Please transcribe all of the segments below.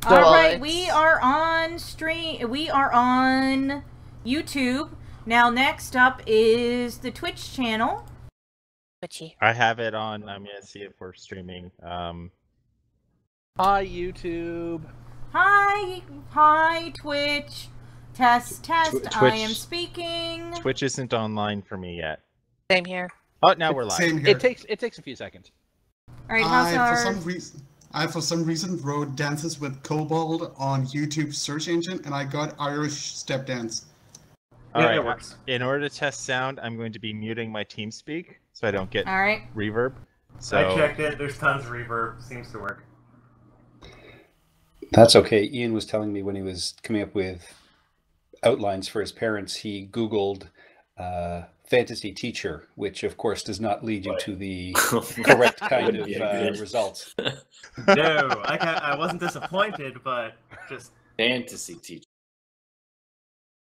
So, All right, we are on stream. We are on YouTube. Now, next up is the Twitch channel. Twitchy. I have it on. I'm gonna see if we're streaming. Hi, YouTube. Hi, Twitch. Test. Twitch. I am speaking. Twitch isn't online for me yet. Same here. Oh, now we're live. Same here. It takes a few seconds. All right, how's our... I for some reason wrote Dances with Kobold on YouTube search engine, and I got Irish step dance. All Yeah, right. it works. In order to test sound, I'm going to be muting my TeamSpeak so I don't get All right. reverb. So I checked it. There's tons of reverb. Seems to work. That's okay. Ian was telling me when he was coming up with outlines for his parents, he Googled fantasy teacher, which of course does not lead you to the correct kind of results. No, I wasn't disappointed, but just fantasy teacher.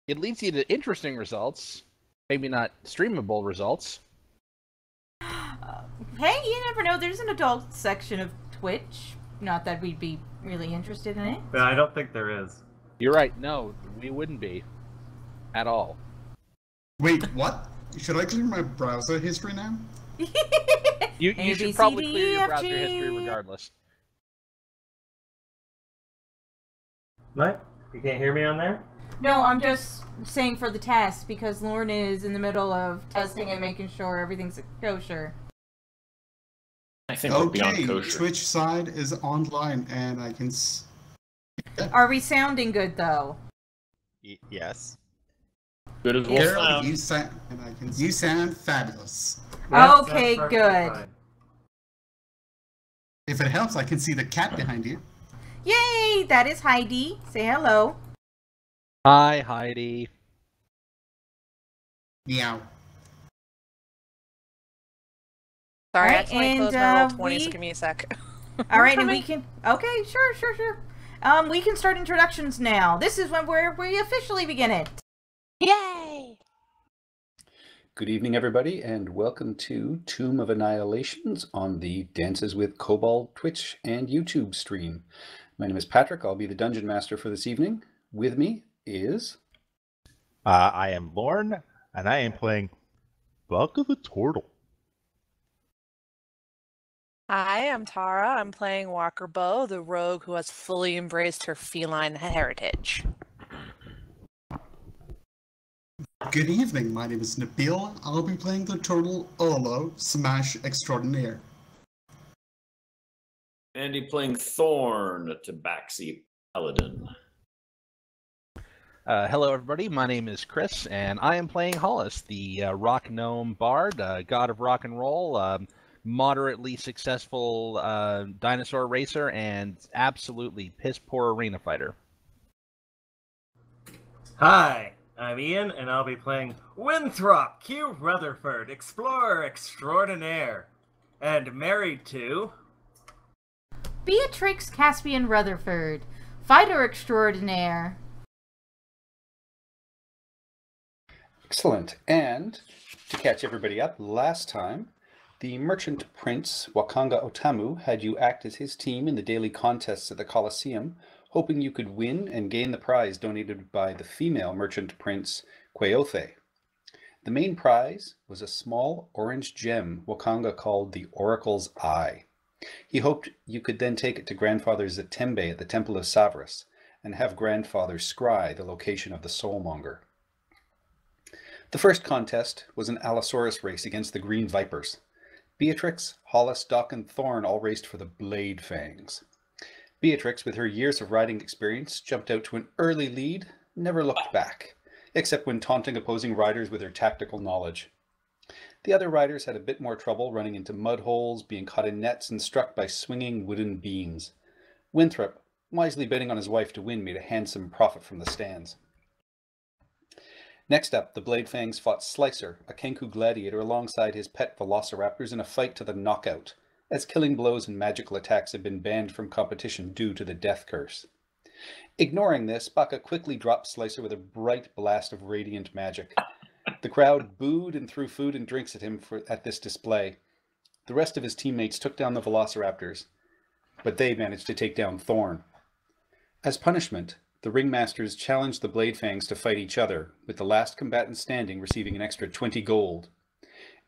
It leads you to interesting results, maybe not streamable results. Hey, you never know. There's an adult section of Twitch. Not that we'd be really interested in it. I don't think there is. You're right. No, we wouldn't be at all. Wait, what? Should I clear my browser history now? You should probably clear your browser history regardless. What? You can't hear me on there? No, I'm just saying for the test because Lauren is in the middle of testing and making sure everything's kosher. I think we're beyond kosher. Twitch side is online, and I can. Are we sounding good though? Yes. Good as well. Girl, you sound fabulous. Yes, Okay, that's perfectly good. fine. If it helps, I can see the cat behind you. Yay! That is Heidi. Say hello. Hi, Heidi. Meow. Sorry, I Alright, accidentally closed and, my roll 20, so give me a sec. All right, and we can. Okay, sure. We can start introductions now. This is where we officially begin it. Yay! Good evening, everybody, and welcome to Tomb of Annihilations on the Dances with Kobold Twitch and YouTube stream. My name is Patrick. I'll be the Dungeon Master for this evening. With me is... I am Lorne, and I am playing Buck of the Turtle. Hi, I'm Tara. I'm playing Walker Bow, the rogue who has fully embraced her feline heritage. Good evening, my name is Nabil. I'll be playing the turtle Olo, Smash Extraordinaire. Andy playing Thorn, Tabaxi Paladin. Hello, everybody. My name is Chris, and I am playing Hollis, the rock gnome bard, god of rock and roll, moderately successful dinosaur racer, and absolutely piss-poor arena fighter. Hi, I'm Ian, and I'll be playing Winthrop Q. Rutherford, explorer extraordinaire, and married to... Beatrix Caspian Rutherford, fighter extraordinaire. Excellent. And to catch everybody up, last time, the merchant prince Wakanga Otamu had you act as his team in the daily contests at the Colosseum, hoping you could win and gain the prize donated by the female merchant prince Queothe. The main prize was a small orange gem Wakanga called the Oracle's Eye. He hoped you could then take it to Grandfather Zatembe at the Temple of Savras and have Grandfather scry the location of the Soulmonger. The first contest was an Allosaurus race against the Green Vipers. Beatrix, Hollis, Doc, and Thorn all raced for the Blade Fangs. Beatrix, with her years of riding experience, jumped out to an early lead, never looked back, except when taunting opposing riders with her tactical knowledge. The other riders had a bit more trouble running into mud holes, being caught in nets, and struck by swinging wooden beams. Winthrop, wisely betting on his wife to win, made a handsome profit from the stands. Next up, the Blade Fangs fought Slicer, a Kenku gladiator, alongside his pet velociraptors in a fight to the knockout, as killing blows and magical attacks had been banned from competition due to the death curse. Ignoring this, Baka quickly dropped Slicer with a bright blast of radiant magic. The crowd booed and threw food and drinks at him at this display. The rest of his teammates took down the velociraptors, but they managed to take down Thorn. As punishment, the ringmasters challenged the Blade Fangs to fight each other, with the last combatant standing receiving an extra 20 gold.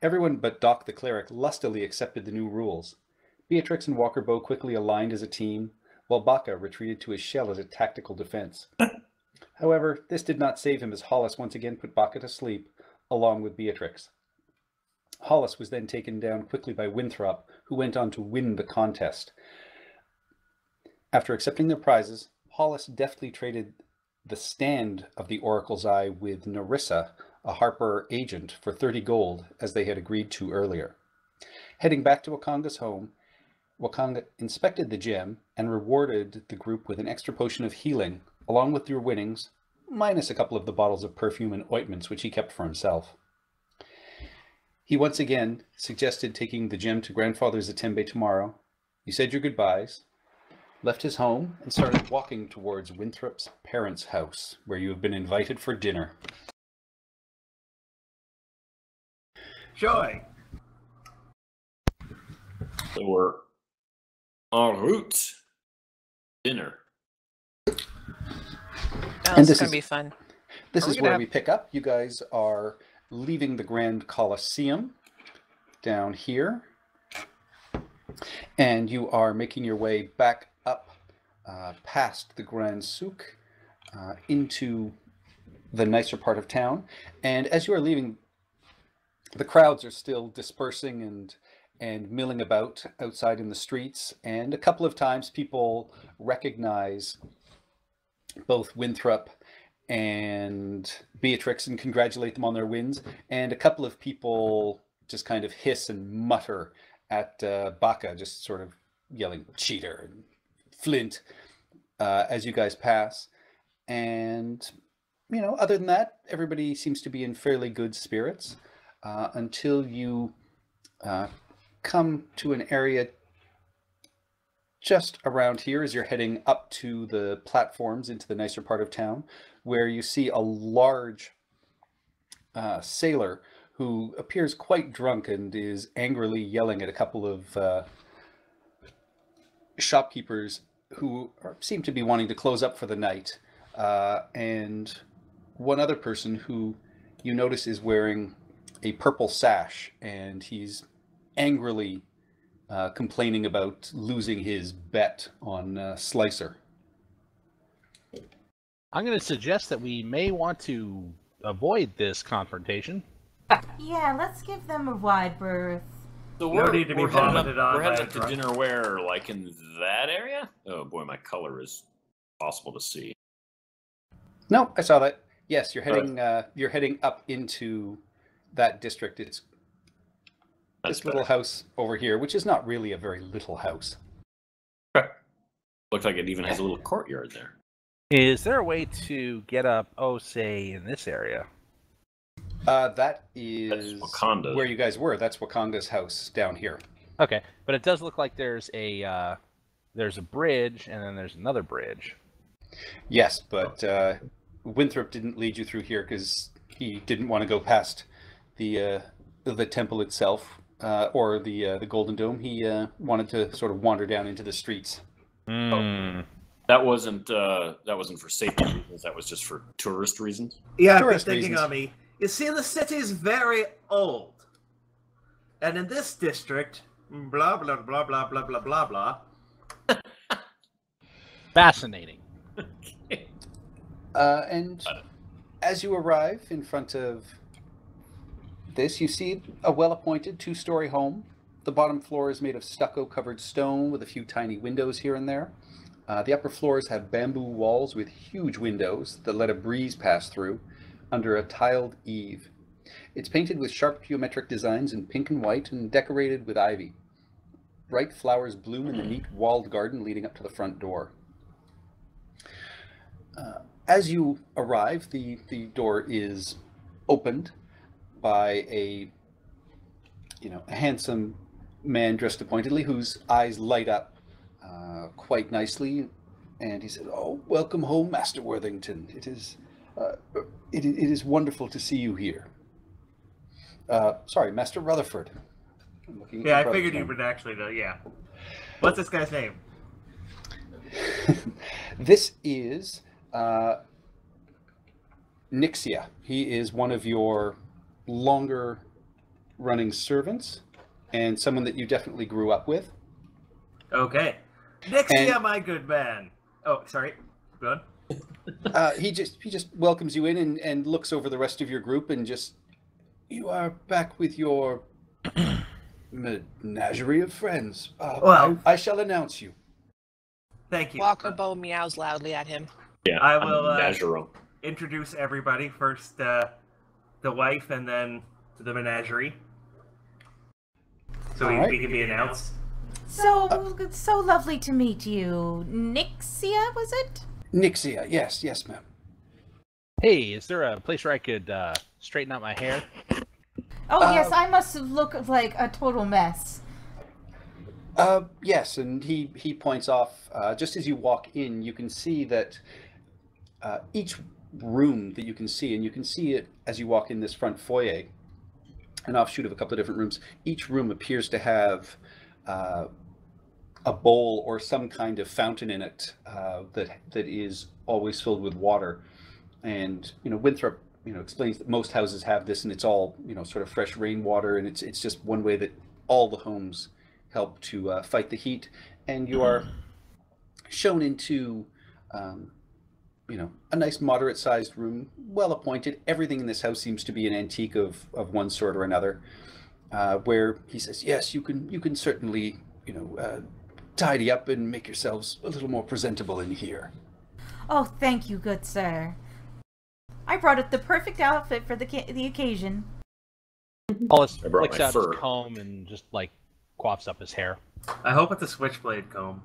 Everyone but Doc the Cleric lustily accepted the new rules. Beatrix and Walkerbow quickly aligned as a team, while Baka retreated to his shell as a tactical defense. However, this did not save him as Hollis once again put Baka to sleep, along with Beatrix. Hollis was then taken down quickly by Winthrop, who went on to win the contest. After accepting their prizes, Hollis deftly traded the stand of the Oracle's Eye with Narissa, a Harper agent, for 30 gold, as they had agreed to earlier. Heading back to Wakanga's home, Wakanga inspected the gem and rewarded the group with an extra potion of healing, along with their winnings, minus a couple of the bottles of perfume and ointments which he kept for himself. He once again suggested taking the gem to Grandfather Zatembe tomorrow. You said your goodbyes, left his home, and started walking towards Winthrop's parents' house, where you have been invited for dinner. Joy. So we're en route. Dinner. Oh, And this this is gonna is- be fun. This Are we is gonna where have- we pick up. You guys are leaving the Grand Colosseum down here, and you are making your way back up past the Grand Souk into the nicer part of town. And as you are leaving, the crowds are still dispersing and milling about outside in the streets, and a couple of times people recognize both Winthrop and Beatrix and congratulate them on their wins, and a couple of people just kind of hiss and mutter at Baka, just sort of yelling cheater and Flint as you guys pass. And other than that, everybody seems to be in fairly good spirits until you come to an area just around here as you're heading up to the platforms into the nicer part of town, where you see a large sailor who appears quite drunk and is angrily yelling at a couple of shopkeepers who seem to be wanting to close up for the night. And one other person who you notice is wearing a purple sash, and he's angrily complaining about losing his bet on Slicer. I'm going to suggest that we may want to avoid this confrontation. Yeah, let's give them a wide berth. So No need to be vomited on We're by heading a up to drunk. dinner where, like in that area? Oh boy, my color is possible to see. No, I saw that. Yes, you're heading up into that district. It's That's this little better. house over here, which is not really a very little house. Looks like it even has a little courtyard there. Is there a way to get up, say, in this area? That is Wakanda. where you guys were. That's Wakanga's house down here. Okay, but it does look like there's a bridge, and then there's another bridge. Yes, but Winthrop didn't lead you through here because he didn't want to go past the temple itself or the Golden Dome. He wanted to sort of wander down into the streets. That wasn't for safety reasons. That was just for tourist reasons. Yeah, I've been Tourist thinking reasons. on me. You see, the city's very old. And in this district, blah, blah, blah, blah, blah, blah, blah, blah. Fascinating. And as you arrive in front of this, you see a well-appointed two-story home. The bottom floor is made of stucco-covered stone with a few tiny windows here and there. The upper floors have bamboo walls with huge windows that let a breeze pass through under a tiled eave. It's painted with sharp geometric designs in pink and white and decorated with ivy. Bright flowers bloom in the neat walled garden leading up to the front door. As you arrive, the door is opened by a handsome man dressed appointedly whose eyes light up quite nicely, and he said, "Oh, welcome home, Master Worthington. It is wonderful to see you here." Sorry, Master Rutherford. I'm looking at Yeah, your I figured brother's you name. would actually know, yeah. What's this guy's name? This is Nixia. He is one of your longer running servants and someone that you definitely grew up with. Okay. Nixia, And- my good man. Oh, sorry. Go on. He just welcomes you in and looks over the rest of your group and just, you are back with your menagerie of friends. Well- I shall announce you. Thank you. Walker Bow meows loudly at him. Yeah, I I'm will, a Nazarone. Introduce everybody. First, the wife, and then the menagerie. So All we, right. we can be announced. So, it's so lovely to meet you. Nixia, was it? Nixia, yes, ma'am. Hey, is there a place where I could straighten out my hair? Oh, yes, I must have looked like a total mess. Yes, and he points off, just as you walk in, you can see that each room that you can see, and you can see it as you walk in this front foyer, an offshoot of a couple of different rooms, each room appears to have a bowl or some kind of fountain in it that is always filled with water. And, Winthrop, explains that most houses have this, and it's all, sort of fresh rainwater, and it's just one way that all the homes help to fight the heat. And you are shown into, a nice moderate-sized room, well appointed. Everything in this house seems to be an antique of one sort or another. Where he says, yes, you can certainly, tidy up and make yourselves a little more presentable in here. Oh, thank you, good sir. I brought up the perfect outfit for the occasion. Hollis I brought flicks my out fur. his comb and just coiffs up his hair. I hope it's a switchblade comb.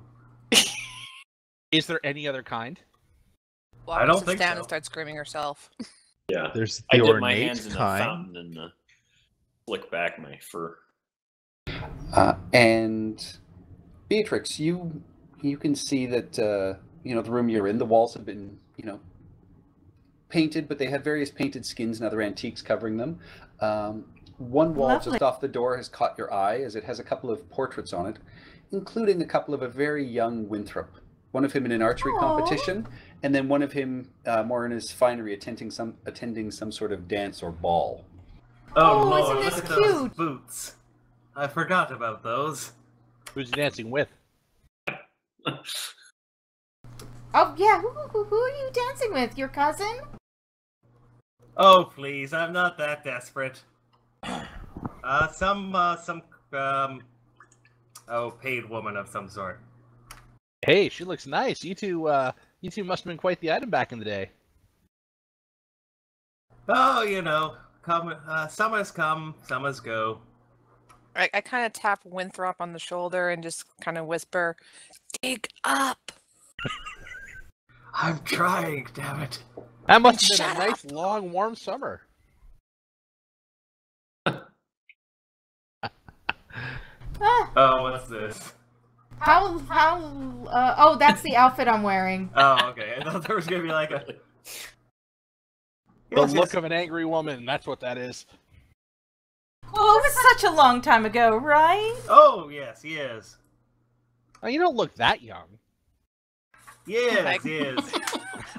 Is there any other kind? Walker don't sits think down so. and starts grooming herself. Yeah. There's I the dip my hands ornate in the kind. fountain and flick back my fur. And Beatrix, you can see that the room you're in, the walls have been painted, but they have various painted skins and other antiques covering them. One wall Lovely. just off the door has caught your eye, as it has a couple of portraits on it, including a couple of a very young Winthrop. One of him in an archery Aw. competition, and then one of him more in his finery, attending some sort of dance or ball. Oh, Oh, Lord, isn't look this at those cute? boots. I forgot about those. Who's he dancing with? Oh, yeah, who are you dancing with? Your cousin? Oh, please, I'm not that desperate. Paid woman of some sort. Hey, she looks nice. You two must have been quite the item back in the day. Oh, summers come, summers go. I kind of tap Winthrop on the shoulder and just kind of whisper, "Dig up." I'm trying, damn it. That must have Shut been a nice, long, warm summer. Ah, Oh, what's this? oh, that's the outfit I'm wearing. Oh, okay. I thought there was gonna be like a. The Yes, look yes. of an angry woman, that's what that is. Oh, it was such a long time ago, right? Oh, yes, he is. Oh, you don't look that young. Yes, he is.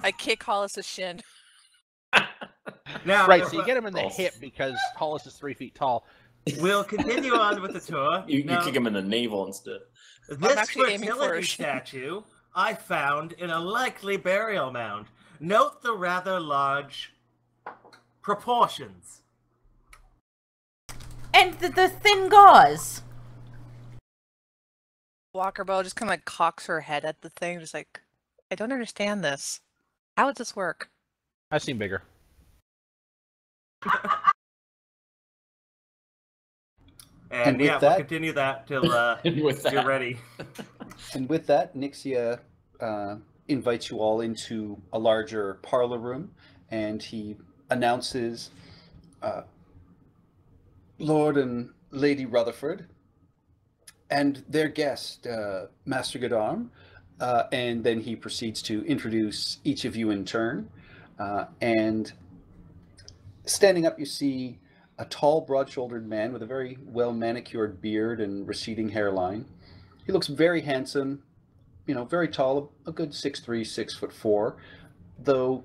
I kick Hollis's shin. Now, Right, so you get him in the Oh. hip because Hollis is 3 feet tall. we'll continue on with the tour. You Now, kick him in the navel instead. This actually aiming for fertility a shin. statue I found in a likely burial mound. Note the rather large proportions. And the thin gauze. Walker Bow just kind of cocks her head at the thing, just like, I don't understand this. How would this work? I've seen bigger. And with yeah, we'll that- continue that till And with that, you're ready. And with that, Nixia invites you all into a larger parlor room, and he announces Lord and Lady Rutherford and their guest, Master Godarm, and then he proceeds to introduce each of you in turn. And standing up, you see a tall, broad-shouldered man with a very well-manicured beard and receding hairline. He looks very handsome, very tall, a good 6'3", 6'4", though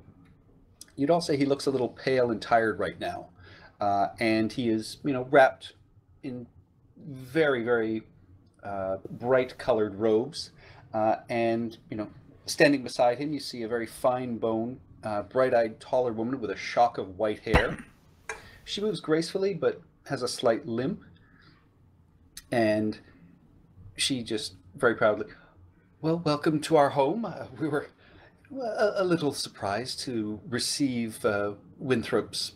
you'd all say he looks a little pale and tired right now. And he is, wrapped in very, very bright colored robes. And, standing beside him, you see a very fine bone, bright-eyed, taller woman with a shock of white hair. She moves gracefully, but has a slight limp. And she just very proudly, "Well, welcome to our home. We were a little surprised to receive Winthrop's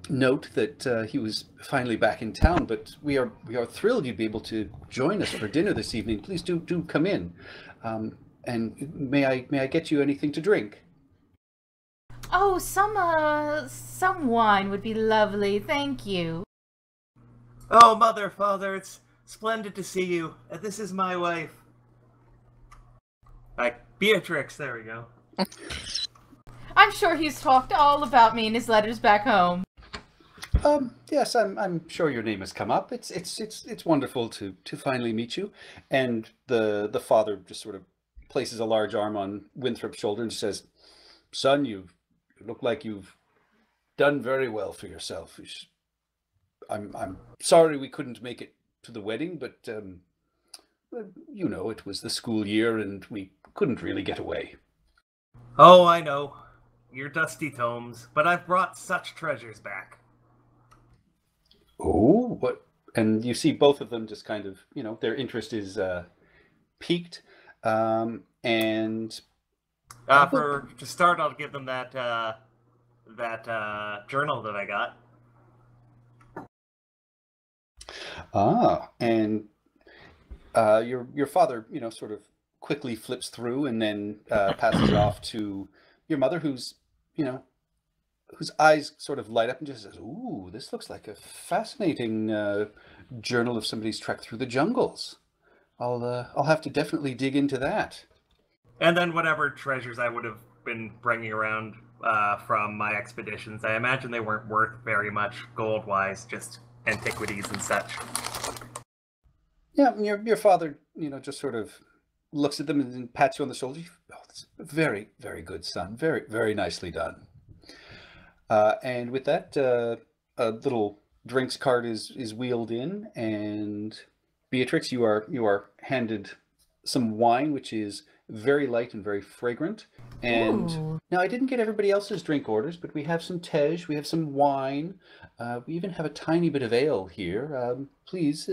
note that he was finally back in town, but we are thrilled you'd be able to join us for dinner this evening. Please do come in. And may I get you anything to drink?" Oh, some wine would be lovely, thank you. Oh, mother, father, it's splendid to see you. This is my wife. Beatrix, there we go. I'm sure he's talked all about me in his letters back home. Yes, I'm sure your name has come up. It's wonderful to finally meet you. And the father just sort of places a large arm on Winthrop's shoulder and says, "Son, you look like you've done very well for yourself. I'm sorry we couldn't make it to the wedding, but it was the school year and we couldn't really get away." Oh, I know. Your dusty tomes, but I've brought such treasures back. Oh, what? And you see both of them just kind of, their interest is piqued. To start, I'll give them that journal that I got. And your father, sort of quickly flips through and then passes it off to your mother, whose eyes sort of light up and just says, "Ooh, this looks like a fascinating journal of somebody's trek through the jungles. I'll have to definitely dig into that." And then whatever treasures I would have been bringing around from my expeditions, I imagine they weren't worth very much gold-wise, just antiquities and such. Yeah, your father, just sort of looks at them and then pats you on the shoulder. "Oh, that's very, very good, son. Very, very nicely done." And with that, a little drinks cart is wheeled in, and Beatrix, you are handed some wine, which is very light and very fragrant. And Ooh. now I didn't get everybody else's drink orders, but we have some tej, we have some wine, we even have a tiny bit of ale here. Please,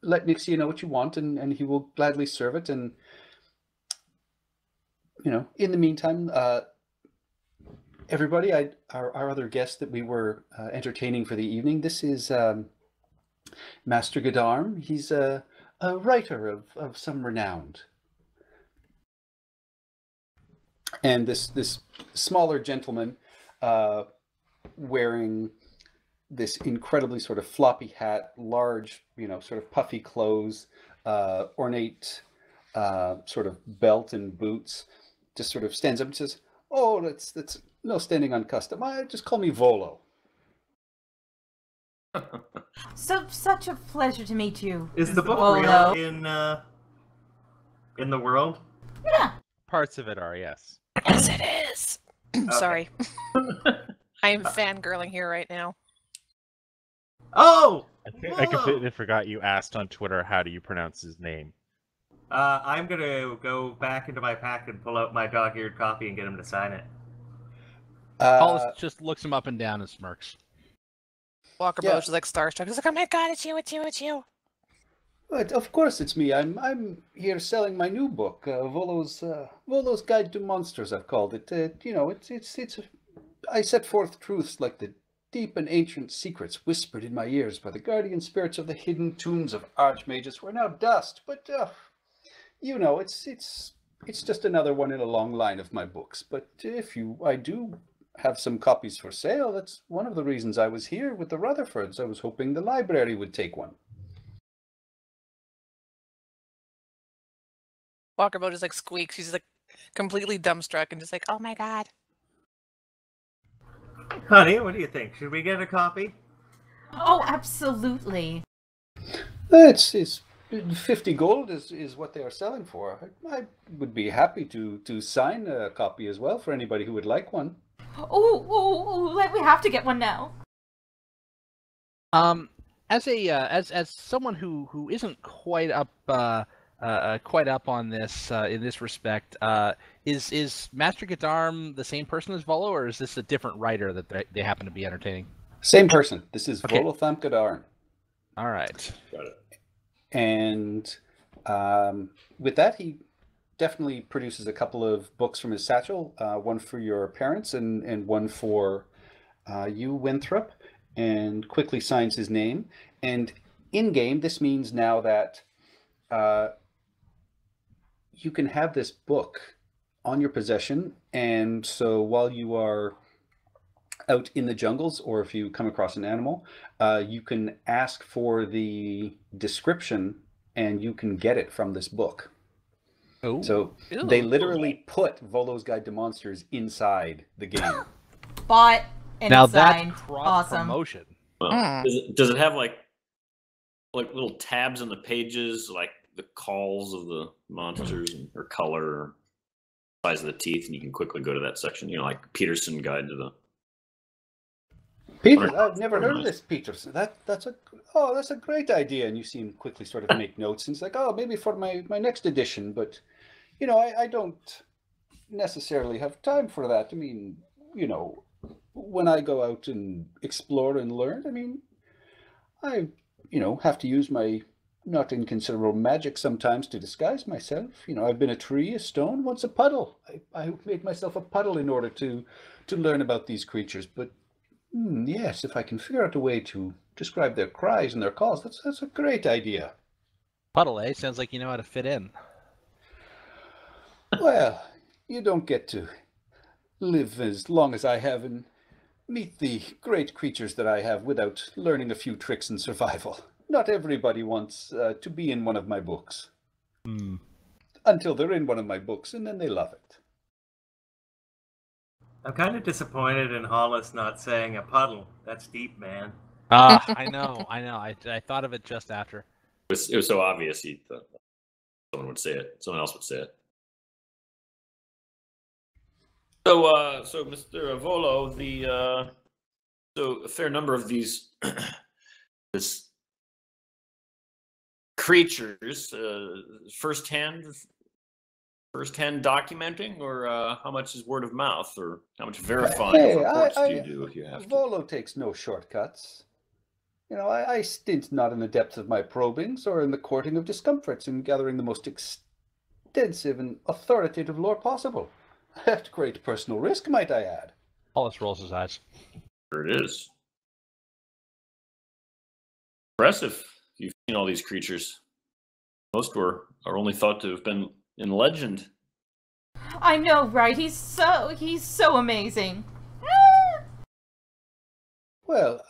let Nixie know what you want, and he will gladly serve it. And in the meantime, everybody, our other guest that we were entertaining for the evening, this is Master Godarm. He's a writer of some renown. And this smaller gentleman wearing this incredibly sort of floppy hat, large, sort of puffy clothes, ornate sort of belt and boots, just sort of stands up and says, "Oh, that's no standing on custom. Just call me Volo." Such a pleasure to meet you. Is the book Volo. real in the world? Yeah. Parts of it are, yes. Yes, it is. Sorry. I am fangirling here right now. Oh! I completely forgot you asked on Twitter how do you pronounce his name. I'm gonna go back into my pack and pull out my dog-eared copy and get him to sign it. Hollis just looks him up and down and smirks. Walker Yeah. Bo's just like starstruck. He's like, "Oh my god, it's you, it's you, it's you." But of course it's me. I'm here selling my new book, Volo's Guide to Monsters. I've called it. I set forth truths like the deep and ancient secrets whispered in my ears by the guardian spirits of the hidden tombs of archmages who are now dust. But it's just another one in a long line of my books. But I do have some copies for sale. That's one of the reasons I was here with the Rutherfords. I was hoping the library would take one. Walker Bo just like squeaks. She's like completely dumbstruck and just like, "Oh my god." Honey, what do you think? Should we get a copy? Oh, absolutely. It's 50 gold is what they are selling for. I would be happy to sign a copy as well for anybody who would like one. We have to get one now. As a as someone who isn't quite up on this in this respect, is Master Gadarm the same person as Volo, or is this a different writer that they happen to be entertaining? Same person. This is Okay. Volothamp Gadarn. All right. Got it. And with that, he definitely produces a couple of books from his satchel, one for your parents and one for you, Winthrop, and quickly signs his name. And in-game, this means now that you can have this book on your possession, and so while you are out in the jungles, or if you come across an animal, you can ask for the description and you can get it from this book. Oh. So they literally put Volo's Guide to Monsters inside the game. Bought and Now signed. that's cross Awesome. promotion. Well, does it have like little tabs in the pages, like the calls of the monsters or color, or size of the teeth, and you can quickly go to that section? You know, like Peterson Guide to the. Peter, I've never heard of this, Peterson. That's a great idea. And you see him quickly sort of make notes, and it's like, oh, maybe for my next edition. But you know, I don't necessarily have time for that. I mean, you know, when I go out and explore and learn, I mean, I, you know, have to use my not inconsiderable magic sometimes to disguise myself. You know, I've been a tree, a stone, once a puddle. I made myself a puddle in order to learn about these creatures. But yes, if I can figure out a way to describe their cries and their calls, that's a great idea. Puddle, eh? Sounds like you know how to fit in. Well, you don't get to live as long as I have and meet the great creatures that I have without learning a few tricks in survival. Not everybody wants to be in one of my books. Until they're in one of my books, and then they love it. I'm kind of disappointed in Hollis not saying a puddle. That's deep, man. I know. I thought of it just after. It was so obvious. He thought someone would say it. Someone else would say it. So Mr. Volo, so a fair number of these this creatures, firsthand documenting, or how much is word of mouth, or how much verifying of reports do you do if you have to? Volo takes no shortcuts. You know, I stint not in the depths of my probings or in the courting of discomforts in gathering the most extensive and authoritative lore possible. At great personal risk, might I add. Hollis rolls his eyes. Sure it is. Impressive. You've seen all these creatures. Most are only thought to have been in legend. I know, right? He's so amazing. Well,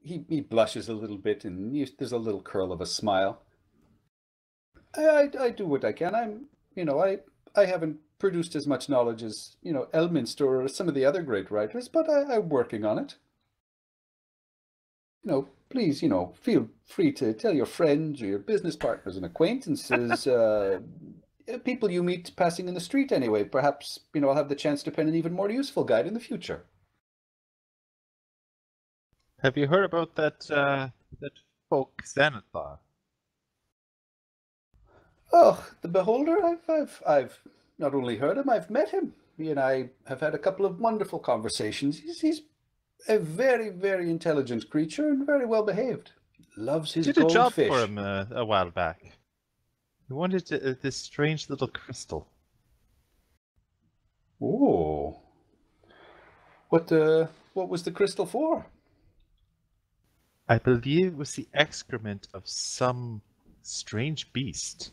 he blushes a little bit, and there's a little curl of a smile. I do what I can. I haven't produced as much knowledge as, Elminster or some of the other great writers, but I'm working on it. Please, feel free to tell your friends or your business partners and acquaintances, people you meet passing in the street anyway. Perhaps, I'll have the chance to pen an even more useful guide in the future. Have you heard about that folk Xanathar? Oh, the Beholder? I've not only heard him, I've met him. He and I have had a couple of wonderful conversations. He's a very, very intelligent creature and very well behaved. Loves his Did a job goldfish. for him a while back. He wanted this strange little crystal. Oh. What was the crystal for? I believe it was the excrement of some strange beast.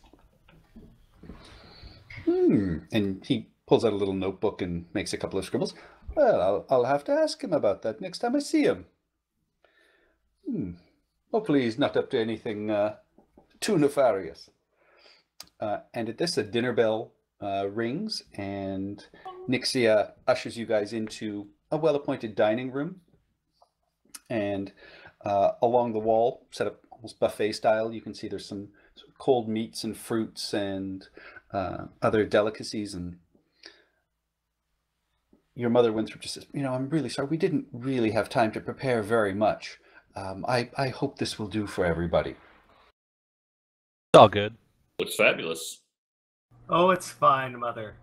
And he pulls out a little notebook and makes a couple of scribbles. Well, I'll have to ask him about that next time I see him. Hopefully he's not up to anything too nefarious. And at this, a dinner bell rings, and Nixia ushers you guys into a well-appointed dining room. And along the wall, set up almost buffet style, you can see there's some cold meats and fruits and other delicacies. And your mother, Winthrop, just says, I'm really sorry. We didn't really have time to prepare very much. I hope this will do for everybody. It's all good. Looks fabulous. Oh, it's fine, Mother.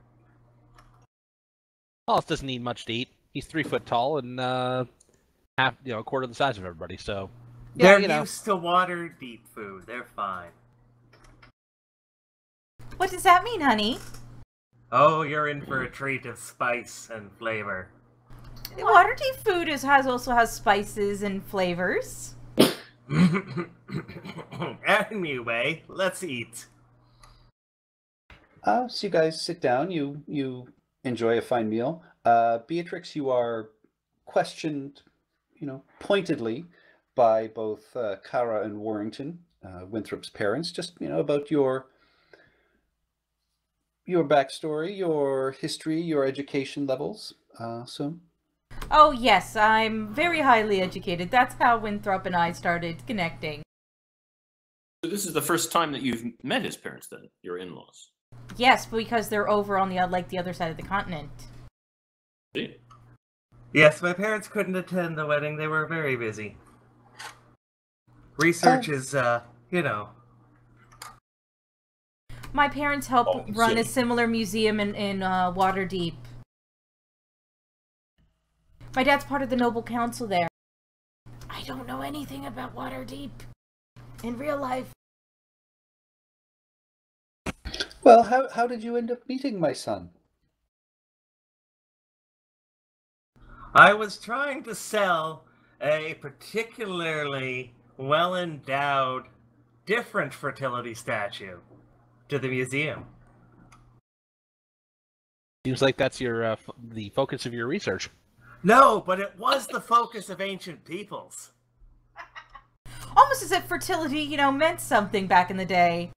Hollis doesn't need much to eat. He's 3 foot tall and half, a quarter the size of everybody. So They're yeah, used to water deep food. They're fine. What does that mean, honey? Oh, you're in for a treat of spice and flavor. Waterdeep food also has spices and flavors. Anyway, let's eat. So you guys sit down. You enjoy a fine meal. Beatrix, you are questioned, pointedly by both Kara and Warrington, Winthrop's parents, just about your backstory, your history, your education levels. Oh yes, I'm very highly educated. That's how Winthrop and I started connecting. So this is the first time that you've met his parents, then, your in-laws. Yes, because they're over on the other side of the continent. See? Yes, my parents couldn't attend the wedding. They were very busy. Research is, My parents help run a similar museum in Waterdeep. My dad's part of the Noble Council there. I don't know anything about Waterdeep in real life. Well, how did you end up meeting my son? I was trying to sell a particularly well-endowed, different fertility statue to the museum. seems like that's your the focus of your research. No, but it was the focus of ancient peoples. Almost as if fertility, meant something back in the day.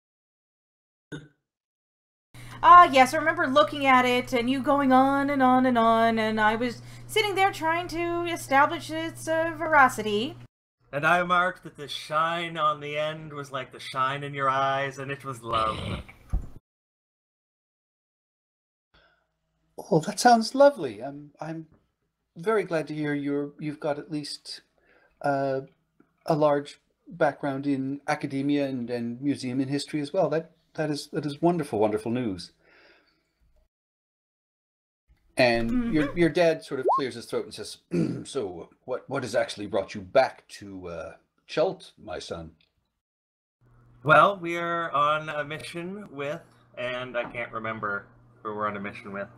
Yes, I remember looking at it and you going on and on and on, and I was sitting there trying to establish its veracity. And I marked that the shine on the end was like the shine in your eyes, and it was love. Oh, that sounds lovely. I'm very glad to hear you've got at least a large background in academia and museum and history as well. That is wonderful, wonderful news. And your dad sort of clears his throat and says, "So, what has actually brought you back to Chult, my son?" Well, we are on a mission with, and I can't remember who we're on a mission with.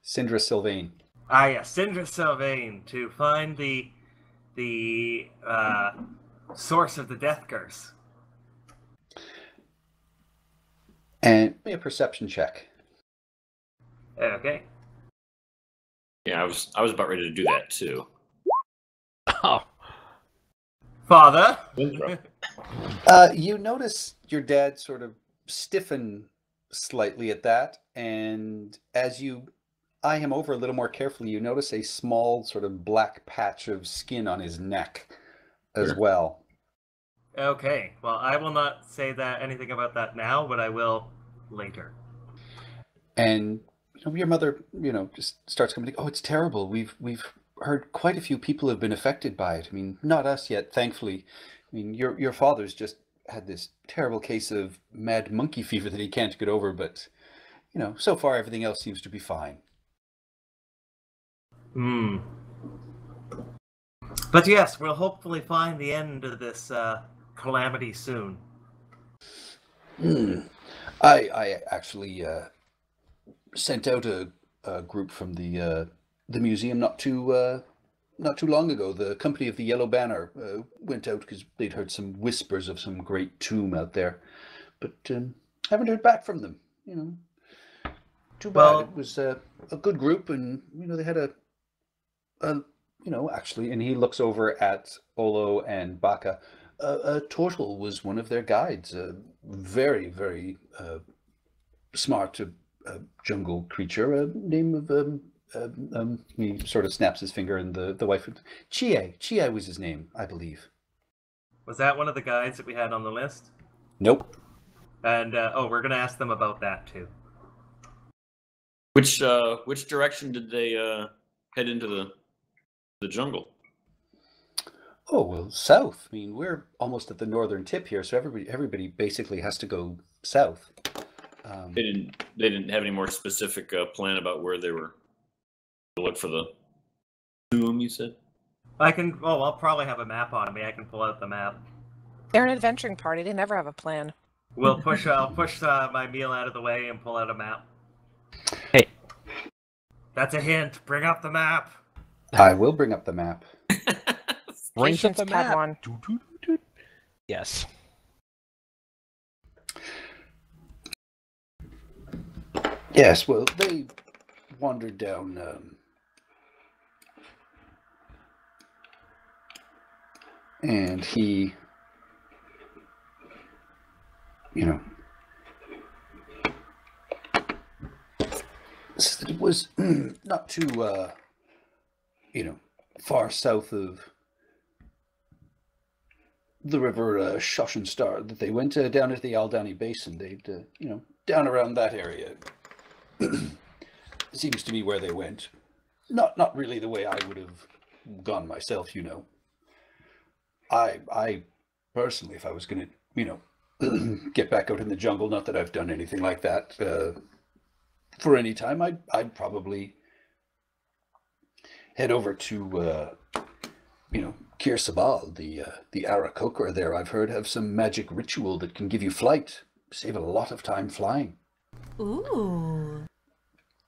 Sindra Sylvain. Ah, yes, Sindra Sylvain, to find the source of the death curse. And make a perception check. Okay. Yeah, I was about ready to do that too. Oh, Father? Winthrop. You notice your dad sort of stiffen slightly at that, and as you eye him over a little more carefully, you notice a small sort of black patch of skin on his neck as well. Okay, well, I will not say anything about that now, but I will later. And your mother, just starts coming. Oh, it's terrible. We've heard quite a few people have been affected by it. I mean, not us yet, thankfully. I mean, your father's just had this terrible case of mad monkey fever that he can't get over, but so far everything else seems to be fine. But yes, we'll hopefully find the end of this calamity soon. I actually sent out a group from the museum not too long ago. The company of the Yellow Banner went out because they'd heard some whispers of some great tomb out there, but haven't heard back from them. Too bad. Well, it was a good group, and they had a actually, and he looks over at Olo and Baka. A turtle was one of their guides. A very, very smart jungle creature. Name of he sort of snaps his finger, and the wife. Chie was his name, I believe. Was that one of the guides that we had on the list? Nope. And we're gonna ask them about that too. Which direction did they head into the jungle? Oh, well, south. I mean, we're almost at the northern tip here, so everybody basically has to go south. They didn't have any more specific plan about where they were to look for the tomb, you said? I can. Oh, I'll probably have a map on me. I can pull out the map. They're an adventuring party. They never have a plan. I'll push my meal out of the way and pull out a map. Hey. That's a hint. Bring up the map. I will bring up the map. Brings up Patience, the map. Padawan. Yes. Yes, well, they wandered down and he, said it was not too, far south of the river Shoshenstar that they went down into the Aldani Basin. They'd, down around that area. Seems to be where they went. Not really the way I would have gone myself, I personally, if I was going to, get back out in the jungle, not that I've done anything like that for any time, I'd probably head over to, Kir Sabal, the Arakokra there, I've heard, have some magic ritual that can give you flight. Save a lot of time flying. Ooh.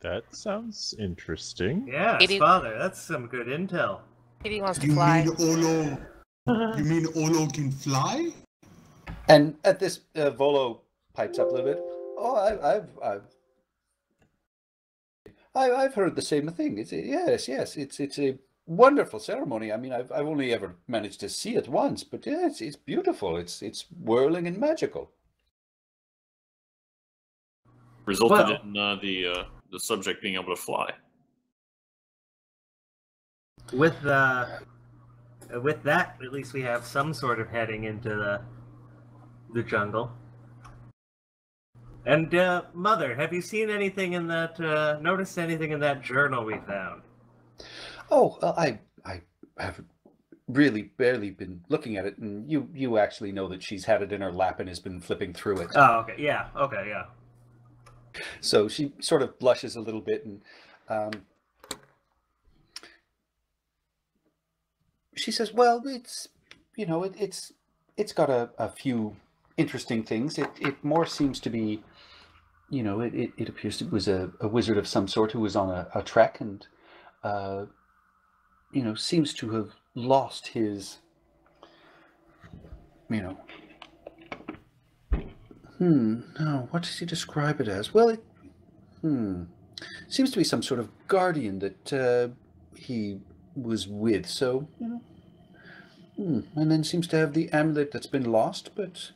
That sounds interesting. Yeah, Father, that's some good intel. Katie wants to You fly. mean Olo? You mean Olo can fly? And at this, Volo pipes up a little bit. Oh, I've heard the same thing. Yes. It's a wonderful ceremony. I mean, I've only ever managed to see it once, but yeah, it's beautiful. It's whirling and magical. Resulted in the subject being able to fly. With that, at least we have some sort of heading into the jungle. And Mother, have you seen anything in that? Noticed anything in that journal we found? Oh, I have really barely been looking at it, and you actually know that she's had it in her lap and has been flipping through it. Oh, okay, yeah. So she sort of blushes a little bit, and she says, "Well, it's it's got a few interesting things. It more seems to be, it appears it was a wizard of some sort who was on a trek and seems to have lost his, no, what does he describe it as? Well, seems to be some sort of guardian that he was with, so, and then seems to have the amulet that's been lost, but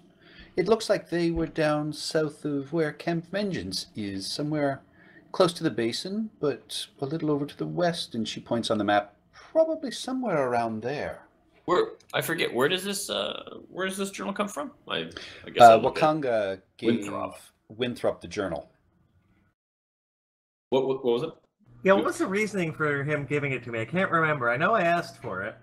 it looks like they were down south of where Camp Vengeance is, somewhere close to the basin, but a little over to the west, and she points on the map, probably somewhere around there. I forget, where does this journal come from? I guess Wakanga gave Winthrop. Winthrop the journal. What was it? Yeah, what was the reasoning for him giving it to me? I can't remember. I know I asked for it.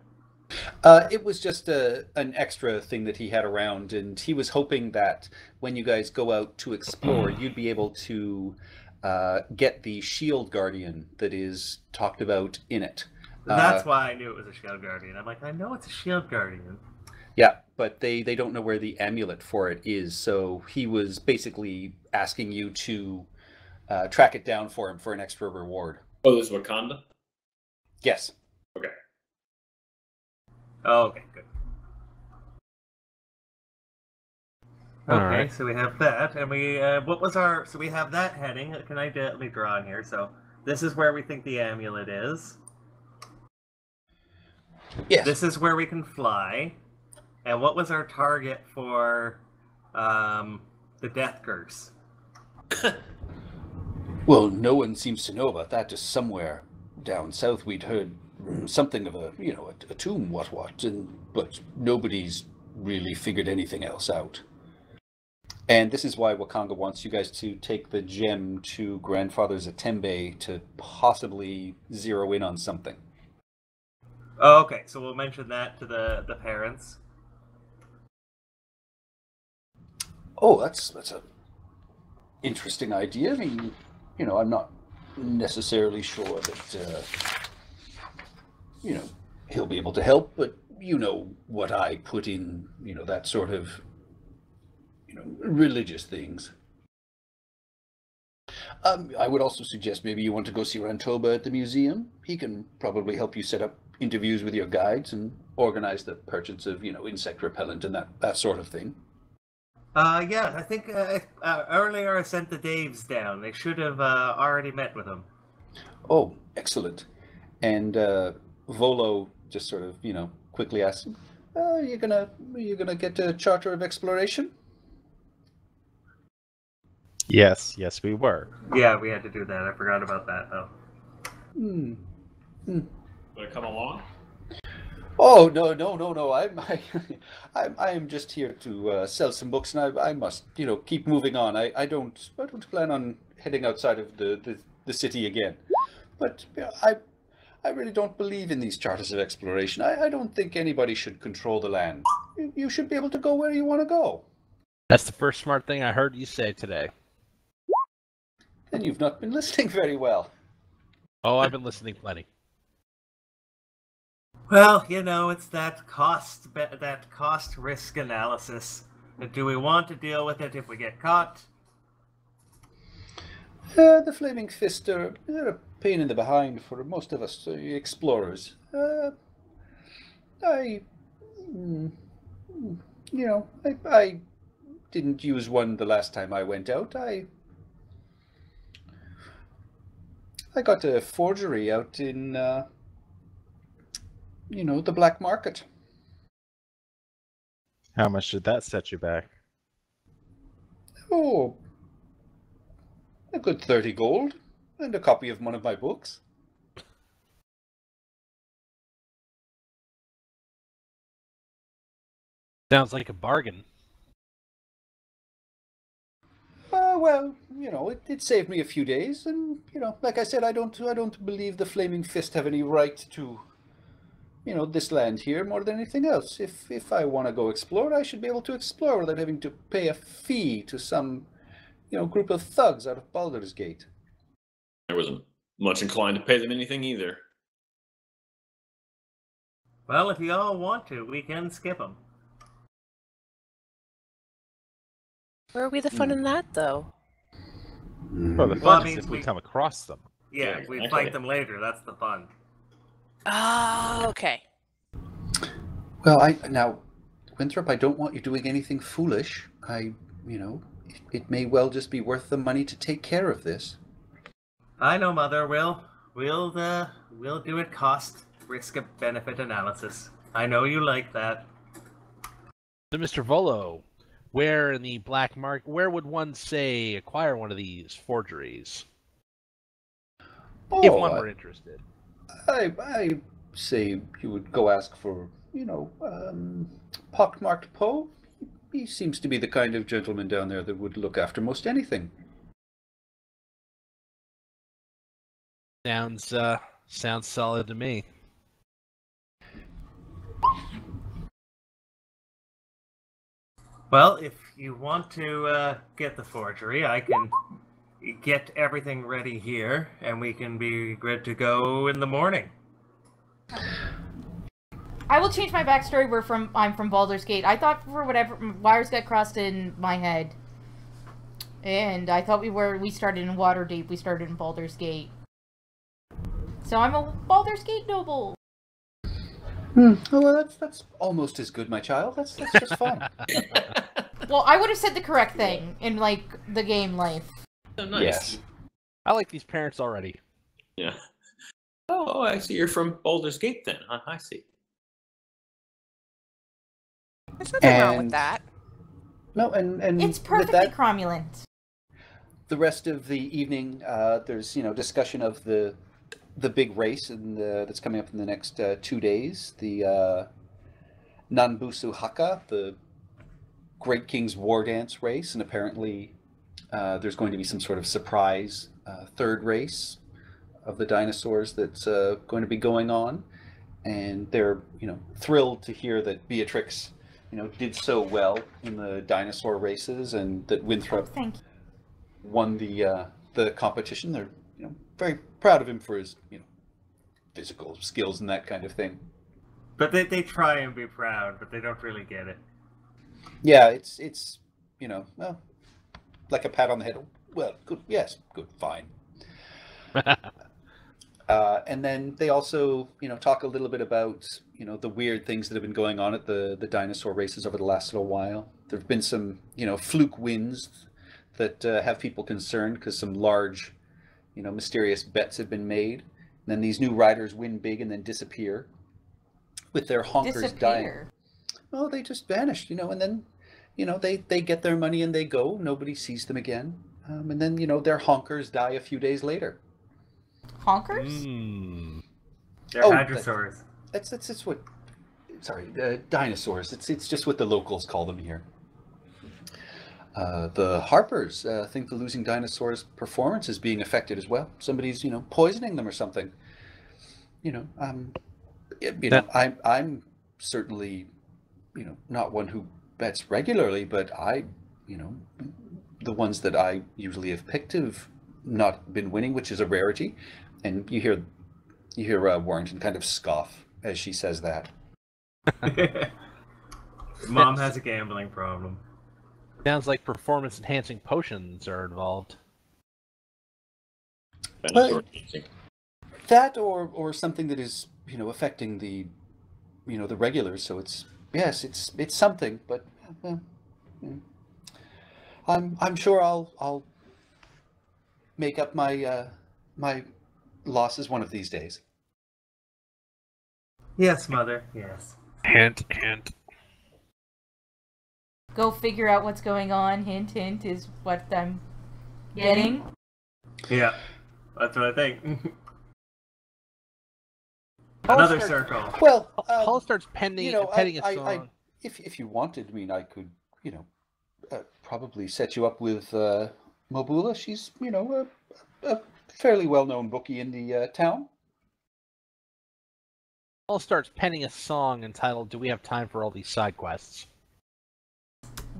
It was just an extra thing that he had around, and he was hoping that when you guys go out to explore, you'd be able to get the shield guardian that is talked about in it. That's why I knew it was a shield guardian. I'm like, I know it's a shield guardian. Yeah, but they don't know where the amulet for it is, so he was basically asking you to track it down for him for an extra reward. Oh, this is Wakanda? Yes. Okay. Oh, okay, good. All Okay, right. so we have that, and we so we have that heading. Let me draw on here. So this is where we think the amulet is. Yes. This is where we can fly. And what was our target for the death curse? Well, no one seems to know about that. Just somewhere down south, we'd heard something of a tomb, but nobody's really figured anything else out. And this is why Wakanga wants you guys to take the gem to Grandfather Zatembe to possibly zero in on something. Oh, okay, so we'll mention that to the parents. Oh, that's a interesting idea. I mean, you know, I'm not necessarily sure that you know, he'll be able to help, but you know what I put in, you know, that sort of, you know, religious things. I would also suggest maybe you want to go see Rantoba at the museum. He can probably help you set up interviews with your guides and organize the purchase of, you know, insect repellent and that sort of thing. Yeah, I think earlier I sent the Daves down. They should have already met with him. Oh, excellent. And Volo just sort of, you know, quickly asks him, you're gonna get a charter of exploration? Yes, we were. Yeah, we had to do that. I forgot about that, though. Want to come along? Oh, no. I'm just here to sell some books, and I must, you know, keep moving on. I don't plan on heading outside of the city again. But you know, I really don't believe in these charters of exploration. I don't think anybody should control the land. You should be able to go where you want to go. That's the first smart thing I heard you say today. Then you've not been listening very well. Oh, I've been listening plenty. Well, you know, it's that cost risk analysis. Do we want to deal with it if we get caught? The Flaming Fist they're a pain in the behind for most of us explorers. I didn't use one the last time I went out. I got a forgery out in, you know, the black market. How much did that set you back? Oh, a good 30 gold and a copy of one of my books. Sounds like a bargain. Well, you know, it saved me a few days, and you know, like I said, I don't believe the Flaming Fist have any right to, you know, this land here more than anything else. If I want to go explore, I should be able to explore without having to pay a fee to some, you know, group of thugs out of Baldur's Gate. I wasn't much inclined to pay them anything either. Well, if you all want to, we can skip them. Where are we the fun in that, though? Well, the Well, fun I mean, is if we we- come across them. Yeah, Yeah, we exactly. fight them later. That's the fun. Oh, okay. Well, now, Winthrop, I don't want you doing anything foolish. You know, it may well just be worth the money to take care of this. I know, Mother. We'll do it cost risk benefit analysis. I know you like that. So, Mr. Volo, where in the black market, where would one say acquire one of these forgeries? If one were interested. I say you would go ask for, you know, pockmarked Poe. He seems to be the kind of gentleman down there that would look after most anything. Sounds solid to me. Well, if you want to get the forgery, I can get everything ready here, and we can be good to go in the morning. I will change my backstory. I'm from Baldur's Gate. I thought for whatever wires got crossed in my head, and I thought we started in Waterdeep. We started in Baldur's Gate. So I'm a Baldur's Gate noble. Oh, well, that's almost as good, my child. That's just fine. Well, I would have said the correct thing in like the game life. Oh, nice. Yes. I like these parents already. Yeah. Oh, I see. You're from Baldur's Gate then. I see. There's nothing wrong with And- that. No, and It's with perfectly that, cromulent. the rest of the evening, there's, you know, discussion of the big race and that's coming up in the next 2 days, the Nanbusu Haka, the Great King's War Dance race, and apparently there's going to be some sort of surprise third race of the dinosaurs that's going to be going on. And they're, thrilled to hear that Beatrix, did so well in the dinosaur races, and that Winthrop Thank you. won the competition. They're, very proud of him for his, physical skills and that kind of thing. But they try and be proud, but they don't really get it. Yeah, it's well, like a pat on the head. Well, good, yes, good, fine. And then they also, talk a little bit about, the weird things that have been going on at the dinosaur races over the last little while. There have been some, fluke wins that have people concerned because some large, mysterious bets have been made. And then these new riders win big and then disappear with their honkers dying. Oh, they just vanish, and then, they get their money and they go. Nobody sees them again. And then, their honkers die a few days later. Honkers? They're hadrosaurs. That's what. Sorry, dinosaurs. It's just what the locals call them here. The Harpers think the losing dinosaurs' performance is being affected as well. Somebody's poisoning them or something. I'm certainly not one who bets regularly, but the ones that I usually have picked have not been winning, which is a rarity. And you hear Warrington kind of scoff as she says that. Mom has a gambling problem. Sounds like performance-enhancing potions are involved. Well, that or something that is affecting the the regulars. So it's something, but I'm sure I'll make up my my losses one of these days. Yes, Mother. Yes. Hint, hint. Go figure out what's going on. Hint, hint is what I'm getting. Yeah, that's what I think. Another circle. Well, Paul starts penning a song. If you wanted, I could, probably set you up with Mobula. She's, a fairly well-known bookie in the town. Paul starts penning a song entitled "Do We Have Time for All These Side Quests?"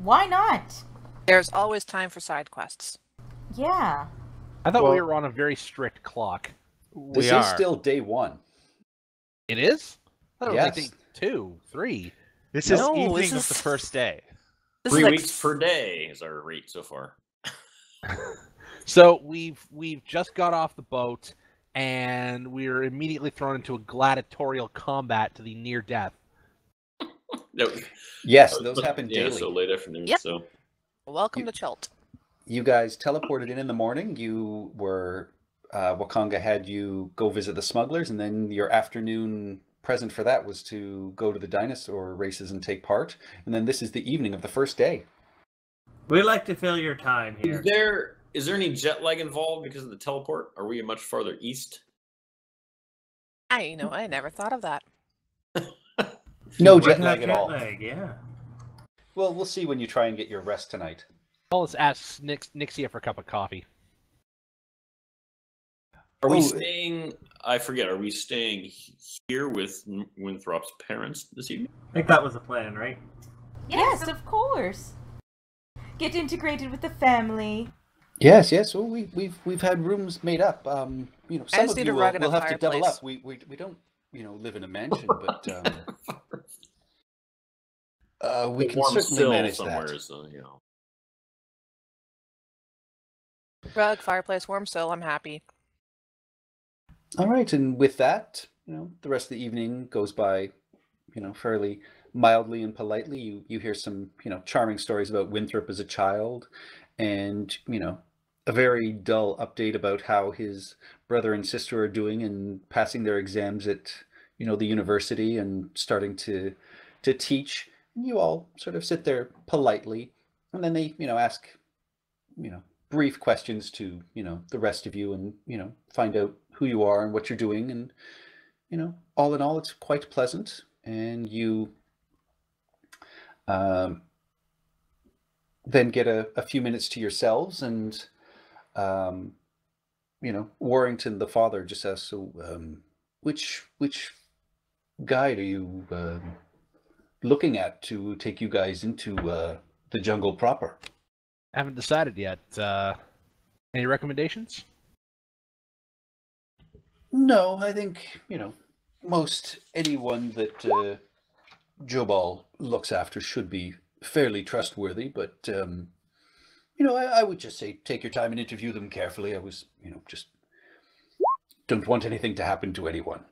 Why not? There's always time for side quests. Yeah. I thought we were on a very strict clock. This is still day one. It is? I thought it was like Yes. day 2, 3. This is No, evening this of is- the first day. This 3 is like weeks per day is our rate so far. So we've just got off the boat, and we're immediately thrown into a gladiatorial combat to the near death. No, Yes, those happen yeah, daily. so late afternoon. Yep. So welcome to Chult. You guys teleported in the morning. You were Wakanga had you go visit the smugglers, and then your afternoon present for that was to go to the dinosaur races and take part. And then this is the evening of the first day. We like to fill your time here. is there any jet lag involved because of the teleport? Are we much farther east? I never thought of that. No Where's jet that lag at all. Yeah. Well, we'll see when you try and get your rest tonight. Paul asks Nixia for a cup of coffee. Are we Oh, staying? I forget. Are we staying here with Winthrop's parents this evening? I think that was the plan, right? Yes, of course. Get integrated with the family. Yes, yes. Well, we've had rooms made up. Some just of need you a rug and a will have to double fireplace. up. We don't live in a mansion, but we can Warm certainly sill manage somewhere, that. so Rug, fireplace, warm soul. I'm happy. All right, and with that, the rest of the evening goes by, fairly mildly and politely. You hear some, charming stories about Winthrop as a child, and a very dull update about how his brother and sister are doing and passing their exams at, the university and starting to teach. And you all sort of sit there politely, and then they, ask, brief questions to, the rest of you, and, find out who you are and what you're doing. And, all in all, it's quite pleasant. And you then get a few minutes to yourselves, and Warrington, the father, just asks, so which guide are you looking at to take you guys into the jungle proper? Haven't decided yet. Any recommendations? No, I think, most anyone that Jobal looks after should be fairly trustworthy, but, I would just say take your time and interview them carefully. I was, just don't want anything to happen to anyone.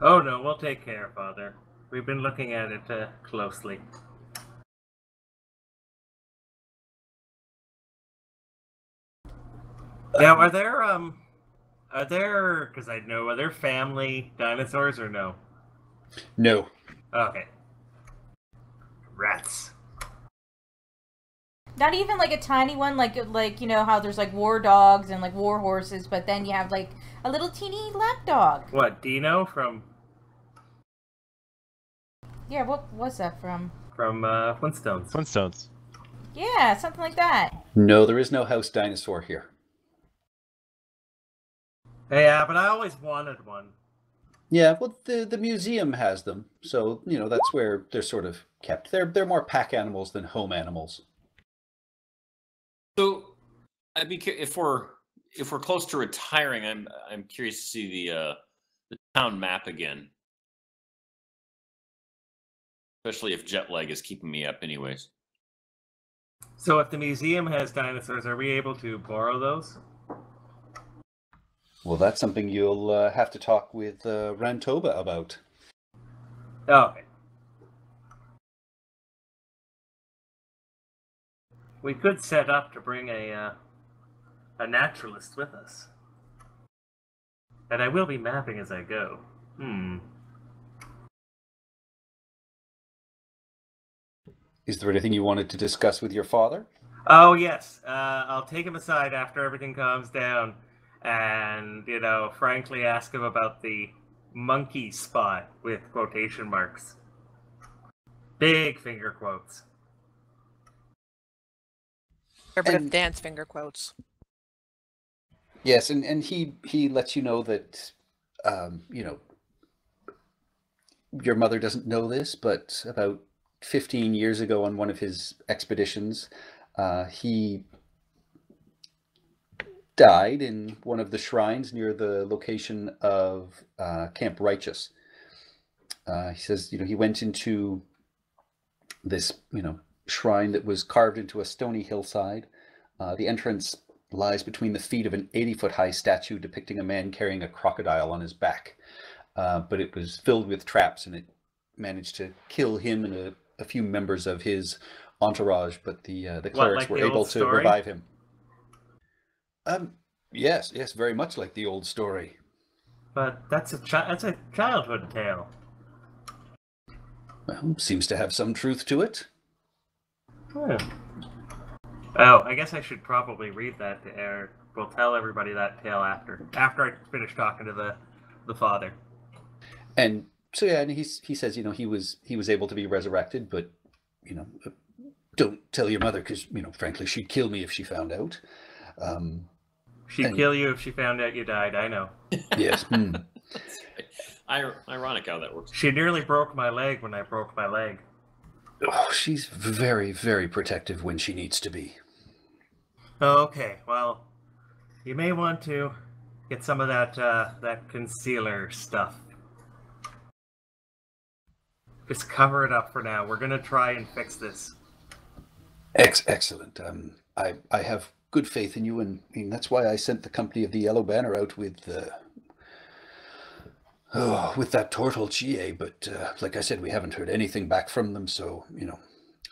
Oh no, we'll take care, Father. We've been looking at it closely. Now, are there, because I know, are there family dinosaurs or no? No. Okay. Rats. Not even like a tiny one, like how there's like war dogs and like war horses, but then you have like a little teeny lap dog. What, Dino from? Yeah, what was that from? From Flintstones. Flintstones. Yeah, something like that. No, there is no house dinosaur here. Yeah, but I always wanted one. Yeah, well, the museum has them, so that's where they're sort of kept. They're more pack animals than home animals. So, I'd be if we're close to retiring, I'm curious to see the town map again, especially if jet lag is keeping me up, anyways. So, if the museum has dinosaurs, are we able to borrow those? Well, that's something you'll have to talk with Rantoba about. Okay. We could set up to bring a naturalist with us. And I will be mapping as I go. Is there anything you wanted to discuss with your father? Oh, yes. I'll take him aside after everything calms down and, frankly ask him about the monkey spot with quotation marks. Big finger quotes. Conservative dance finger quotes. Yes, and he lets you know that, your mother doesn't know this, but about 15 years ago on one of his expeditions, he died in one of the shrines near the location of Camp Righteous. He says, he went into this, shrine that was carved into a stony hillside. The entrance lies between the feet of an 80-foot high statue depicting a man carrying a crocodile on his back. But it was filled with traps, and it managed to kill him and a few members of his entourage, but the clerics were able to revive him. Yes, very much like the old story. But that's a childhood tale. Well, seems to have some truth to it. Oh, I guess I should probably read that to Eric. We'll tell everybody that tale after I finish talking to the father. And so and he says, he was able to be resurrected, but don't tell your mother because frankly she'd kill me if she found out. She'd kill you if she found out you died. I know. Yes. Ironic how that works. She nearly broke my leg when I broke my leg. Oh, she's very, very protective when she needs to be. Okay, well, you may want to get some of that concealer stuff. Just cover it up for now. We're gonna try and fix this. Excellent. I have good faith in you, and that's why I sent the company of the Yellow Banner out with that turtle GA. But like I said, we haven't heard anything back from them. So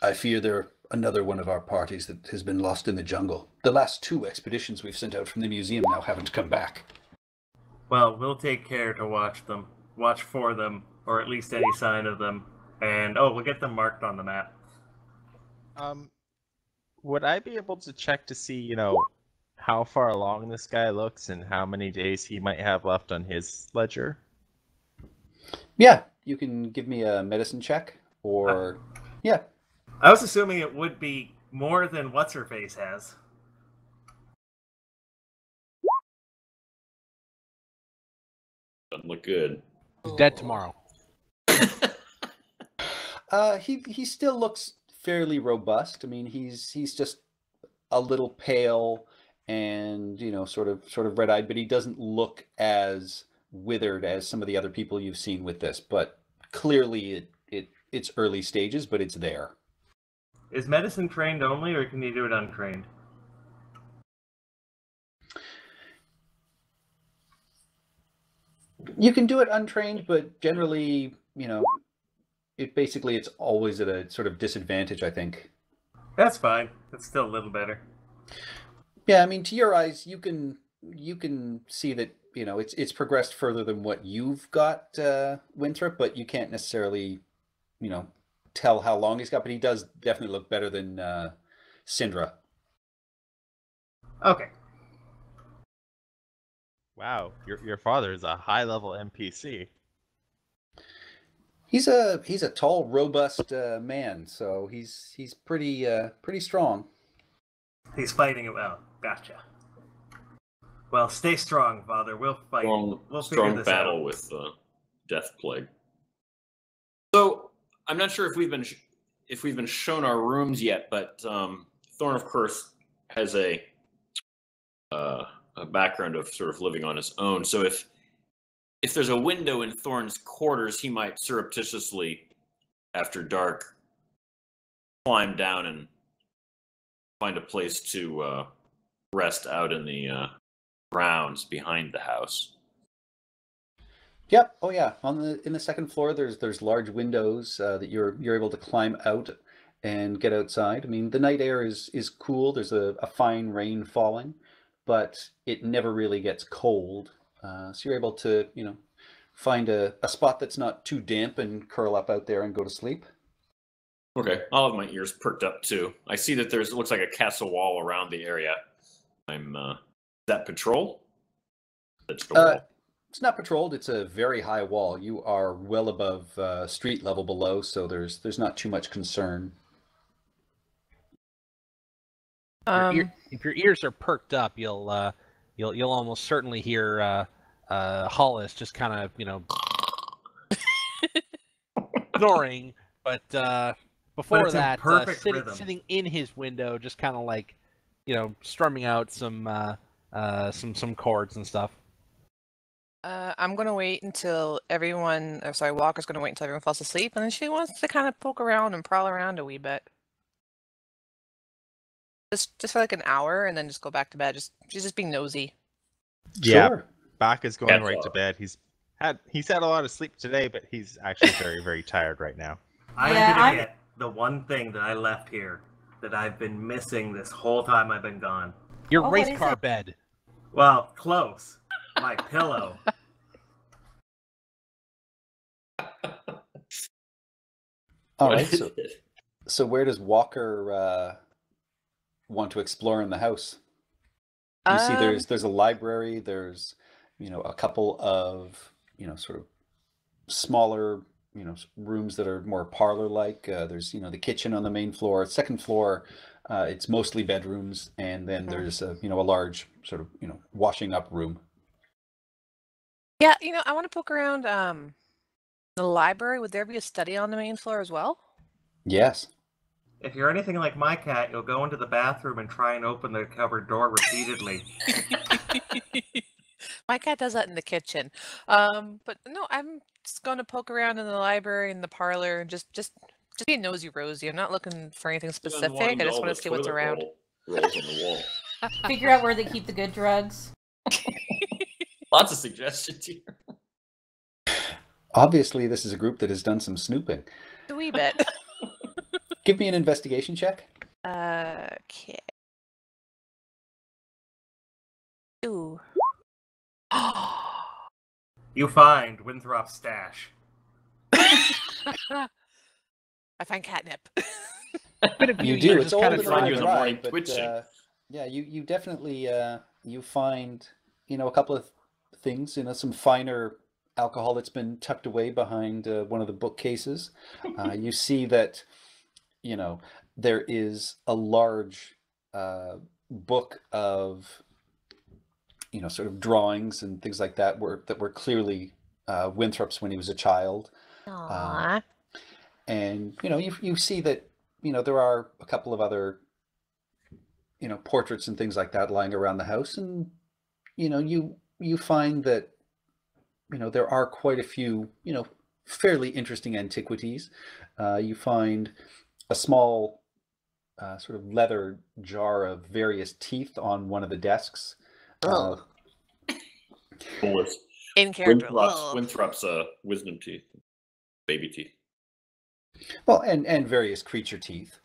I fear they're another one of our parties that has been lost in the jungle. The last 2 expeditions we've sent out from the museum now haven't come back. Well, we'll take care to watch for them, or at least any sign of them, and we'll get them marked on the map. Would I be able to check to see, how far along this guy looks and how many days he might have left on his ledger? Yeah, you can give me a medicine check, or Yeah. I was assuming it would be more than what's-her-face has. Doesn't look good. He's dead tomorrow. He still looks fairly robust. I mean, he's just a little pale and, you know, sort of red-eyed, but he doesn't look as withered as some of the other people you've seen with this. But clearly it's early stages, but it's there. Is medicine trained only, or can you do it untrained? You can do it untrained, but generally, you know, it's always at a sort of disadvantage, I think. That's fine. That's still a little better. Yeah, I mean, to your eyes, you can see that, you know, it's progressed further than what you've got, Winthrop, but you can't necessarily, you know, tell how long he's got, but he does definitely look better than Syndra. Okay. Wow, your father is a high-level NPC. He's a tall, robust man, so he's pretty strong. He's fighting it well. Gotcha. Well, stay strong, Father. We'll fight. We'll figure Strong this battle out. with Death Plague. So I'm not sure if we've been shown our rooms yet, but Thorn of Curse has a background of sort of living on his own. So if there's a window in Thorn's quarters, he might surreptitiously, after dark, climb down and find a place to rest out in the grounds behind the house. Yep. Oh yeah. In the second floor, there's large windows that you're able to climb out and get outside. I mean, the night air is cool. There's a fine rain falling, but it never really gets cold. So you're able to, you know, find a spot that's not too damp and curl up out there and go to sleep. Okay, I'll have my ears perked up too. I see that it looks like a castle wall around the area. Is that patrol? That's the wall. It's not patrolled. It's a very high wall. You are well above street level below, so there's not too much concern. If your ears are perked up, you'll almost certainly hear Hollis just kind of, you know, snoring, but before that, sitting in his window, just kind of like, you know, strumming out some chords and stuff. I'm gonna wait until Walker's gonna wait until everyone falls asleep, and then she wants to kind of poke around and prowl around a wee bit. Just for like an hour, and then just go back to bed. She's just being nosy. Yeah, Sure. Bach is going right to bed. He's had a lot of sleep today, but he's actually very, very tired right now. I'm gonna get the one thing that I left here that I've been missing this whole time I've been gone. Your race car bed. Well, close. My pillow. All right. So where does Walker want to explore in the house? You see, there's a library. There's, you know, a couple of, you know, sort of smaller, you know, rooms that are more parlor-like. There's, you know, the kitchen on the main floor. Second floor, it's mostly bedrooms, and then there's a, you know, a large sort of, you know, washing up room. Yeah, you know, I want to poke around the library. Would there be a study on the main floor as well? Yes. If you're anything like my cat, you'll go into the bathroom and try and open the cupboard door repeatedly. My cat does that in the kitchen. But no, I'm just going to poke around in the library and the parlor and just be nosy Rosie. I'm not looking for anything specific. I just want to see what's around. Rolls on the wall. Figure out where they keep the good drugs. Lots of suggestions here. Obviously, this is a group that has done some snooping. A wee bit. Give me an investigation check. Okay. Ooh. You find Winthrop's stash. I find catnip. You do. It's all kind in of the find you in the dry, morning but twitching. yeah, you definitely you find, you know, a couple of things, you know, some finer alcohol that's been tucked away behind one of the bookcases. You see that you know, there is a large book of, you know, sort of drawings and things like that that were clearly Winthrop's when he was a child. Aww. And, you know, you see that, you know, there are a couple of other, you know, portraits and things like that lying around the house. And, you know, you find that, you know, there are quite a few, you know, fairly interesting antiquities. You find a small sort of leather jar of various teeth on one of the desks. Ugh. Bullets. In character. Winthrop's wisdom teeth, baby teeth. Well, and various creature teeth.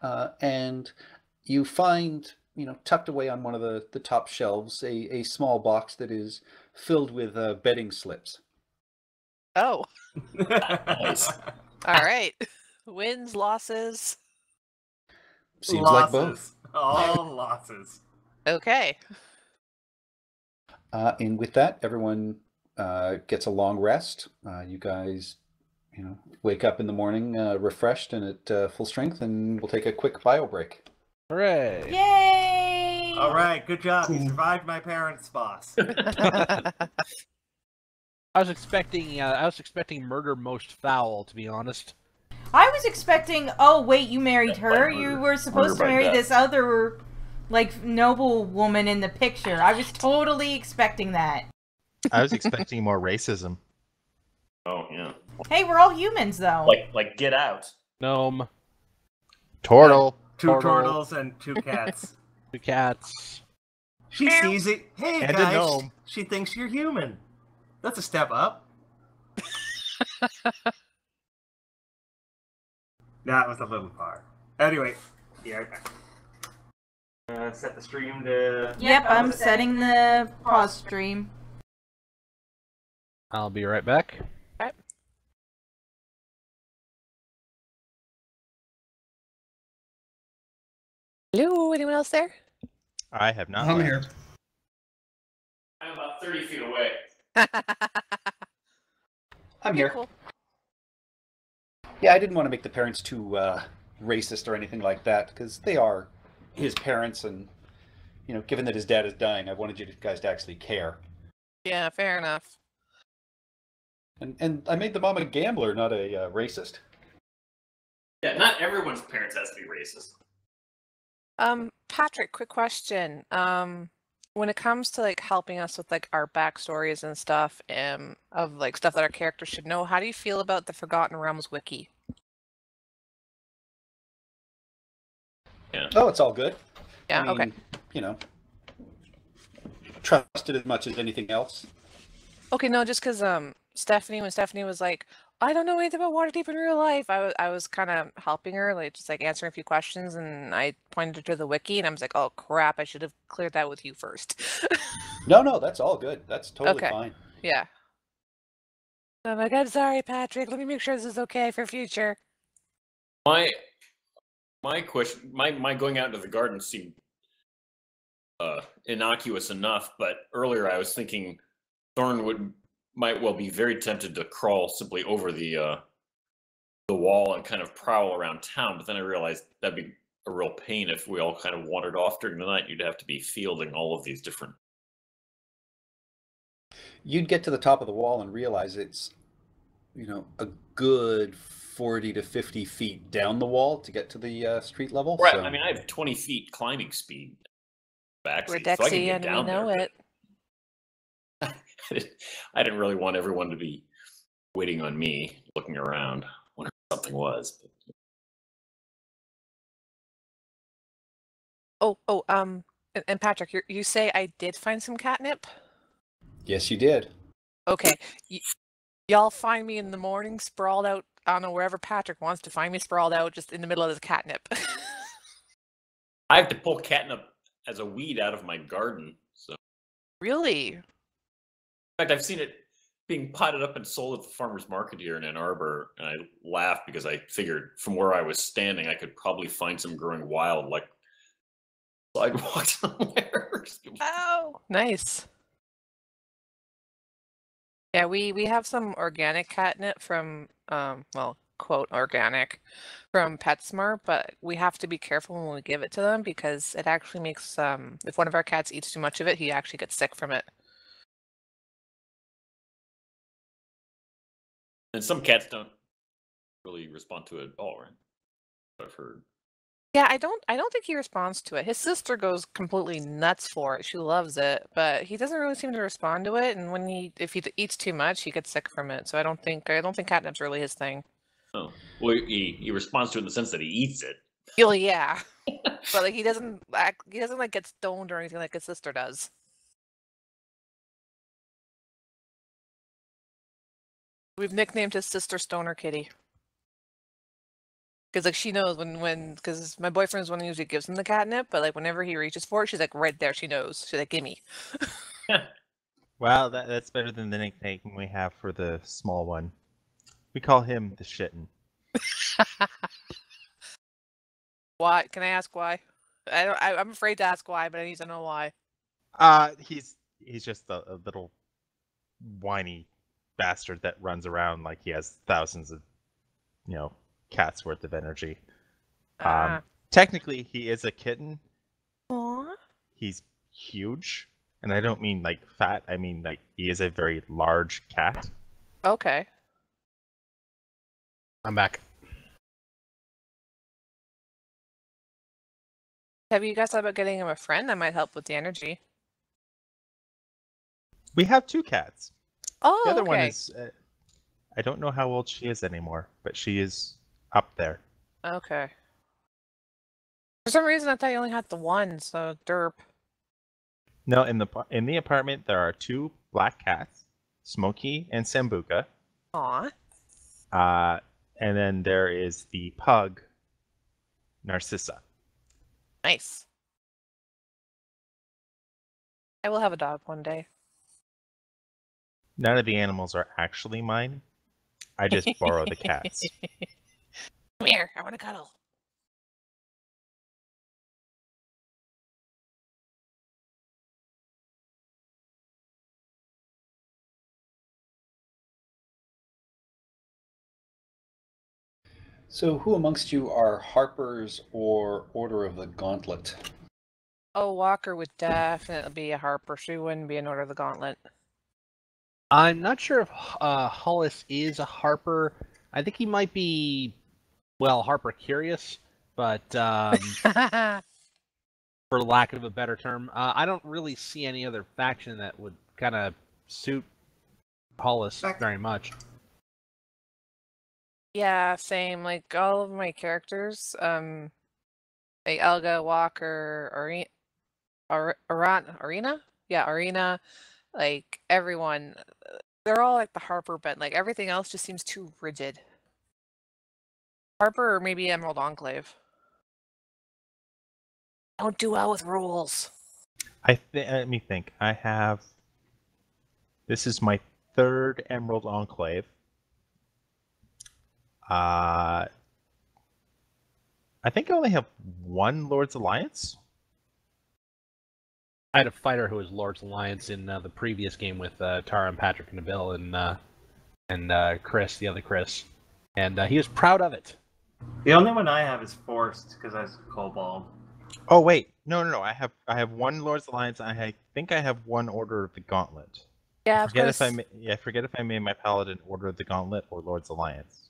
And you find, you know, tucked away on one of the top shelves, a small box that is filled with bedding slips. Oh, Nice. all right. Wins, losses. Seems losses. like both. All losses. Okay. And with that, everyone gets a long rest. You guys, you know, wake up in the morning refreshed and at full strength, and we'll take a quick bio break. Hooray! Yay! All right, good job. You Cool. survived my parents' boss. I was expecting murder most foul, to be honest. I was expecting. Oh wait, you married her. You murder. were supposed to Murder by marry death. this other, like, noble woman in the picture. I was totally expecting that. I was expecting more racism. Oh yeah. Hey, we're all humans, though. Like Get Out. Gnome, Turtle. Two Turtle. turtles and two cats. two cats. She sees it. Hey, And a guys. gnome. She thinks you're human. That's a step up. That was a little far. Anyway, yeah. Set the stream to. Yep, I'm setting the pause stream. I'll be right back. Hello, anyone else there? I have not. I'm left. here. I'm about 30 feet away. I'm here. Cool. Yeah, I didn't want to make the parents too racist or anything like that, because they are his parents, and, you know, given that his dad is dying, I wanted you guys to actually care. Yeah, fair enough. And I made the mom a gambler, not a racist. Yeah, not everyone's parents has to be racist. Patrick, quick question. When it comes to like helping us with like our backstories and stuff, of like stuff that our characters should know, how do you feel about the Forgotten Realms wiki? Yeah. Oh, it's all good. Yeah, I mean, okay. You know, trust it as much as anything else. Okay, no, just because when Stephanie was like, I don't know anything about Waterdeep in real life, I was kind of helping her, like just like answering a few questions, and I pointed her to the wiki, and I was like, oh crap, I should have cleared that with you first. No, that's all good. That's totally Okay. fine. Yeah. I'm like, I'm sorry, Patrick. Let me make sure this is okay for future. My question, my going out into the garden seemed innocuous enough, but earlier I was thinking Thorn might well be very tempted to crawl simply over the wall and kind of prowl around town. But then I realized that'd be a real pain if we all kind of wandered off during the night. You'd have to be fielding all of these different. You'd get to the top of the wall and realize it's, you know, a good 40 to 50 feet down the wall to get to the street level. Right. So. I mean, I have 20 feet climbing speed. We're Backseat, so I can Dexy get and we down know there. it. I didn't really want everyone to be waiting on me, looking around, wondering what something was. And Patrick, you say I did find some catnip? Yes, you did. Okay, y'all find me in the morning, sprawled out. I don't know, wherever Patrick wants to find me, sprawled out, just in the middle of this catnip. I have to pull catnip as a weed out of my garden. So, in Really? fact, I've seen it being potted up and sold at the farmer's market here in Ann Arbor, and I laughed because I figured from where I was standing, I could probably find some growing wild, like sidewalk somewhere. Oh, nice. Yeah, we have some organic catnip from well, quote organic from PetSmart, but we have to be careful when we give it to them because it actually makes if one of our cats eats too much of it, he actually gets sick from it. And some cats don't really respond to it at all, right? I've heard. Yeah, I don't think he responds to it. His sister goes completely nuts for it. She loves it, but he doesn't really seem to respond to it. And if he eats too much, he gets sick from it. So I don't think catnip's really his thing. Oh, well, he responds to it in the sense that he eats it. Well, yeah, but like he doesn't like get stoned or anything like his sister does. We've nicknamed his sister Stoner Kitty. Because like she knows because my boyfriend's one who usually gives him the catnip, but like whenever he reaches for it, she's like right there. She knows. She's like, "Gimme." Well, that's better than the nickname we have for the small one. We call him the Shitten. Why? Can I ask why? I'm afraid to ask why, but I need to know why. He's just a little whiny bastard that runs around like he has thousands of, cats worth of energy. Technically, he is a kitten. Aww. He's huge, and I don't mean like fat. I mean like he is a very large cat. Okay. I'm back. Have you guys thought about getting him a friend that might help with the energy? We have 2 cats. Oh, The other okay. one is, I don't know how old she is anymore, but she is up there. Okay. For some reason, I thought you only had the one, so derp. No, in the apartment there are 2 black cats, Smokey and Sambuca. Aw. And then there is the pug, Narcissa. Nice. I will have a dog one day. None of the animals are actually mine. I just borrow the cats. Come here, I want to cuddle. So, who amongst you are Harpers or Order of the Gauntlet? Oh, Walker would definitely be a Harper. She wouldn't be an Order of the Gauntlet. I'm not sure if Hollis is a Harper. I think he might be, well, Harper curious, but for lack of a better term, I don't really see any other faction that would kind of suit Hollis very much. Yeah, same. Like all of my characters, like Elga, Walker, Arena? Yeah, Arena. Like everyone, they're all like the Harper, but like everything else just seems too rigid. Harper or maybe Emerald Enclave. Don't do well with rules. Let me think. This is my 3rd Emerald Enclave. I think I only have 1 Lord's Alliance. I had a fighter who was Lord's Alliance in the previous game with Tara and Patrick and Nabil and Chris, the other Chris, and he was proud of it. The only one I have is Forced because I was Cobalt. Oh wait, no. I have 1 Lord's Alliance. I think I have 1 Order of the Gauntlet. Yeah, I forget if I made my Paladin Order of the Gauntlet or Lord's Alliance.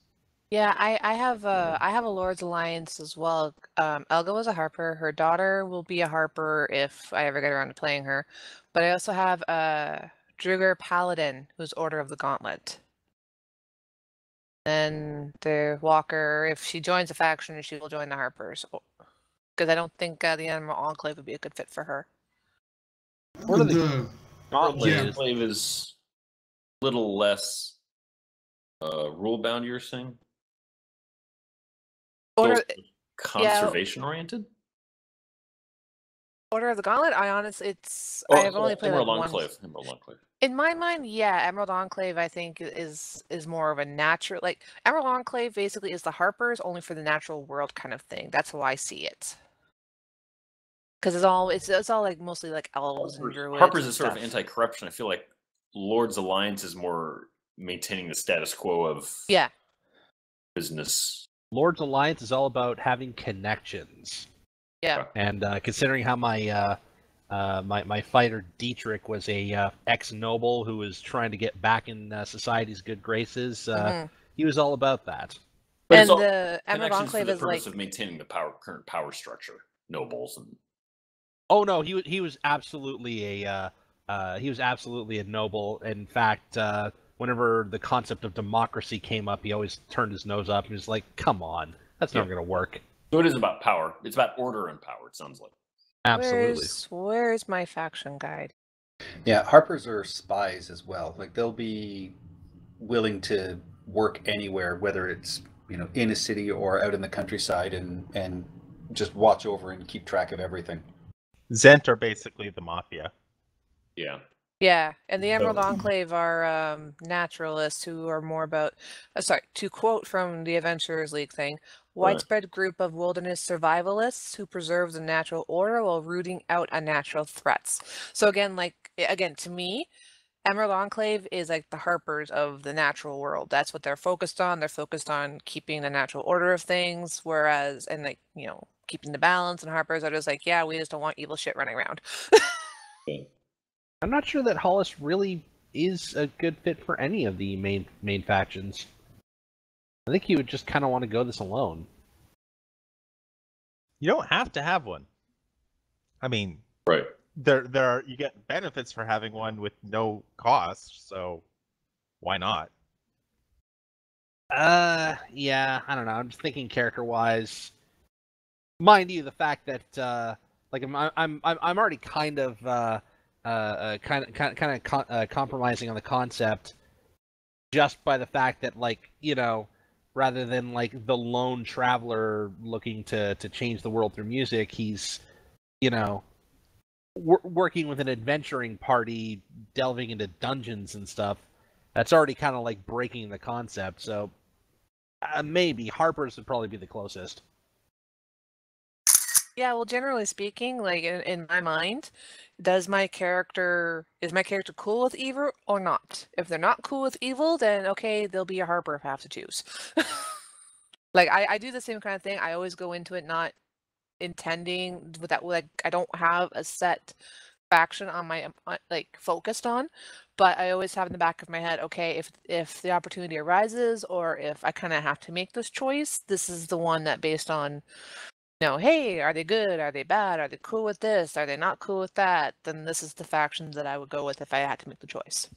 Yeah, I have a Lord's Alliance as well. Elga was a Harper. Her daughter will be a Harper if I ever get around to playing her. But I also have a Drugger Paladin who's Order of the Gauntlet. Then the Walker, if she joins a faction, she will join the Harpers. Because I don't think the Emerald Enclave would be a good fit for her. What are the Enclave is a little less rule bound, you're saying? Conservation oriented? Order of the Gauntlet, I have only played Emerald like Enclave. Emerald Enclave. In my mind, yeah, Emerald Enclave I think is more of a natural, like Emerald Enclave basically is the Harpers only for the natural world kind of thing. That's how I see it. Because it's all like mostly like elves and druids. Harpers is sort of anti-corruption. I feel like Lord's Alliance is more maintaining the status quo of business. Lord's Alliance is all about having connections. Yeah. And considering how my my fighter Dietrich was a ex-noble who was trying to get back in society's good graces, he was all about that. But And the Emerald connections for Enclave the is purpose like... of maintaining the current power structure, nobles and. Oh no, he was absolutely a noble. In fact, whenever the concept of democracy came up, he always turned his nose up and was like, "Come on, that's not going to work." So it is about power. It's about order and power. It sounds like. Absolutely. Where's my faction guide? Yeah, Harpers are spies as well. Like they'll be willing to work anywhere, whether it's in a city or out in the countryside, and just watch over and keep track of everything. Zent are basically the mafia. Yeah. Yeah, and the Emerald Enclave are naturalists who are more about, to quote from the Adventurers League thing, widespread group of wilderness survivalists who preserve the natural order while rooting out unnatural threats. So again, to me, Emerald Enclave is like the Harpers of the natural world. That's what they're focused on. They're focused on keeping the natural order of things, whereas, keeping the balance, and Harpers are just like, yeah, we just don't want evil shit running around. I'm not sure that Hollis really is a good fit for any of the main factions. I think he would just kind of want to go this alone. You don't have to have one. I mean, right. You get benefits for having one with no cost, so why not? Yeah, I don't know. I'm just thinking character-wise. Mind you, the fact that I'm already kind of compromising on the concept just by the fact that rather than the lone traveler looking to change the world through music, he's working with an adventuring party, delving into dungeons and stuff. That's already kind of breaking the concept. So maybe Harper's would probably be the closest. Yeah, well, generally speaking, in my mind, is my character cool with evil or not? If they're not cool with evil, then okay, they'll be a Harper if I have to choose. I do the same kind of thing. I always go into it not intending with that. I don't have a set faction on my focused on, but I always have in the back of my head, okay, if the opportunity arises or if I kind of have to make this choice, this is the one that based on. Hey, are they good? Are they bad? Are they cool with this? Are they not cool with that? Then this is the faction that I would go with if I had to make the choice.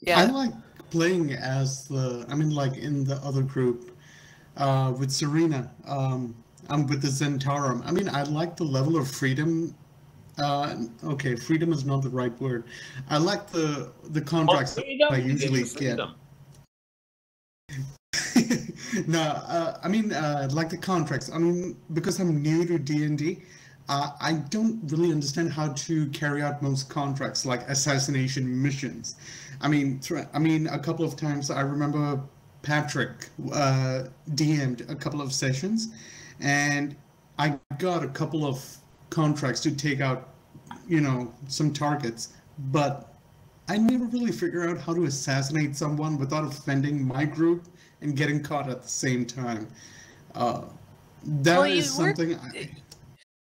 I like playing as in the other group with Serena. I'm with the Zentarum. I like the level of freedom. Okay, freedom is not the right word. I like the contracts that I usually get. No, like the contracts. Because I'm new to D&D, I don't really understand how to carry out most contracts, like assassination missions. A couple of times I remember Patrick DM'd a couple of sessions, and I got a couple of contracts to take out, some targets, but I never really figured out how to assassinate someone without offending my group and getting caught at the same time. You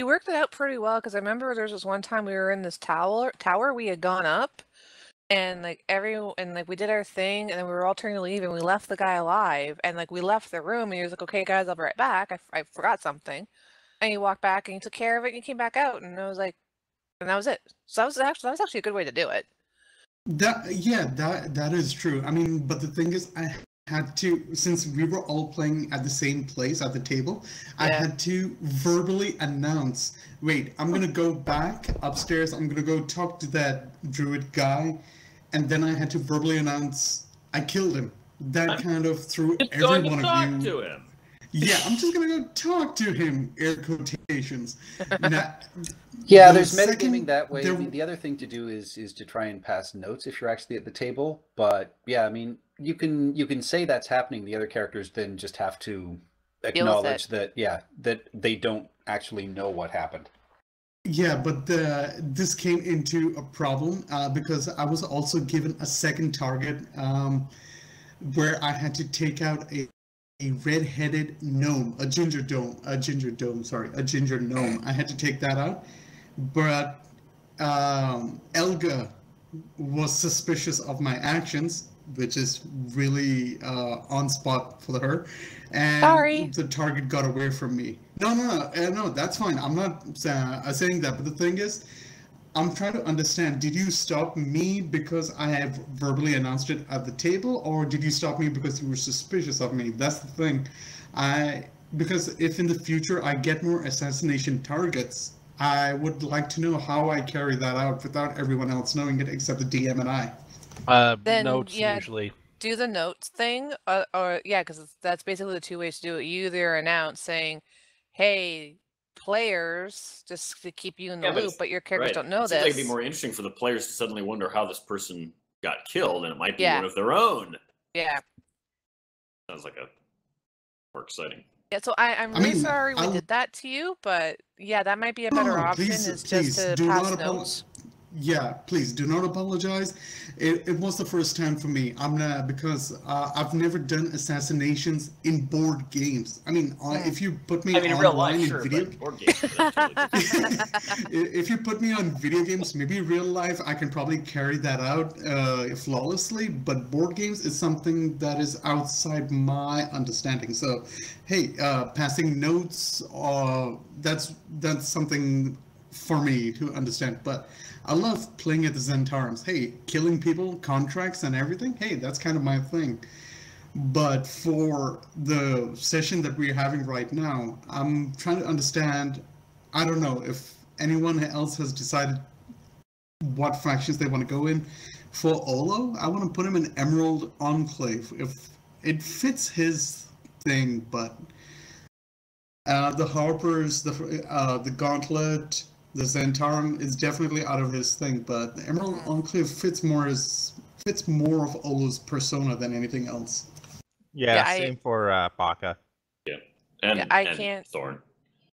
worked it out pretty well, because I remember there was this one time we were in this tower we had gone up, and we did our thing, and then we were all turning to leave, and we left the guy alive, and we left the room, and he was like, okay guys, I'll be right back, I forgot something. And he walked back and he took care of it and he came back out, and I was like, and that was it. So that was actually a good way to do it. That is true. But the thing is, I had to, since we were all playing at the same place at the table, I had to verbally announce, wait, I'm going to go back upstairs, I'm going to go talk to that druid guy, and then I had to verbally announce I killed him. That kind of threw every one of you. Talk to him. Yeah, I'm just going to go talk to him, air quotations. Yeah, there's metagaming that way. The other thing to do is to try and pass notes if you're actually at the table. But yeah, you can say that's happening. The other characters then just have to acknowledge that they don't actually know what happened. Yeah, but this came into a problem because I was also given a second target. where I had to take out a red-headed gnome, a ginger gnome. I had to take that out, but Elga was suspicious of my actions, which is really on spot for her, and Sorry. the target got away from me. No, that's fine. I'm not saying that, but the thing is, I'm trying to understand, did you stop me because I have verbally announced it at the table, or did you stop me because you were suspicious of me? That's the thing. Because if in the future I get more assassination targets, I would like to know how I carry that out without everyone else knowing it except the DM and I. Then, Notes yeah, usually. do the notes thing, or yeah, because that's basically the two ways to do it. You either announce saying, "Hey, players," just to keep you in the loop, but your characters don't know It seems like it'd be this. more interesting for the players to suddenly wonder how this person got killed, and it might be Yeah. one of their own. Yeah. Sounds like a more exciting. Yeah, so I'm I really mean, sorry we I'll- did that to you, but yeah, that might be a better option is just to do pass not notes. Yeah, please do not apologize. It was the first time for me. I'm not, because I've never done assassinations in board games. I mean, if you put me I mean, in online real life, in sure, video, but board games. That's totally different. if you put me on video games, maybe real life, I can probably carry that out flawlessly. But board games is something that is outside my understanding. So, hey, passing notes, that's something for me to understand. But I love playing at the Zentarum. Hey, killing people, contracts, and everything. Hey, that's kind of my thing. But for the session that we're having right now, I'm trying to understand. I don't know if anyone else has decided what factions they want to go in. For Olo, I want to put him in Emerald Enclave if it fits his thing. But the Harpers, the Gauntlet, the Zentarum is definitely out of his thing, but the Emerald Enclave fits more of Olo's persona than anything else. Yeah, same for Baka. Yeah, and Thorn.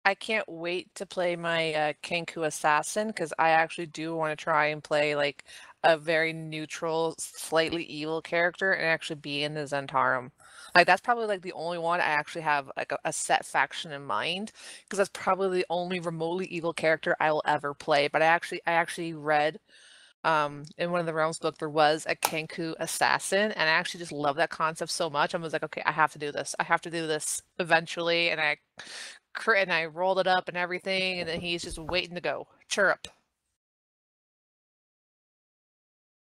I can't wait to play my Kenku Assassin, because I actually do want to try and play like a very neutral, slightly evil character and actually be in the Zentarum. Like that's probably like the only one I actually have like a set faction in mind, because that's probably the only remotely evil character I will ever play. But I actually read in one of the Realms book there was a Kenku assassin, and I actually just love that concept so much. I was like, okay, I have to do this. I have to do this eventually, and I rolled it up and everything, and then he's just waiting to go. Chirrup.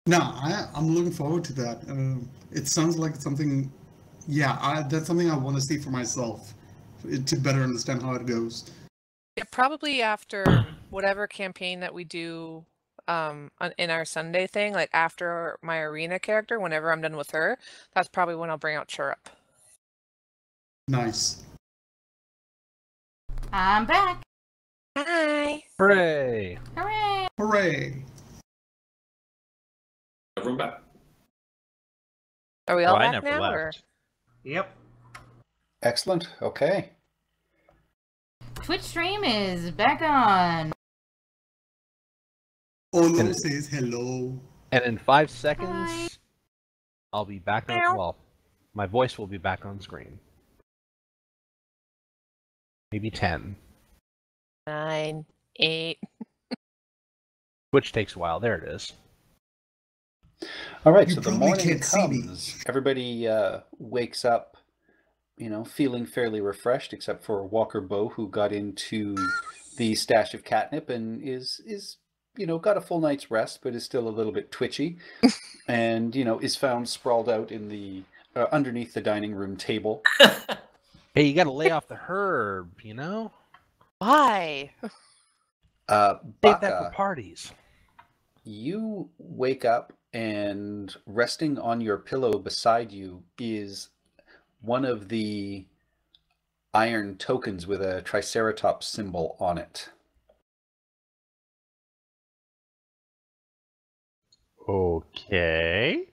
No, I'm looking forward to that. It sounds like something. Yeah, that's something I want to see for myself to better understand how it goes. Yeah, probably after whatever campaign that we do in our Sunday thing, like after my arena character, whenever I'm done with her, that's probably when I'll bring out Chirrup. Nice. I'm back. Hi. Hooray! Hooray! Hooray! Everyone back. Are we all I back never now? left. Or? Yep. Excellent. Okay. Twitch stream is back on. Olo says hello. And in 5 seconds, Hi. I'll be back on. Meow. Well, my voice will be back on screen. Maybe 10. 9, 8. Which takes a while. There it is. All right, You so the probably morning can't see me. comes. Everybody wakes up, feeling fairly refreshed, except for Walker Bow, who got into the stash of catnip and is got a full night's rest, but is still a little bit twitchy, and is found sprawled out in the underneath the dining room table. Hey, you got to lay off the herb, Why? Save that for Baka, parties. you wake up, and resting on your pillow beside you is one of the iron tokens with a Triceratops symbol on it. Okay.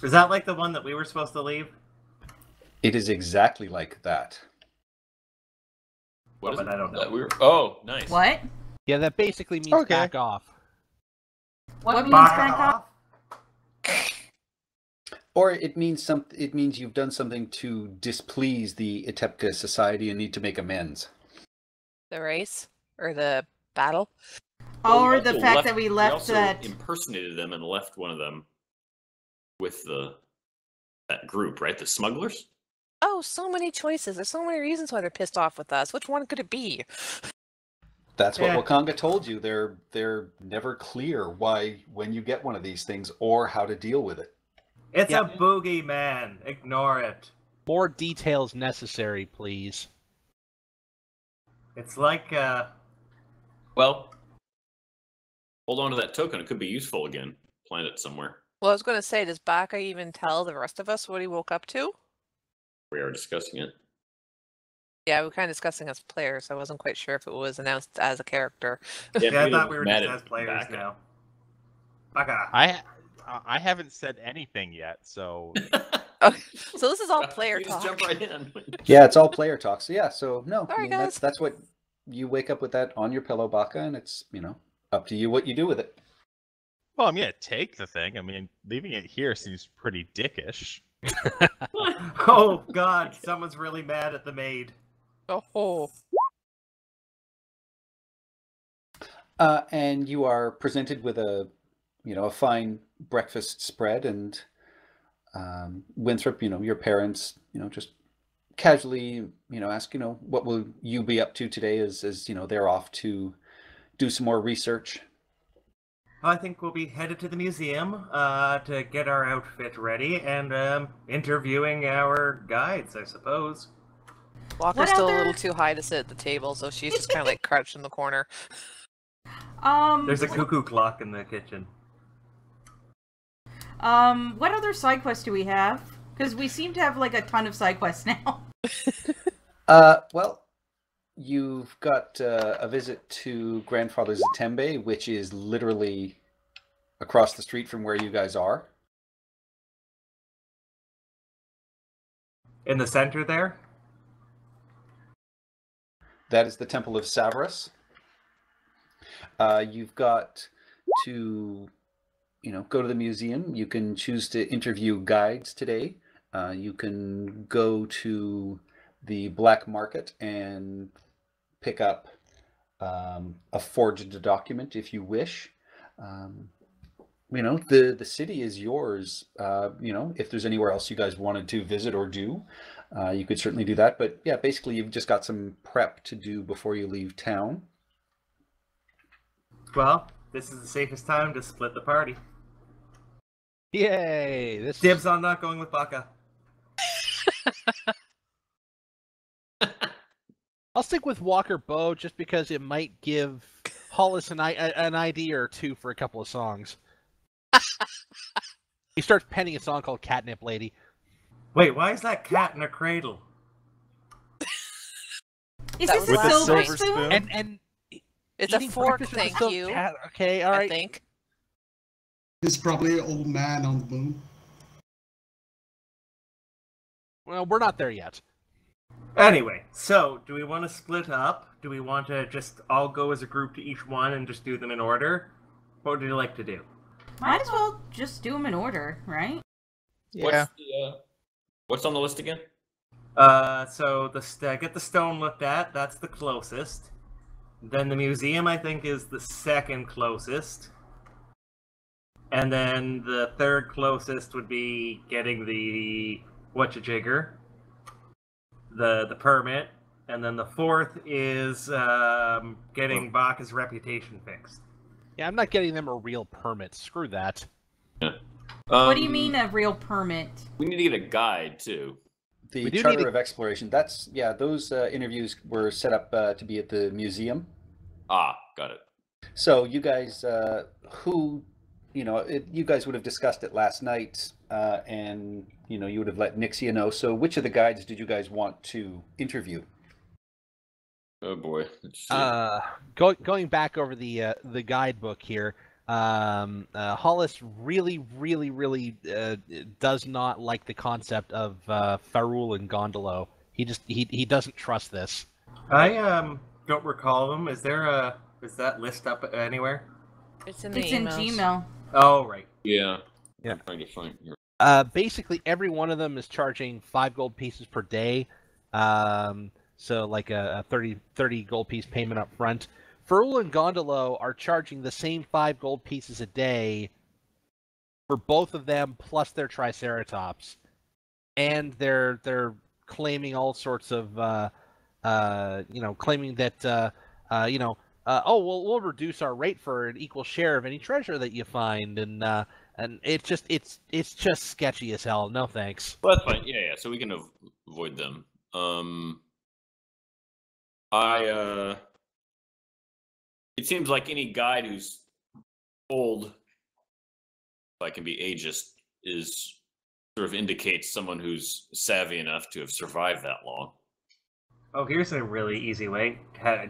Is that like the one that we were supposed to leave? It is exactly like that. What is but it? I don't know. Oh, nice. What? Yeah, that basically means Okay. back off. What means Back back off? Or it means it means you've done something to displease the Itepka society and need to make amends. The race or the battle? Well, we Or the also fact that we we left also that. impersonated them and left one of them with that group, right? The smugglers. Oh, so many choices. There's so many reasons why they're pissed off with us. Which one could it be? That's what Yeah. Wakanga told you. They're never clear why when you get one of these things or how to deal with it. It's Yeah. a boogeyman. Ignore it. More details necessary, please. It's like, Well, hold on to that token. It could be useful again. Plant it somewhere. Well, I was going to say, does Baka even tell the rest of us what he woke up to? We are discussing it. Yeah, we were kind of discussing as players. So I wasn't quite sure if it was announced as a character. yeah, I maybe thought they're we were mad just at as players Baka. now. Baka. I haven't said anything yet, so Okay, so this is all player You just talk. jump right in. Yeah, it's all player talk. So yeah, so no, Sorry, guys. that's what you wake up with that on your pillow, Baka, and it's up to you what you do with it. well, I'm gonna take the thing. I mean, leaving it here seems pretty dickish. Oh, God. Someone's really mad at the maid. Oh, And you are presented with a fine breakfast spread, and Winthrop, your parents, just casually, ask, what will you be up to today as they're off to do some more research. I think we'll be headed to the museum to get our outfit ready and interviewing our guides, I suppose. Walker's What still a other- little too high to sit at the table, so she's just kind of like crouched in the corner. There's a cuckoo clock in the kitchen. What other side quests do we have? Because we seem to have like a ton of side quests now. Well, you've got a visit to Grandfather Zatembe, which is literally across the street from where you guys are. In the center there? That is the Temple of Savras. You've got to, go to the museum. You can choose to interview guides today. You can go to the black market and pick up a forged document if you wish. The city is yours. If there's anywhere else you guys wanted to visit or do, you could certainly do that. But yeah, basically you've just got some prep to do before you leave town. Well, this is the safest time to split the party. Yay! Dibs on not going with Baka. I'll stick with Walker Bow just because it might give Hollis an idea or two for a couple of songs. He starts penning a song called Catnip Lady. Wait, why is that cat in a cradle? Is That this was a with the last silver night. spoon? And It's a eating fork, breakfast with a thank silver you. cat. Okay, all I right. think. He's probably an old man on the moon. Well, we're not there yet. Anyway, so do we want to split up? Do we want to just all go as a group to each one and just do them in order? What would you like to do? Might as well just do them in order, right? Yeah. What's on the list again? So get the stone looked at. That's the closest. Then the museum, I think, is the second closest. And then the third closest would be getting the whatcha-jigger, the permit, and then the fourth is getting Baka's reputation fixed. Yeah, I'm not getting them a real permit. Screw that. What do you mean a real permit? We need to get a guide too. The We do Charter need to- of Exploration, those interviews were set up to be at the museum. Ah, got it. So you guys, you guys would have discussed it last night, and you would have let Nixia know. So which of the guides did you guys want to interview? Oh boy. Let's see. Going back over the guidebook here, Hollis really does not like the concept of Farul and Gondolo. He doesn't trust this. I don't recall them. Is that list up anywhere? It's in the It's in emails. Gmail. Oh, right. Yeah. Yeah. I'm trying to find your... Basically, every one of them is charging 5 gold pieces per day. So like a 30 gold piece payment up front. Ferul and Gondolo are charging the same 5 gold pieces a day for both of them, plus their Triceratops, and they're claiming all sorts of claiming that we'll reduce our rate for an equal share of any treasure that you find, and it's just sketchy as hell. No thanks. Well, that's fine. Yeah. So we can avoid them. It seems like any guide who's old, if I can be ageist, is sort of indicates someone who's savvy enough to have survived that long. Oh, here's a really easy way.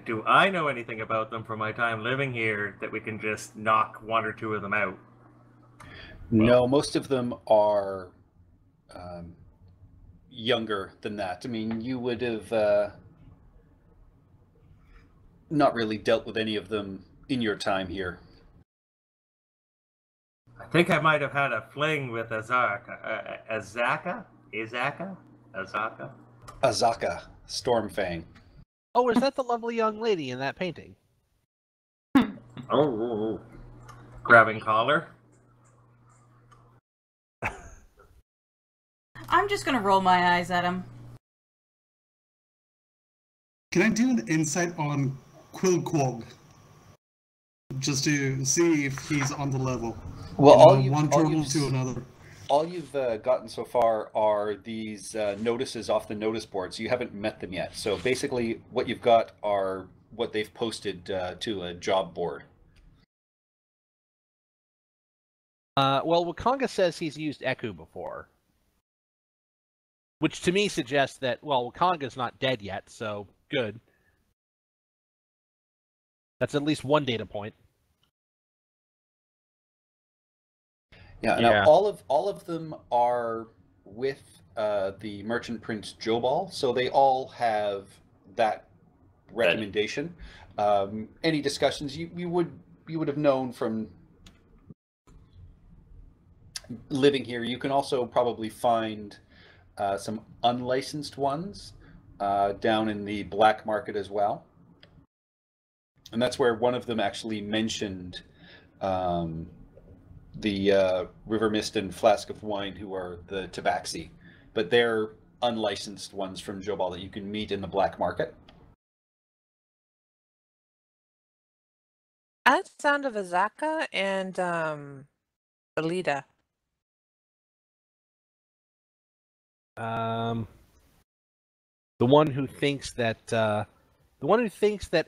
Do I know anything about them from my time living here that we can just knock one or two of them out? No, most of them are younger than that. I mean, you would have not really dealt with any of them in your time here. I think I might have had a fling with Azaka? Azaka, Stormfang. Oh, is that the lovely young lady in that painting? Oh. Grabbing collar. I'm just gonna roll my eyes at him. Can I do an insight on Quilquog? Just to see if he's on the level. Well, one turtle to another. All you've gotten so far are these notices off the notice boards. You haven't met them yet. So basically, what you've got are what they've posted to a job board. Well, Wakanga says he's used Eku before, which to me suggests that, well, Wakanga's not dead yet, so good. That's at least one data point. Yeah. Now all of them are with the Merchant Prince Jobal, so they all have that recommendation. Any discussions you would have known from living here. You can also probably find some unlicensed ones down in the black market as well, and that's where one of them actually mentioned the River Mist and Flask of Wine, who are the Tabaxi, but they're unlicensed ones from Jobal that you can meet in the black market. I like the sound of Azaka and Alida. The one who thinks that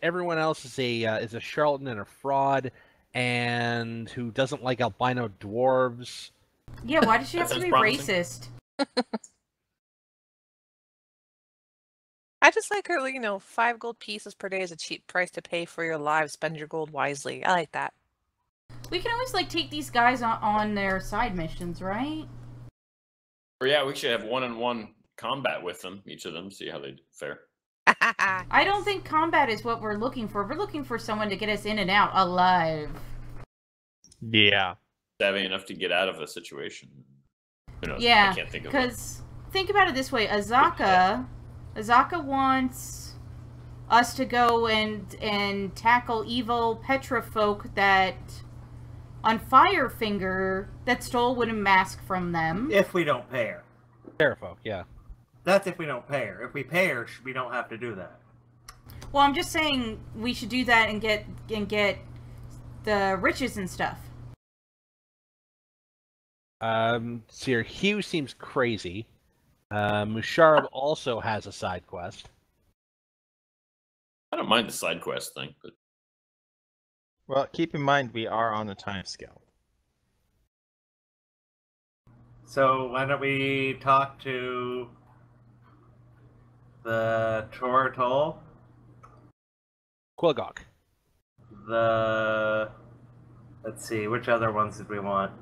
everyone else is a charlatan and a fraud, and who doesn't like albino dwarves. Yeah, why does she have to be promising. racist? I just like her, 5 gold pieces per day is a cheap price to pay for your lives. Spend your gold wisely. I like that. We can always take these guys on their side missions, right? Or yeah, we should have one-on-one combat with them, each of them, see how they fare. I don't think combat is what we're looking for. We're looking for someone to get us in and out alive. Yeah. Savvy enough to get out of a situation. Who knows? Yeah, I can't think of because think about it this way: Azaka wants us to go and tackle evil Petra folk that on Firefinger that stole Wooden Mask from them. If we don't pay her. Terrafolk, yeah. That's if we don't pay her. If we pay her, we don't have to do that. Well, I'm just saying we should do that and get the riches and stuff. Sir Hugh seems crazy. Musharrab also has a side quest. I don't mind the side quest thing, but Well, keep in mind we are on a time scale. So why don't we talk to the Tortol? Quilgok. Let's see, which other ones did we want?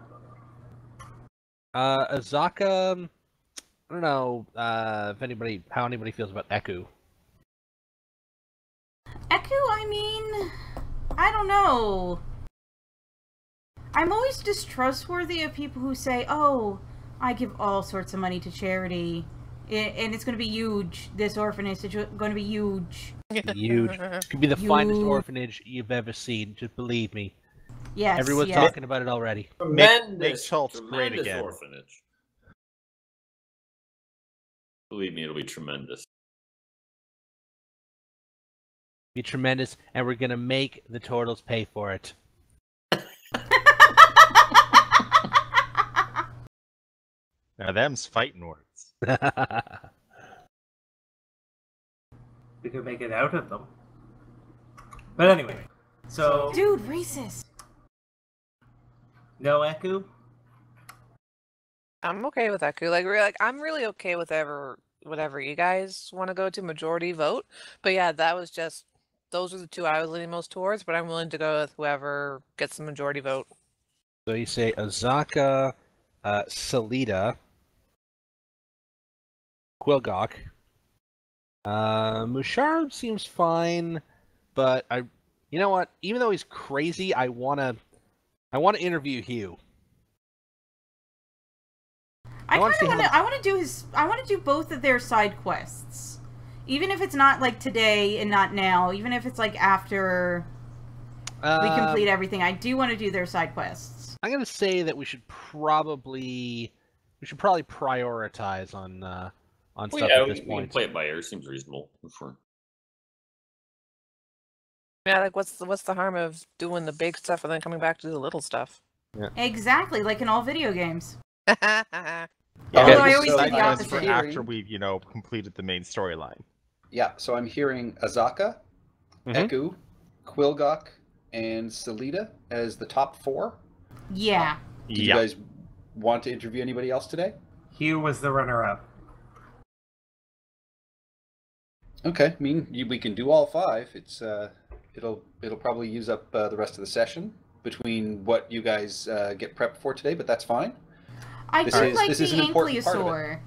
Azaka, I don't know how anybody feels about Eku. Eku, I mean, I don't know. I'm always distrustworthy of people who say, "Oh, I give all sorts of money to charity, and it's going to be huge. This orphanage is going to be huge." Huge. It could be the finest Huge. orphanage you've ever seen. Just believe me. Yes, Everyone's yes. talking about it already. Make Chult great tremendous again. orphanage. Believe me, it'll be tremendous. Be tremendous, and we're gonna make the Turtles pay for it. Now them's fighting words. We could make it out of them. But anyway, so Dude, racist. no Eku. I'm okay with that. I'm really okay with whatever you guys want to go to majority vote. But yeah, those are the two I was leaning most towards. But I'm willing to go with whoever gets the majority vote. So you say Azaka, Salida, Quilgok. Mushard seems fine, but you know what? Even though he's crazy, I wanna interview Hugh. I want to do both of their side quests, even if it's not like today and not now. Even if it's like after we complete everything, I do want to do their side quests. I'm gonna say that we should probably prioritize on stuff at this we can point. play it by ear. Seems reasonable. Yeah, like what's the harm of doing the big stuff and then coming back to do the little stuff? Yeah. Exactly, like in all video games. Okay, Although I always so do the I'm opposite. hearing- After we've, completed the main storyline. Yeah, so I'm hearing Azaka, Eku, Quilgok, and Salida as the top 4. Yeah. Did you guys want to interview anybody else today? Hugh was the runner-up. Okay, I mean we can do all 5. It's it'll probably use up the rest of the session between what you guys get prepped for today, but that's fine. I This do is- like this the is an important part of it. Ankylosaur.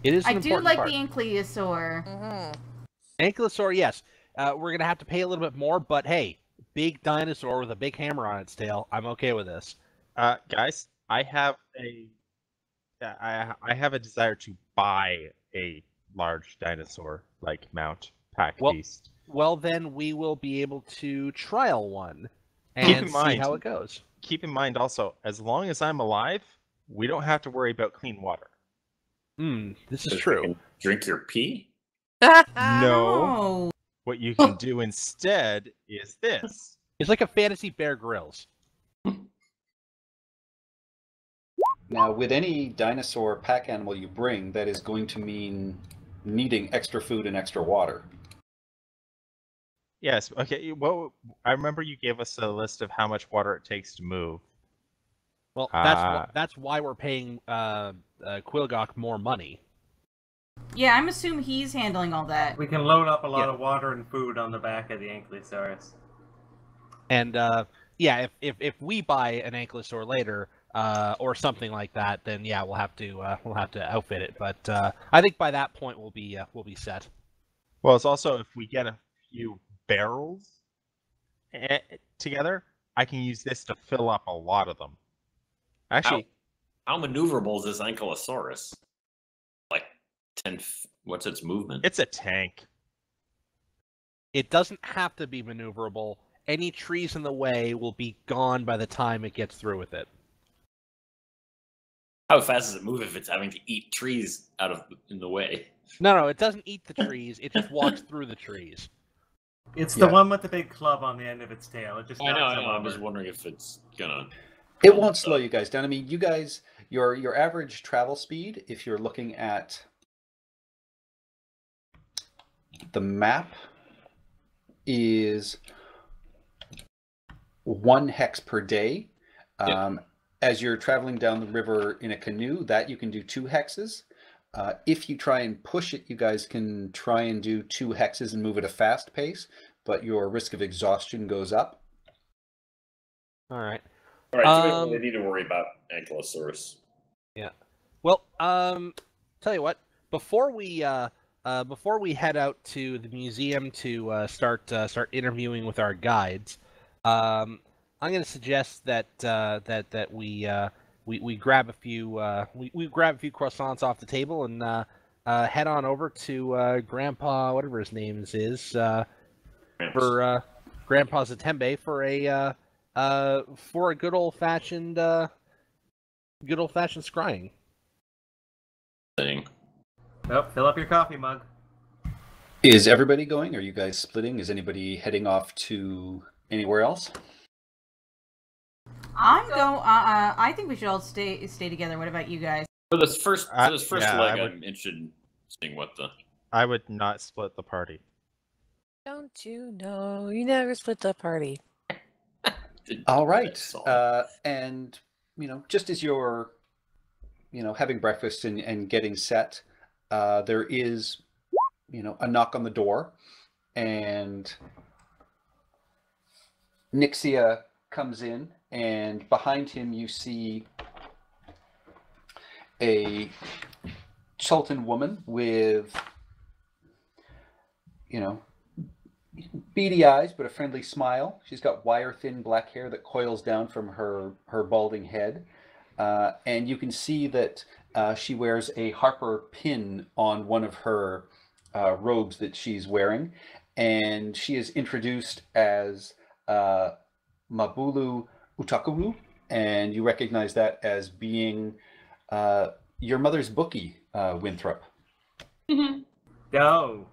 It is. I An do important like part. the Ankylosaur. Mm-hmm. Ankylosaur, yes. We're gonna have to pay a little bit more, but hey, big dinosaur with a big hammer on its tail. I'm okay with this. Guys, I have a desire to buy a large dinosaur like mount pack beast. Well, then we will be able to trial one Keep and in see mind- how it goes. Keep in mind also, as long as I'm alive, we don't have to worry about clean water. This is true. Drink your pee? No. Oh. What you can do instead is this. It's like a fantasy Bear Grylls. Now, with any dinosaur pack animal you bring, that is going to mean needing extra food and extra water. Yes. Okay. Well, I remember you gave us a list of how much water it takes to move. Well, that's why we're paying Quilgok more money. Yeah, I'm assuming he's handling all that. We can load up a lot of water and food on the back of the Ankylosaurus. And yeah, if we buy an Ankylosaur later or something like that, then yeah, we'll have to outfit it. But I think by that point we'll be set. Well, it's also if we get a few barrels together, I can use this to fill up a lot of them. Actually, how maneuverable is this Ankylosaurus? Like 10. What's its movement? it's a tank. It doesn't have to be maneuverable. Any trees in the way will be gone by the time it gets through with it. How fast does it move if it's having to eat trees in the way? No, it doesn't eat the trees. It just walks through the trees. It's the one with the big club on the end of its tail. It just I know. knocks them I'm just over. wondering if it's gonna. It won't slow you guys down. I mean, you guys, your average travel speed, if you're looking at the map, is 1 hex per day. As you're traveling down the river in a canoe, that you can do 2 hexes. If you try and push it, you guys can try and do 2 hexes and move at a fast pace, but your risk of exhaustion goes up. All right. All right, so we don't really need to worry about Ankylosaurus. Yeah. Well, tell you what. Before we head out to the museum to start interviewing with our guides, gonna suggest that we grab a few we grab a few croissants off the table and head on over to Grandpa, whatever his name is, for Grandpa Zatembe for a good old fashioned scrying. Thing. Oh, fill up your coffee mug. Is everybody going? Are you guys splitting? Is anybody heading off to anywhere else? I'm going. I think we should all stay together. What about you guys? For this first yeah, leg, I would- I'm interested in seeing what the. I would not split the party. Don't you know? You never split the party. All right. And, just as you're, having breakfast and getting set, there is, a knock on the door, and Nixia comes in, and behind him you see a Chultan woman with, beady eyes, but a friendly smile. She's got wire-thin black hair that coils down from her balding head. And you can see that she wears a Harper pin on one of her robes that she's wearing. And she is introduced as Mabulu Utakuru. And you recognize that as being your mother's bookie, Winthrop. Oh.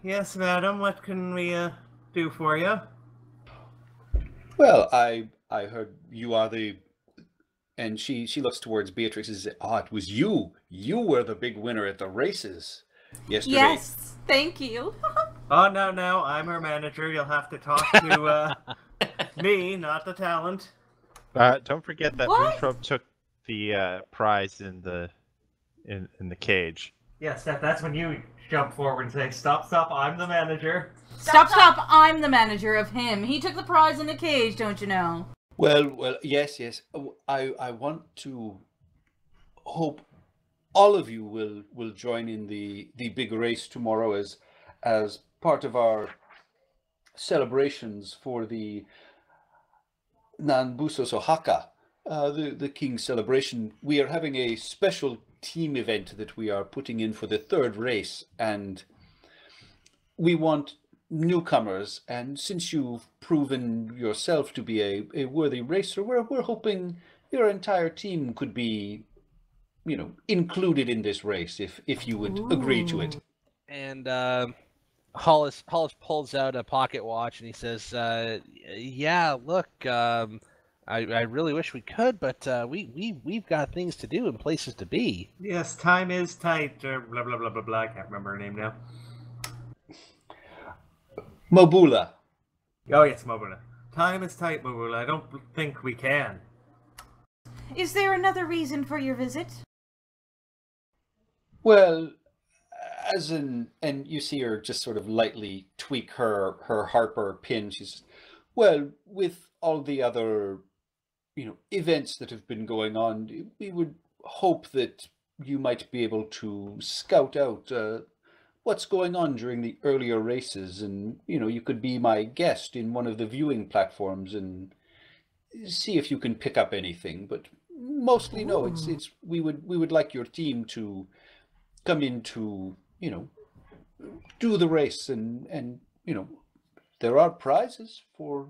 Yes, madam. What can we do for you? Well, I heard you are the, and she looks towards Beatrix and says, "Oh, it was you. You were the big winner at the races yesterday." Yes, thank you. Oh, no, I'm her manager. You'll have to talk to me, not the talent. Don't forget that What? Winthrop took the prize in the cage. Yeah, Steph, that's when you jump forward and say, stop, I'm the manager. Stop! I'm the manager of him. He took the prize in the cage, don't you know? Well, yes. I want to hope all of you will join in the big race tomorrow as part of our celebrations for the Nanbuso Sohaka, the king's celebration. We are having a special team event that we are putting in for the third race, and we want newcomers, and since you've proven yourself to be a worthy racer, we're hoping your entire team could be, included in this race if you would agree to it. And Hollis pulls out a pocket watch and he says, "Yeah, look, I really wish we could, but we've got things to do and places to be." Yes, time is tight. Blah, blah, blah, blah, blah. I can't remember her name now. Mobula. Oh, yes, Mobula. Time is tight, Mobula. I don't think we can. Is there another reason for your visit? Well, and you see her just sort of lightly tweak her Harper pin. She's, well, with all the other, events that have been going on, we would hope that you might be able to scout out what's going on during the earlier races, and you could be my guest in one of the viewing platforms and see if you can pick up anything. But mostly, no, it's we would like your team to come in to do the race, and there are prizes for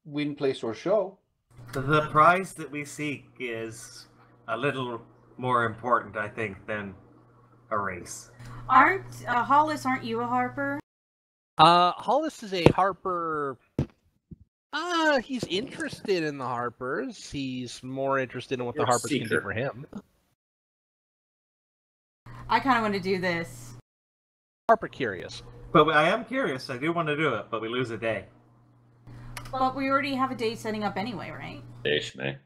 win, place, or show. The prize that we seek is a little more important, I think, than a race. Hollis, aren't you a Harper? Hollis is a Harper. He's interested in the Harpers. He's more interested in what You're the a Harpers can do seeker. for him. I kind of want to do this. Harper curious. But I am curious. I do want to do it, but we lose a day. But we already have a date setting up anyway, right? Ish, man.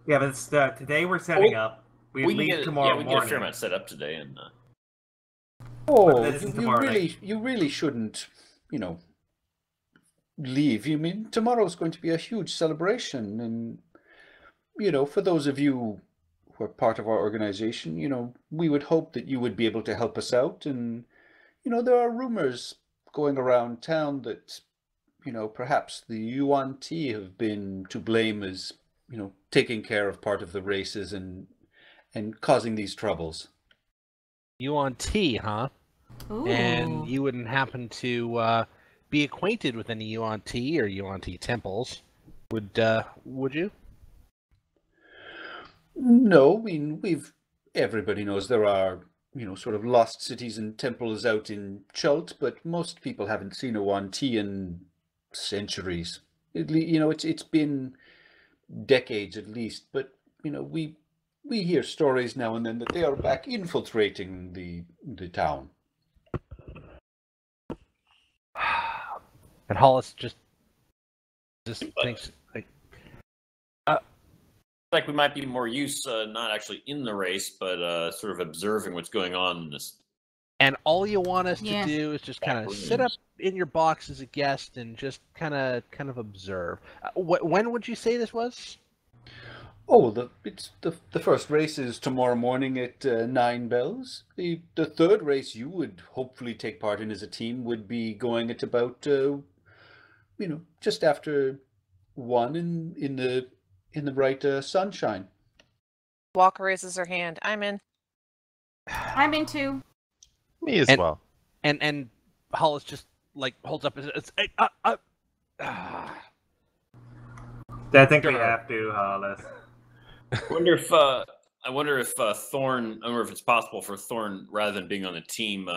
Yeah, but it's, today we're setting up. We can leave get tomorrow we can morning. get a fair amount set up today, and Oh, this is tomorrow night. you really shouldn't, leave. You mean tomorrow's going to be a huge celebration, and for those of you who are part of our organization, we would hope that you would be able to help us out. And there are rumors going around town that perhaps the Yuan Ti have been to blame as, taking care of part of the races and causing these troubles. Yuan Ti, huh? Ooh. And you wouldn't happen to be acquainted with any Yuan Ti or Yuan Ti temples, would you? No, I mean, everybody knows there are, sort of lost cities and temples out in Chult, but most people haven't seen a Yuan Ti in centuries. It's been decades at least, but, we hear stories now and then that they are back infiltrating the town. And Hollis just thinks like we might be more use not actually in the race, but sort of observing what's going on in this. and all you want us Yeah. to do is just kind of sit up in your box as a guest and just kind of observe. When would you say this was? Oh, it's the first race is tomorrow morning at 9 bells. The third race you would hopefully take part in as a team would be going at about just after 1 in the bright sunshine. Walker raises her hand. I'm in. I'm in too. Me as And- well. And Hollis just like holds up his. I think we have to, Hollis. I wonder if Thorn. I wonder if it's possible for Thorn, rather than being on the team,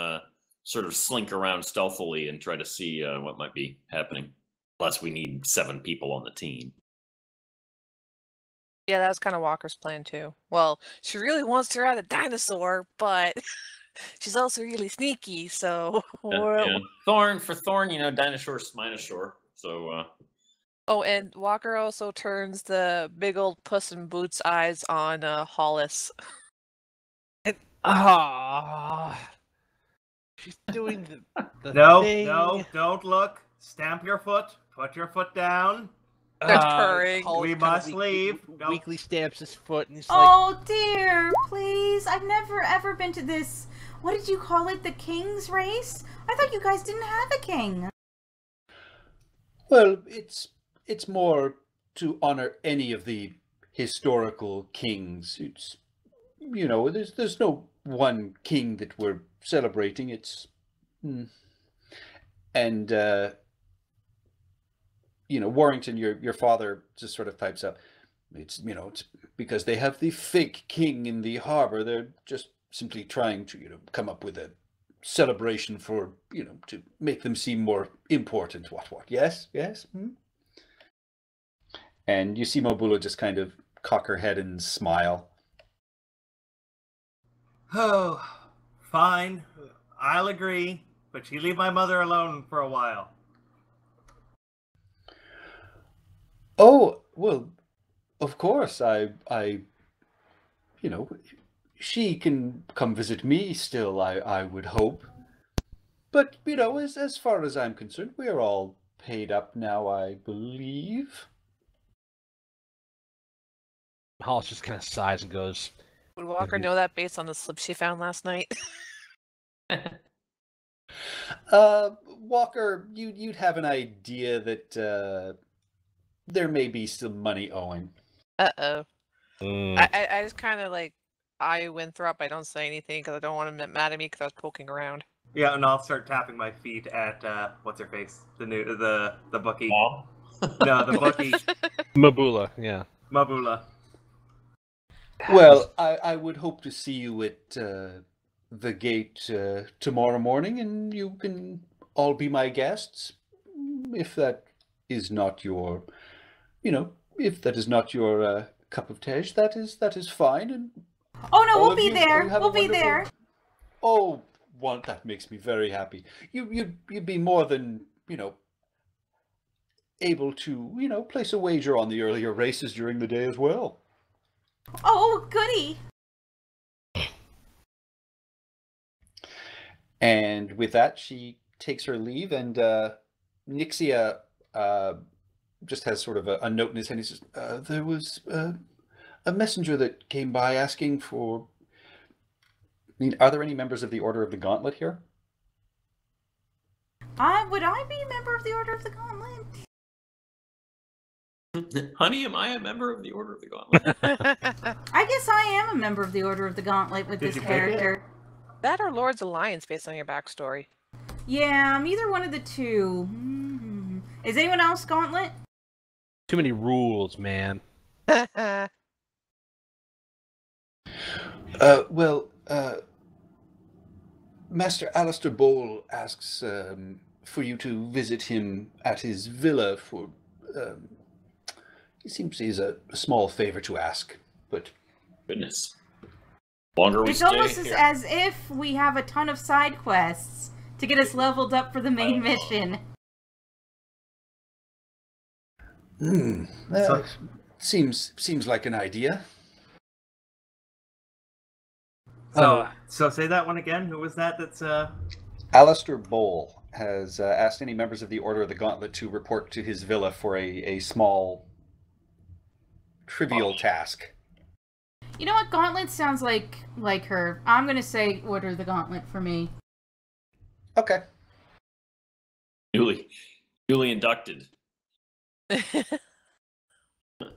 sort of slink around stealthily and try to see what might be happening. Plus, we need 7 people on the team. Yeah, that was kind of Walker's plan too. Well, she really wants to ride a dinosaur, but she's also really sneaky, so Yeah. Thorn, dinosaurs, minosaur. So. Oh, and Walker also turns the big old Puss in Boots eyes on Hollis. She's doing the No, thing. no, don't look. Stamp your foot. Put your foot down. They're purring. Hollis We kinda must leave. Go. Weakly stamps his foot and he's like, Oh dear, please. I've never ever been to this. What did you call it? The King's Race? I thought you guys didn't have a king. Well, it's more to honor any of the historical kings. It's there's no one king that we're celebrating. It's and Warrington, your father just sort of pipes up. It's it's because they have the fake king in the harbor. They're just simply trying to come up with a celebration for to make them seem more important. What? Yes. And you see Mobula just kind of cock her head and smile. Oh, fine. I'll agree. But you leave my mother alone for a while. Oh, well, of course. She can come visit me still, I would hope. But, as far as I'm concerned, we are all paid up now, I believe. Hollis just kind of sighs and goes, Would Walker know that based on the slip she found last night? Walker, you'd have an idea that there may be some money owing. Uh-oh. I just kind of eye Winthrop. I don't say anything because I don't want him to get mad at me because I was poking around. Yeah, and I'll start tapping my feet at what's her face? The bookie. Mom? No, the bookie. Mabula, yeah. Mabula. Well, I would hope to see you at the gate tomorrow morning, and you can all be my guests. If that is not your, if that is not your cup of tea, that is fine. And Oh no, all we'll of be you there. have a We'll be wonderful- there. Oh, that makes me very happy. You'd be more than able to place a wager on the earlier races during the day as well. Oh, goody. And with that, she takes her leave, and Nixia just has sort of a note in his hand. He says, there was a messenger that came by asking for... I mean, are there any members of the Order of the Gauntlet here? Would I be a member of the Order of the Gauntlet? Honey, am I a member of the Order of the Gauntlet? I guess I am a member of the Order of the Gauntlet with Did this you pick it? character. That or Lord's Alliance based on your backstory. Yeah, I'm either one of the two. Is anyone else Gauntlet? Too many rules, man. Master Alistair Bowl asks for you to visit him at his villa for... he seems he's a small favor to ask, but... Goodness. Longer we It's stay almost here. as if we have a ton of side quests to get us leveled up for the main mission. Seems like an idea. So say that one again. Who was that? That's Alistair Bowl has asked any members of the Order of the Gauntlet to report to his villa for a small, trivial task. You know what? Gauntlet sounds like her. I'm gonna say Order of the Gauntlet for me. Okay. Newly inducted.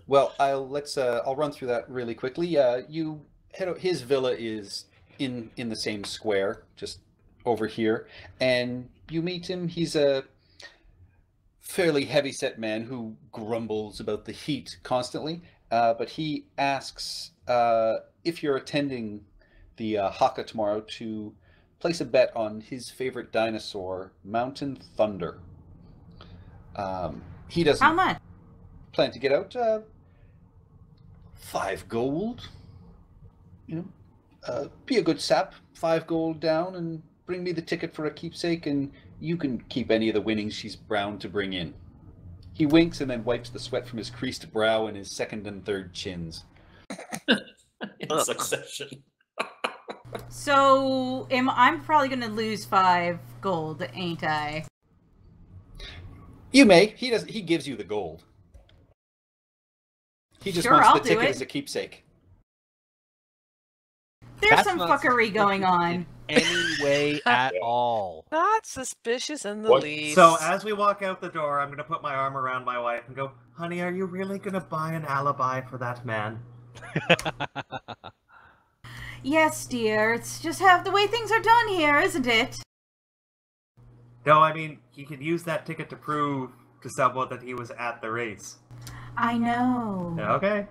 Well, I'll run through that really quickly. You head out, his villa is in the same square, just over here, and you meet him. He's a fairly heavy-set man who grumbles about the heat constantly, but he asks if you're attending the Haka tomorrow to place a bet on his favorite dinosaur, Mountain Thunder. He doesn't How much? plan to get out 5 gold. You know, be a good sap, 5 gold down, and bring me the ticket for a keepsake, and you can keep any of the winnings she's bound to bring in. He winks and then wipes the sweat from his creased brow and his second and third chins. In succession. So I'm probably gonna lose 5 gold, ain't I? You may. He gives you the gold. He just Sure, wants I'll the do ticket it. as a keepsake. There's That's some not fuckery going on. In any way at all. Not suspicious in the What? least. so. As we walk out the door, I'm gonna put my arm around my wife and go, "Honey, are you really gonna buy an alibi for that man?" Yes, dear. It's just the way things are done here, isn't it? No, I mean he could use that ticket to prove to someone that he was at the race. I know. Okay.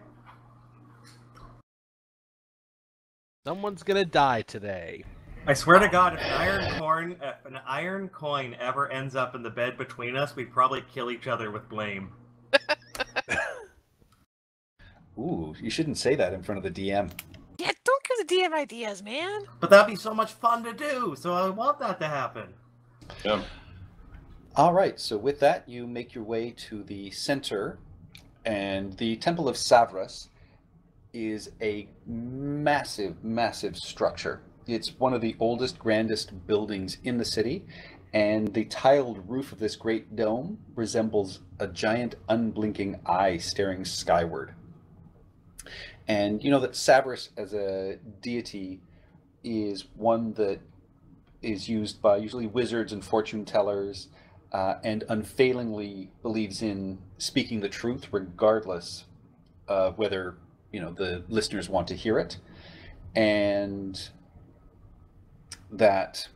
Someone's gonna die today. I swear to God, if an iron coin ever ends up in the bed between us, we'd probably kill each other with blame. Ooh, you shouldn't say that in front of the DM. Yeah, don't give the DM ideas, man. But that'd be so much fun to do, so I want that to happen. Yeah. All right, so with that, you make your way to the center, and the Temple of Savras is a massive, massive structure. It's one of the oldest, grandest buildings in the city, and the tiled roof of this great dome resembles a giant, unblinking eye staring skyward. And you know that Savras as a deity is one that is used by usually wizards and fortune tellers, and unfailingly believes in speaking the truth regardless of whether the listeners want to hear it. And that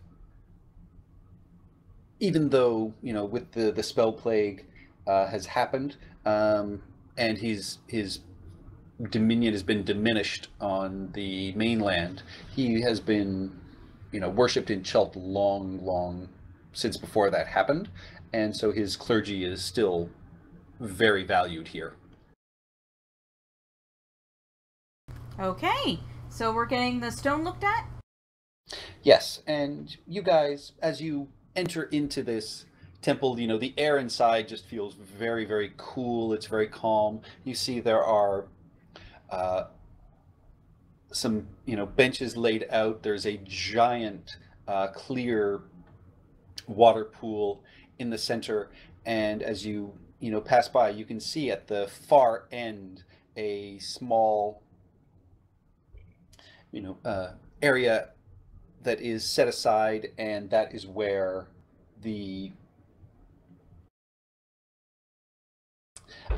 even though with the spell plague has happened, and his dominion has been diminished on the mainland, he has been worshipped in Chult long since before that happened, and so his clergy is still very valued here. Okay, so we're getting the stone looked at? Yes, and you guys, as you enter into this temple, the air inside just feels very, very cool. It's very calm. You see there are some, benches laid out. There's a giant clear water pool in the center, and as you pass by, you can see at the far end a small area that is set aside, and that is where the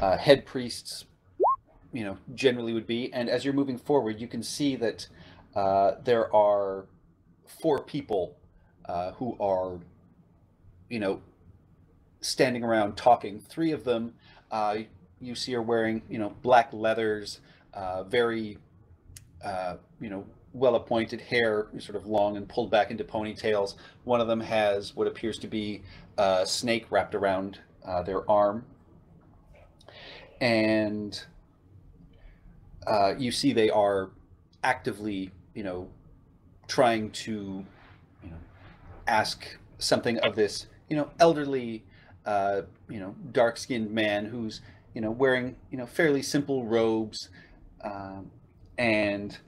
head priests, generally would be. And as you're moving forward, you can see that there are 4 people who are, standing around talking. 3 of them you see are wearing, black leathers, very, well-appointed hair, sort of long and pulled back into ponytails. One of them has what appears to be a snake wrapped around their arm. And you see they are actively, trying to, ask something of this, elderly, dark-skinned man who's, wearing, fairly simple robes. And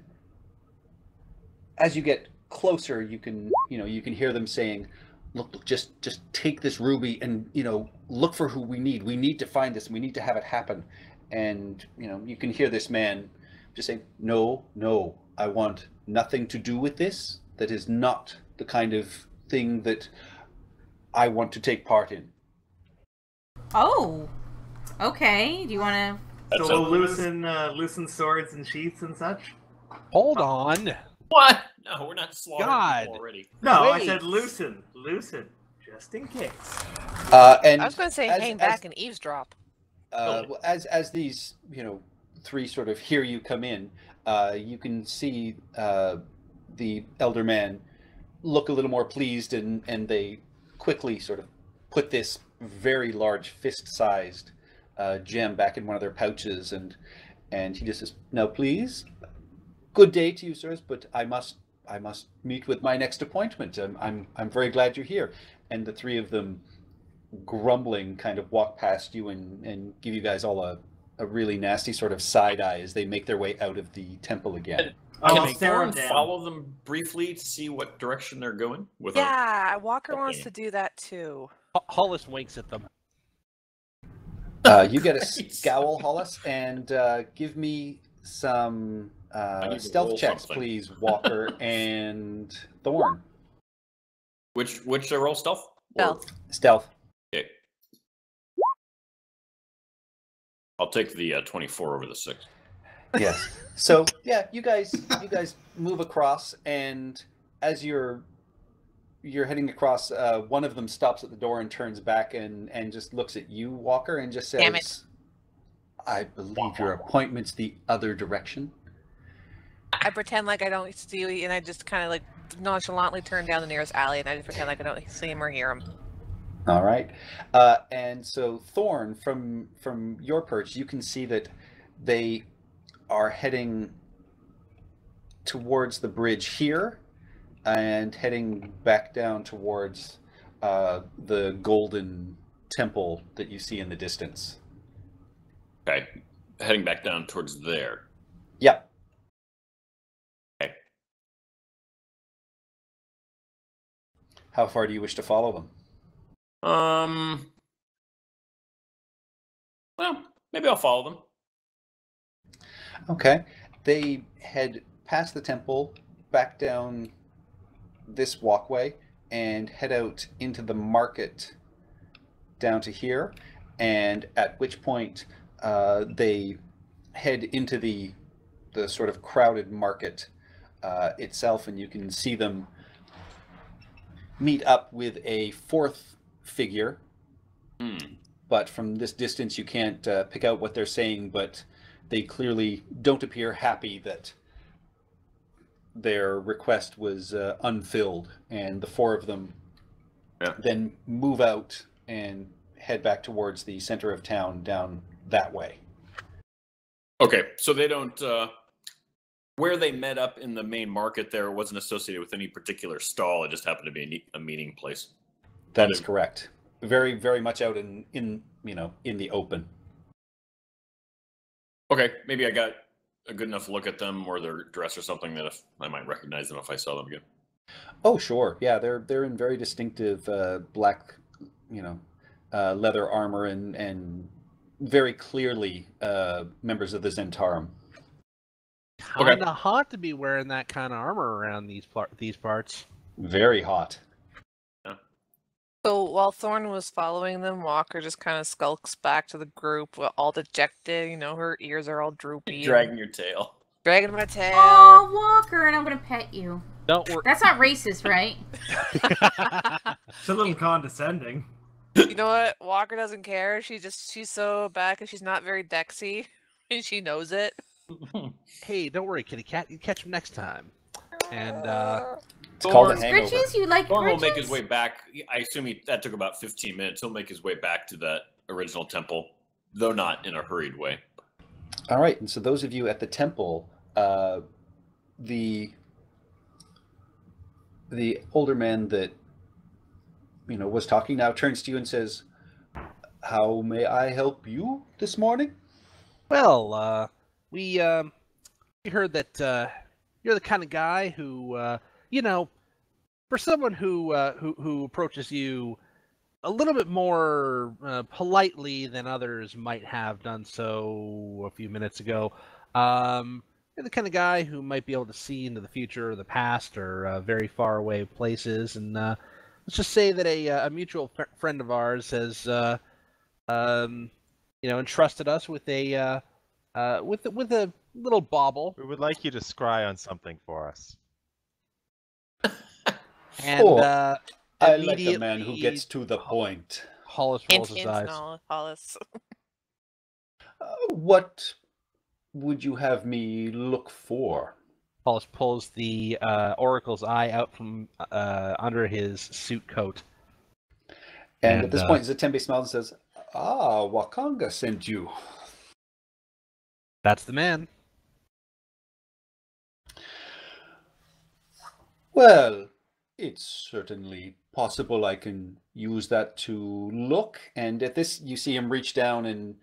as you get closer, you can hear them saying, look, just take this ruby and, look for who we need. We need to find this. We need to have it happen. And, you can hear this man just saying, no, I want nothing to do with this. That is not the kind of thing that I want to take part in. Oh, okay. Do you want So we'll loosen swords and sheaths and such? Hold on. What? No, we're not slaughtering God. people already. No, I Wait. said loosen, just in case. And I was going to say hang back and eavesdrop. well, as these 3 sort of hear you come in, you can see the elder man look a little more pleased, and they quickly sort of put this very large fist-sized gem back in one of their pouches, and he just says, "Now, please, good day to you, sirs, but I must meet with my next appointment. I'm very glad you're here." And the 3 of them, grumbling, kind of walk past you and give you guys all a really nasty sort of side eye as they make their way out of the temple again. I'll Can stare Thorn him down. follow them briefly to see what direction they're going? Yeah, Walker wants Okay. to do that too. Hollis winks at them. You get a Nice. scowl, Hollis, and give me some need to stealth roll checks, something. please, Walker and Thorn. Which roll stealth? Stealth. Stealth. Okay. I'll take the 24 over the 6. Yes. So yeah, you guys move across, and as you're heading across, one of them stops at the door and turns back and just looks at you, Walker, and just says, Damn it. "I believe your appointment's the other direction." I pretend like I don't see you, and I just kind of like nonchalantly turn down the nearest alley, and I just pretend like I don't see him or hear him. All right. And so Thorn, from your perch, you can see that they are heading towards the bridge here and heading back down towards the golden temple that you see in the distance. Okay. Heading back down towards there. Yep. Okay. How far do you wish to follow them? Well, maybe I'll follow them. Okay. They head past the temple, back down this walkway, and head out into the market down to here, and at which point they head into the sort of crowded market itself, and you can see them meet up with a 4th figure. But from this distance you can't pick out what they're saying, but they clearly don't appear happy that their request was unfilled, and the 4 of them then move out and head back towards the center of town down that way. Okay, so they don't... where they met up in the main market there wasn't associated with any particular stall. It just happened to be a meeting place. That is correct. Very, very much out in the open. Okay, maybe I got a good enough look at them or their dress or something that if I might recognize them if I saw them again. Oh, sure. Yeah, they're in very distinctive black, leather armor and very clearly members of the Zentarum. Kinda hot to be wearing that kind of armor around these parts. Very hot. So while Thorn was following them, Walker just kind of skulks back to the group, all dejected. You know, her ears are all droopy. Dragging your tail. Dragging my tail. Oh, Walker, and I'm gonna pet you. Don't worry. That's not racist, right? It's a little condescending. You know what? Walker doesn't care. She's so bad because she's not very dexy, and she knows it. Hey, don't worry, kitty cat. You catch him next time. And It's called a hangover. Scritches? You like Thorn will make Scritches? his way back. I assume that took about 15 minutes. He'll make his way back to that original temple, though not in a hurried way. All right, and so those of you at the temple, the older man that was talking now turns to you and says, "How may I help you this morning?" well, we heard that you're the kind of guy who, for someone who approaches you a little bit more politely than others might have done so a few minutes ago. You're the kind of guy who might be able to see into the future or the past or very far away places. And let's just say that a mutual friend of ours has, entrusted us with a little bauble. We would like you to scry on something for us. And Oh, I like a man who immediately gets to the point. Hollis Hint, rolls his hint, eyes. no, Hollis. What would you have me look for? Hollis pulls the Oracle's eye out from under his suit coat. And at this point, Zatembe smiles and says, "Ah, Wakanga sent you." That's the man. Well, it's certainly possible I can use that to look. And at this, you see him reach down and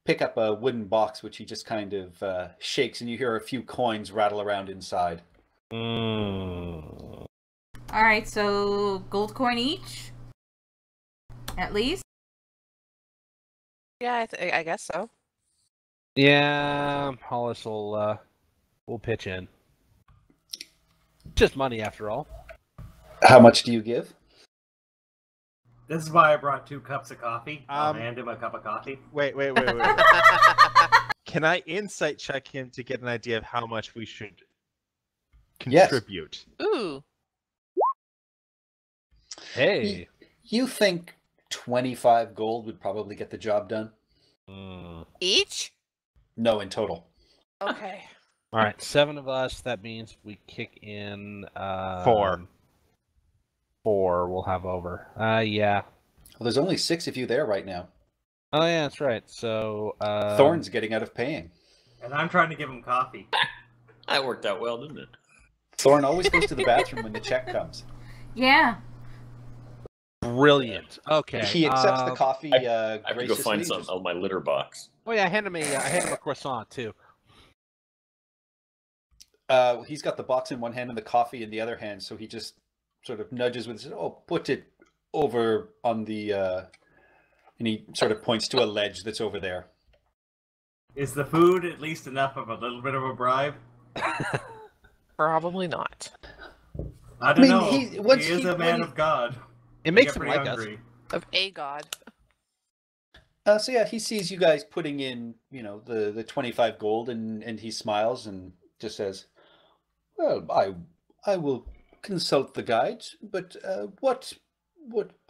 pick up a wooden box, which he just kind of shakes, and you hear a few coins rattle around inside. All right, so gold coin each, at least. Yeah, I guess so. Yeah, Hollis will pitch in. Just money, after all. How much do you give? This is why I brought 2 cups of coffee. I'll Um, hand him a cup of coffee. Wait. Can I insight check him to get an idea of how much we should Yes. contribute? Ooh. Hey. You think 25 gold would probably get the job done? Each? No, in total. Okay. All right, 7 of us. That means we kick in 4. 4. We'll have over. Yeah. Well, there's only 6 of you there right now. Oh yeah, that's right. So Thorn's getting out of paying. And I'm trying to give him coffee. That worked out well, didn't it? Thorn always goes to the bathroom when the check comes. Yeah. brilliant. Okay. He accepts the coffee I have to go graciously. find some of my litter box. Oh yeah, I hand him a croissant too. He's got the box in one hand and the coffee in the other hand, so he just sort of nudges with his, put it over on the, and he sort of points to a ledge that's over there. Is the food at least enough of a little bit of a bribe? Probably not. I don't know. he He is a man of God. It I makes get him pretty like us. hungry. Of a god. So yeah, he sees you guys putting in, the 25 gold, and he smiles and just says, "Well, I will consult the guides, but what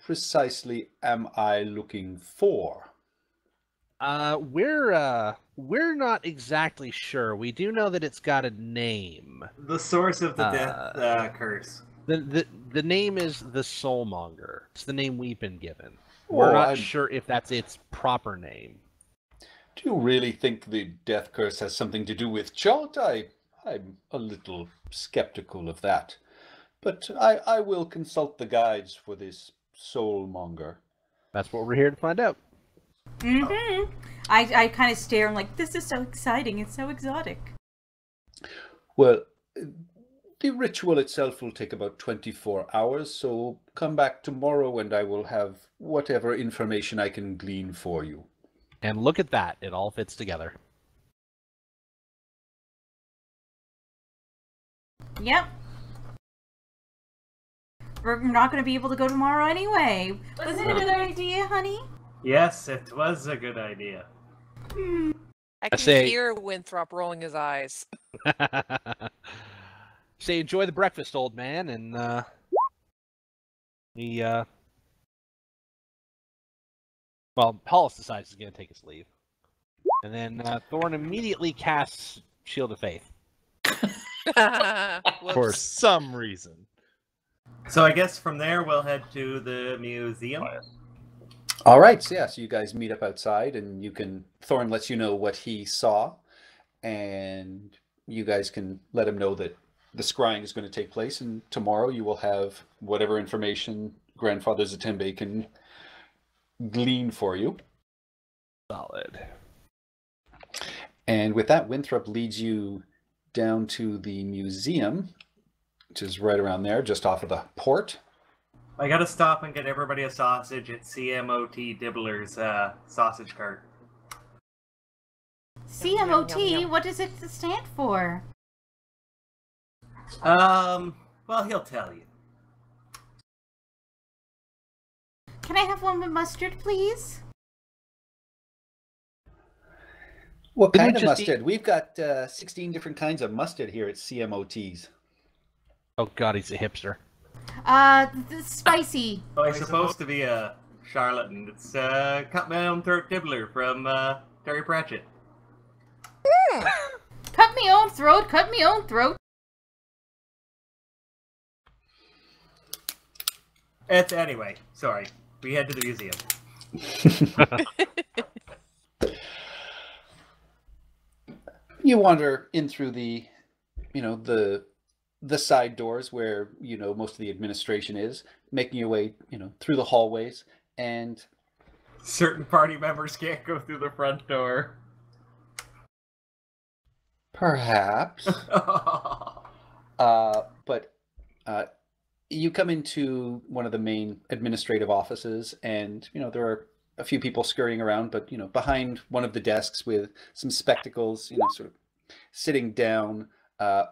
precisely am I looking for?" We're not exactly sure. We do know that it's got a name. The source of the death curse. The name is the Soulmonger. It's the name we've been given. We're not sure if that's its proper name. Do you really think the death curse has something to do with Chult? I'm a little skeptical of that. But I will consult the guides for this soulmonger. That's what we're here to find out. Mm-hmm. I kind of stare and like, this is so exciting. It's so exotic. Well, the ritual itself will take about 24 hours, so come back tomorrow and I will have whatever information I can glean for you. And look at that. It all fits together. Yep. we're not going to be able to go tomorrow anyway. Wasn't it a good idea, honey? Yes, it was a good idea. I can say- hear Winthrop rolling his eyes. Say, enjoy the breakfast, old man, and well, Hollis decides he's going to take his leave. And then Thorn immediately casts Shield of Faith. For Whoops. some reason. So I guess from there we'll head to the museum. All right, so yeah, so you guys meet up outside, and Thorn lets you know what he saw, and you guys can let him know that the scrying is going to take place, and tomorrow you will have whatever information Grandfather Zatembe can glean for you. Solid. And with that, Winthrop leads you down to the museum, which is right around there, just off of the port. I gotta stop and get everybody a sausage at CMOT Dibbler's sausage cart. CMOT, what does it stand for? Well, he'll tell you. Can I have one with mustard, please? What Didn't kind we of just mustard? We've got 16 different kinds of mustard here at CMOT's. Oh god, he's a hipster. Spicy. Oh, he's supposed to be a charlatan. It's Cut My Own Throat Dibbler from Terry Pratchett. Cut me own throat, cut me own throat. Anyway, sorry. We head to the museum. You wander in through the side doors where, most of the administration is, making your way, through the hallways, and Certain party members can't go through the front door. perhaps, but you come into one of the main administrative offices, and, there are a few people scurrying around, but, behind one of the desks with some spectacles, sort of sitting down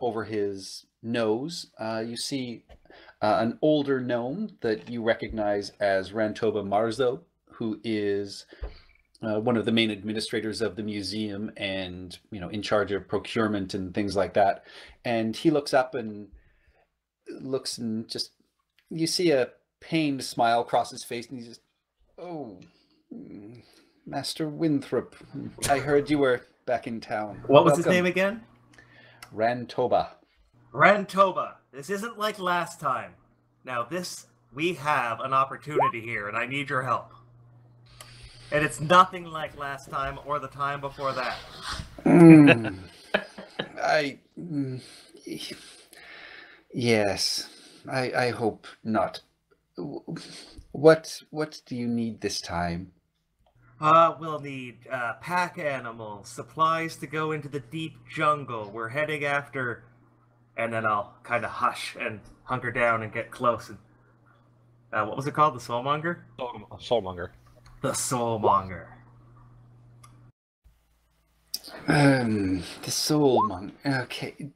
over his nose, you see an older gnome that you recognize as Rantoba Marzo, who is one of the main administrators of the museum and, in charge of procurement and things like that. And he looks up and looks, and just, you see a pained smile cross his face, and he's just, "Oh, Master Winthrop, I heard you were back in town. What was his Welcome." name again? Rantoba. Rantoba. This isn't like last time. Now we have an opportunity here, and I need your help. And it's nothing like last time or the time before that. Yes, I hope not. What do you need this time? We'll need pack animals, supplies to go into the deep jungle. We're heading after, and then I'll kind of hush and hunker down and get close. And what was it called? The Soulmonger? Soulmonger. The Soulmonger. The Soulmonger. Okay.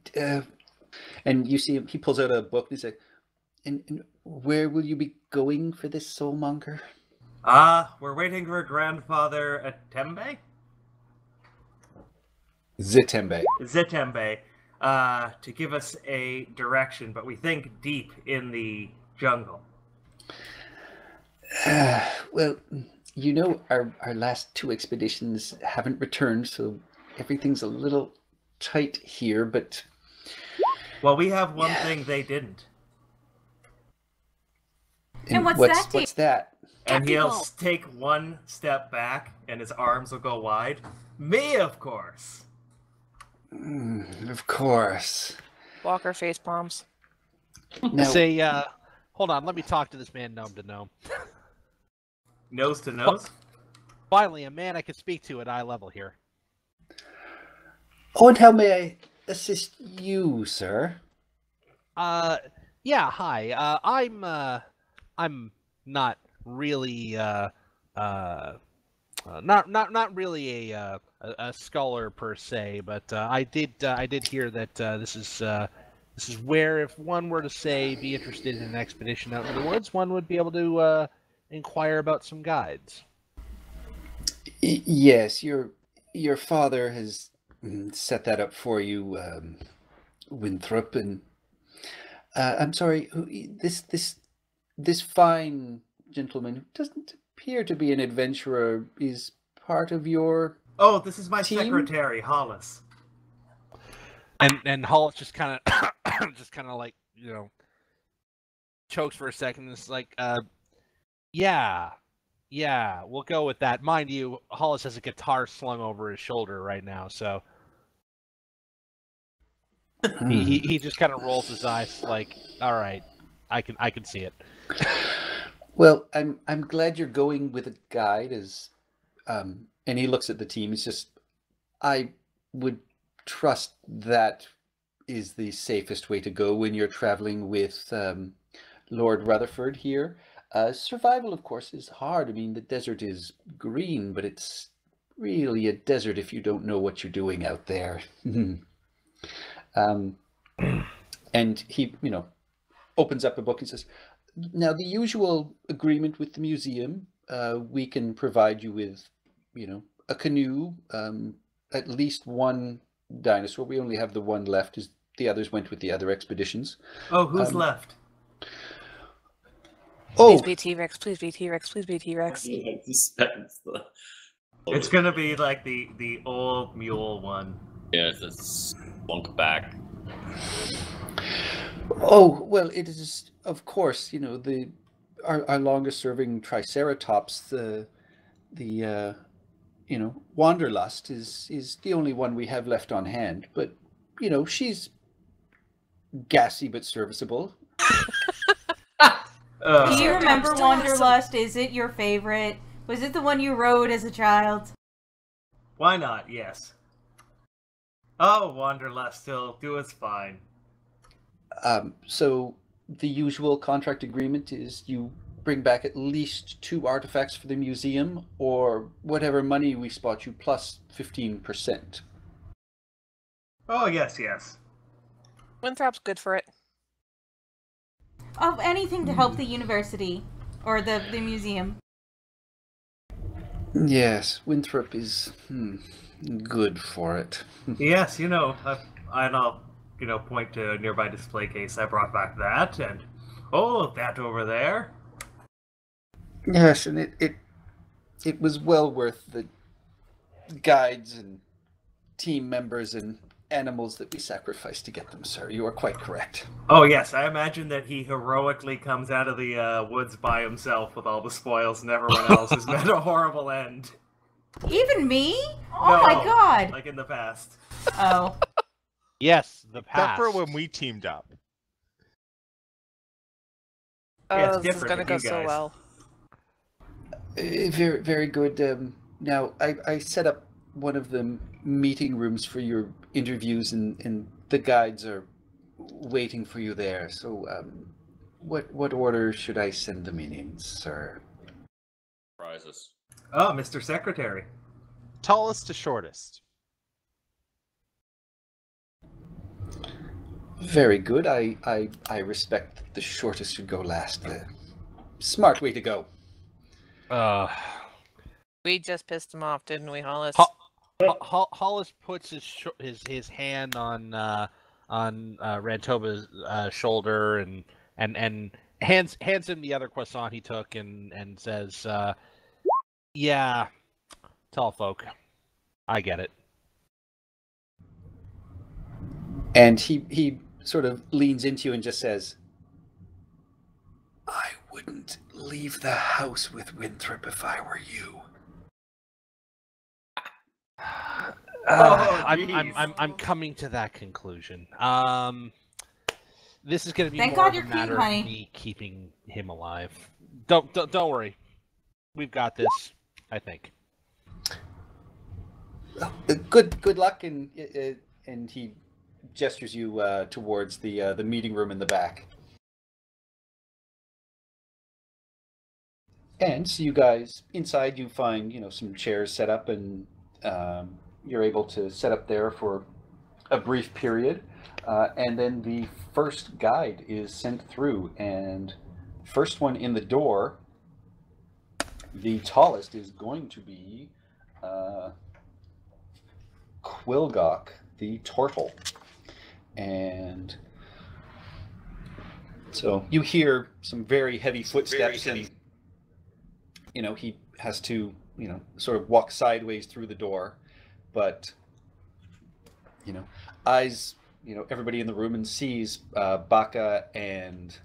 And you see him, he pulls out a book, and he's like, and where will you be going for this Soulmonger? We're waiting for Grandfather Atembe? Zatembe. Zatembe, to give us a direction, but we think deep in the jungle. Well, our last two expeditions haven't returned, so everything's a little tight here, but... Well, we have one thing they didn't. And what's that? And he'll take one step back, and his arms will go wide. Me, of course. Of course. Walker face palms. Now, Say, hold on, let me talk to this man gnome to gnome. Nose to nose? Finally, a man I can speak to at eye level here. and how may I assist you, sir? Yeah, hi. I'm not really not really a scholar per se, but I did hear that this is This is where, if one were to say be interested in an expedition out in the woods, one would be able to inquire about some guides. Yes, your father has set that up for you, Winthrop, and I'm sorry, this fine gentleman who doesn't appear to be an adventurer is part of your Oh, this is my team? secretary, Hollis. And Hollis just kind of like, chokes for a second. It's like, yeah, we'll go with that. Mind you, Hollis has a guitar slung over his shoulder right now, so he just kind of rolls his eyes like, all right, I can see it. Well, I'm glad you're going with a guide, as and he looks at the team. It's just, I would trust that is the safest way to go when you're traveling with Lord Rutherford here. Survival, of course, is hard. I mean, the desert is green, but it's really a desert if you don't know what you're doing out there. And he, opens up a book and says, now, the usual agreement with the museum, we can provide you with, a canoe, at least one dinosaur. We only have the one left, as the others went with the other expeditions. Oh, who's left? Please be T-Rex, please be T-Rex, please be T-Rex. It's gonna be like the old mule one. Yeah, it's slunk back. Oh, well, it is, of course, our longest serving Triceratops, the Wanderlust is the only one we have left on hand, but she's gassy but serviceable. Do you remember Wanderlust? Is it your favorite? Was it the one you rode as a child? Why not? Yes. Oh, Wanderlust still do us fine. So the usual contract agreement is you bring back at least 2 artifacts for the museum, or whatever money we spot you, plus 15%. Oh, yes. Winthrop's good for it. Of anything to help the university or the museum. Yes, Winthrop is good for it. Yes, and I'll point to a nearby display case. I brought back that, and that over there. Yes, and it was well worth the guides and team members and animals that we sacrificed to get them, sir. You are quite correct. Oh, yes, I imagine that he heroically comes out of the woods by himself with all the spoils, and everyone else has met a horrible end. Even me? Oh my god! Like in the past. Oh. Yes, the Except past. for when we teamed up. Yeah, Oh, this is gonna go so well. Very, very good. Now, I set up one of the meeting rooms for your interviews, and the guides are waiting for you there. So, what order should I send them in, sir? Prizes. Oh, Mr. Secretary. Tallest to shortest. Very good. I respect that the shortest should go last. The smart way to go. We just pissed him off, didn't we, Hollis? Hollis puts his hand on Rantoba's shoulder and hands him the other croissant he took and says, "Yeah, tall folk, I get it." And he sort of leans into you and just says, "I wouldn't leave the house with Winthrop if I were you." I'm coming to that conclusion. This is going to be Thank more God of a you're cute, matter honey. of me keeping him alive. Don't worry, we've got this. I think. Good luck, and he gestures you towards the meeting room in the back. And so you guys inside, you find some chairs set up, and you're able to set up there for a brief period. And then the first guide is sent through, and first one in the door, the tallest, is going to be Quilgok, the turtle. And so you hear some very heavy footsteps, and he has to sort of walk sideways through the door, but eyes everybody in the room and sees Baka and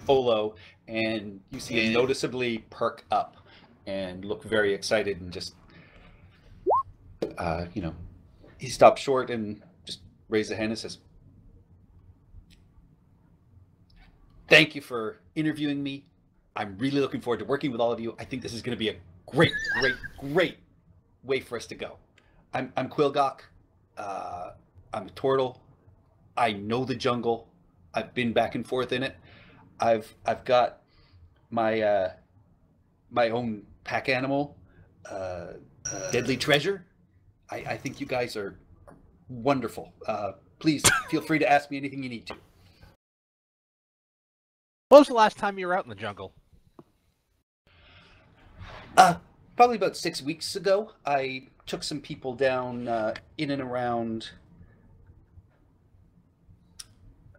Olo, and you see him noticeably perk up and look very excited, and just he stops short and just raises a hand and says, "Thank you for interviewing me. I'm really looking forward to working with all of you. I think this is going to be a great way for us to go. I'm Quilgok. I'm a turtle. I know the jungle. I've been back and forth in it. I've got my my own pack animal, Deadly Treasure. I think you guys are wonderful. Please feel free to ask me anything you need to." When was the last time you were out in the jungle? Probably about 6 weeks ago. I took some people down in and around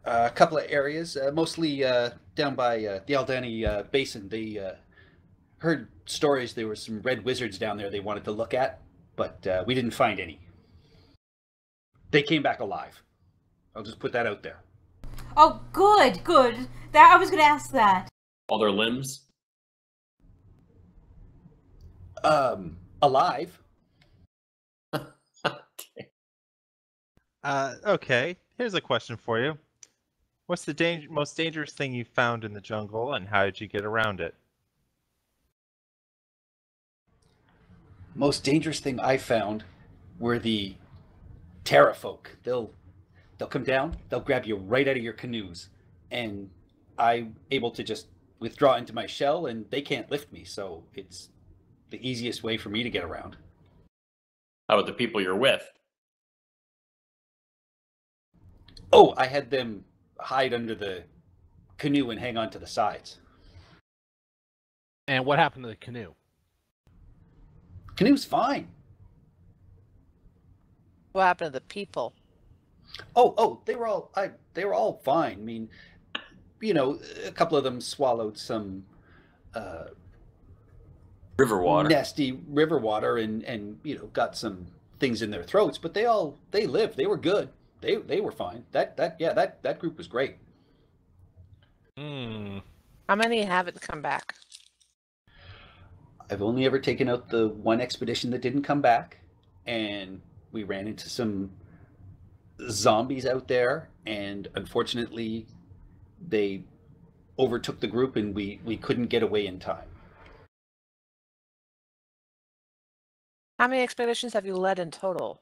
a couple of areas, mostly down by the Aldani Basin. They heard stories there were some red wizards down there they wanted to look at, but we didn't find any. They came back alive. I'll just put that out there. Oh, good. That I was going to ask that. All their limbs? Alive. Okay. Okay, here's a question for you. What's the most dangerous thing you found in the jungle, and how did you get around it? Most dangerous thing I found were the Terra folk. They'll come down, they'll grab you right out of your canoes, and I'm able to just withdraw into my shell, and they can't lift me, so it's the easiest way for me to get around. How about the people you're with? Oh, I had them hide under the canoe and hang on to the sides. And what happened to the canoe? Canoe's fine. What happened to the people? Oh, they were all fine. I mean, a couple of them swallowed some River water. nasty river water, and got some things in their throats, but they lived. They were good. They were fine. That group was great. How many haven't come back? I've only ever taken out the one expedition that didn't come back, and we ran into some zombies out there, and unfortunately they overtook the group, and we couldn't get away in time. How many expeditions have you led in total?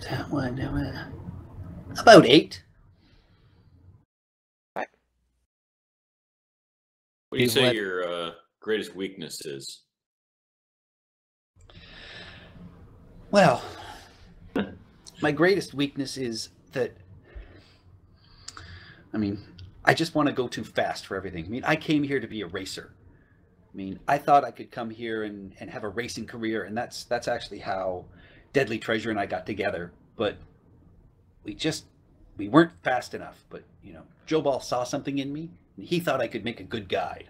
That one, about 8. Right. What do you You've say led- your greatest weakness is? Well, my greatest weakness is that, I just want to go too fast for everything. I came here to be a racer. I thought I could come here and have a racing career, and that's actually how Deadly Treasure and I got together. But we weren't fast enough. But, Joe Ball saw something in me, and he thought I could make a good guide.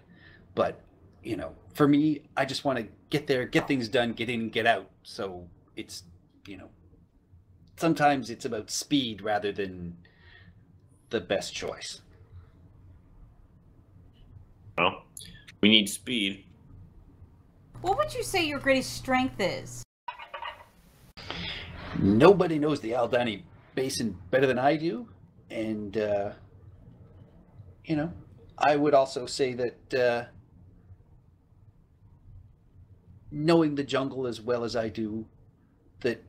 But, for me, I just want to get there, get things done, get in, get out. So it's, sometimes it's about speed rather than the best choice. Well, we need speed. What would you say your greatest strength is? Nobody knows the Aldani Basin better than I do, and I would also say that knowing the jungle as well as I do, that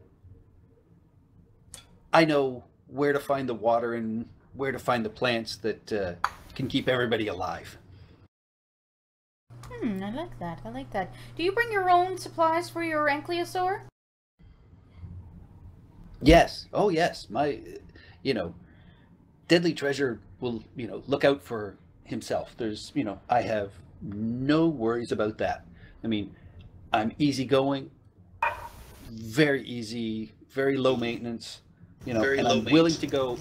I know where to find the water and where to find the plants that can keep everybody alive. I like that. Do you bring your own supplies for your ankylosaur? Yes. Oh, yes. My, you know, deadly treasure will, look out for himself. There's, I have no worries about that. I mean, I'm easygoing, very easy, very low maintenance, and I'm willing to go,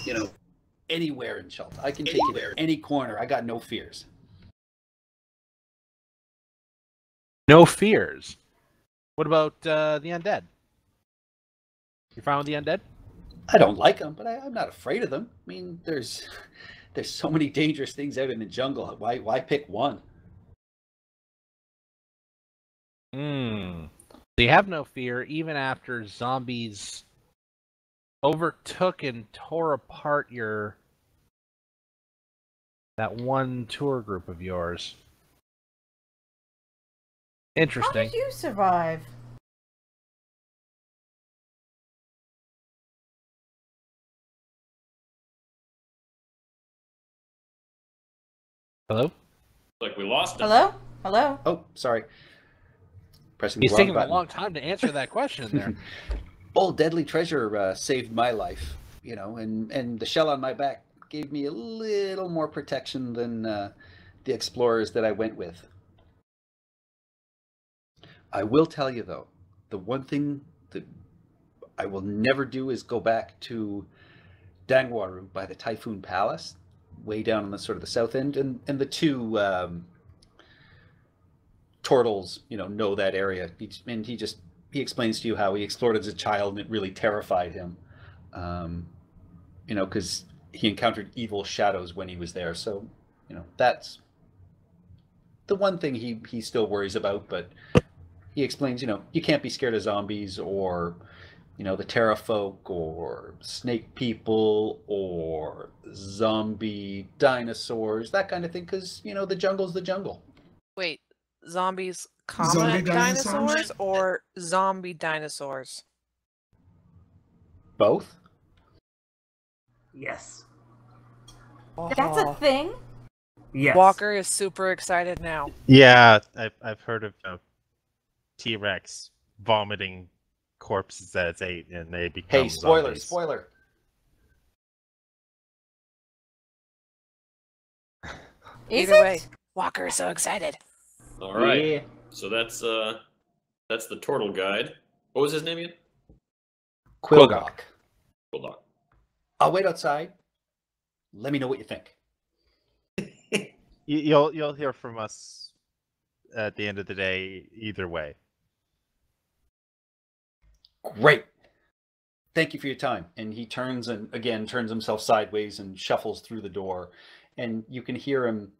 anywhere in Chult. I can take it any corner. I got no fears. No fears. What about the undead? You fine with the undead? I don't like them, but I'm not afraid of them. I mean, there's so many dangerous things out in the jungle. Why pick one? So you have no fear even after zombies overtook and tore apart that one tour group of yours. How Interesting. did you survive? Hello? Like we lost him. Hello? Hello? Oh, sorry. Pressing He's the wrong taking button. a long time to answer that question there. Old deadly treasure saved my life, and the shell on my back gave me a little more protection than the explorers that I went with. I will tell you though, the one thing that I will never do is go back to Dangwaru by the Typhoon Palace, way down on the sort of the south end, and the two turtles, know that area. He explains to you how he explored as a child and it really terrified him, because he encountered evil shadows when he was there. So, that's the one thing he still worries about. But he explains, you can't be scared of zombies or, the Terra folk or snake people or zombie dinosaurs, that kind of thing, because, the jungle's the jungle. Wait, zombies, Zombie dinosaurs or zombie dinosaurs? Both? Yes. That's a thing? Yes. Walker is super excited now. Yeah, I've heard of T-Rex vomiting corpses that it's ate, and they become Hey, spoiler, zombies. spoiler. Is Either it? way, Walker is so excited. All right. Yeah. So that's the turtle guide. What was his name again? Quillgok. Hold on. I'll wait outside. Let me know what you think. You'll hear from us at the end of the day either way. Great. Thank you for your time. And he turns himself sideways and shuffles through the door. And you can hear him,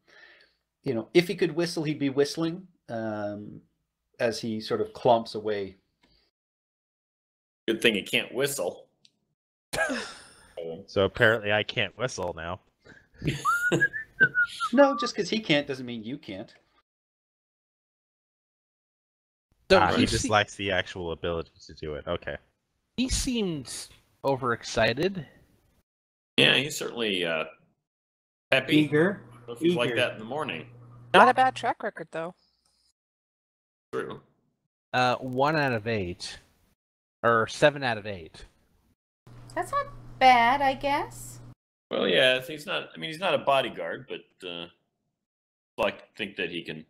if he could whistle, he'd be whistling as he sort of clomps away. Good thing he can't whistle. So apparently I can't whistle now. No, just because he can't doesn't mean you can't. So He he, just lacks the actual ability to do it. Okay. he seems overexcited. Yeah, he's certainly happy. Eager. If he's like that in the morning. Not a bad track record, though. True. 1 out of 8. Or 7 out of 8. That's not bad, I guess. Well, yeah, he's not. I mean, he's not a bodyguard, but I like to think that he can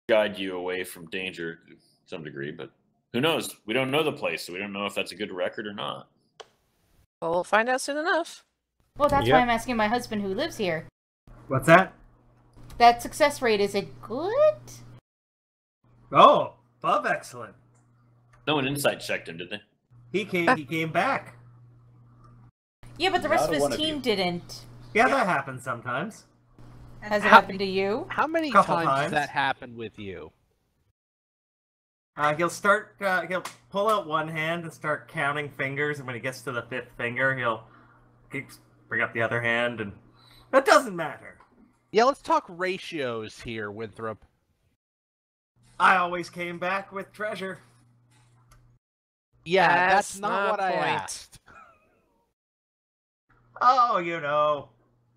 guide you away from danger to some degree. But who knows? We don't know the place, so we don't know if that's a good record or not. Well, we'll find out soon enough. Well, that's Yep. why I'm asking my husband who lives here. What's that? That success rate, is it good? Oh, above excellent. No one insight checked him, did they? He came back. Yeah, but the rest Not of one his of team you. didn't. Yeah, that happens sometimes. Has it happened to you? How many Couple times times. has that happened with you? He'll pull out one hand and start counting fingers, and when he gets to the 5th finger, he'll bring up the other hand, and that doesn't matter. Yeah, let's talk ratios here, Winthrop. I always came back with treasure. Yeah, that's not the what I point. asked. Oh,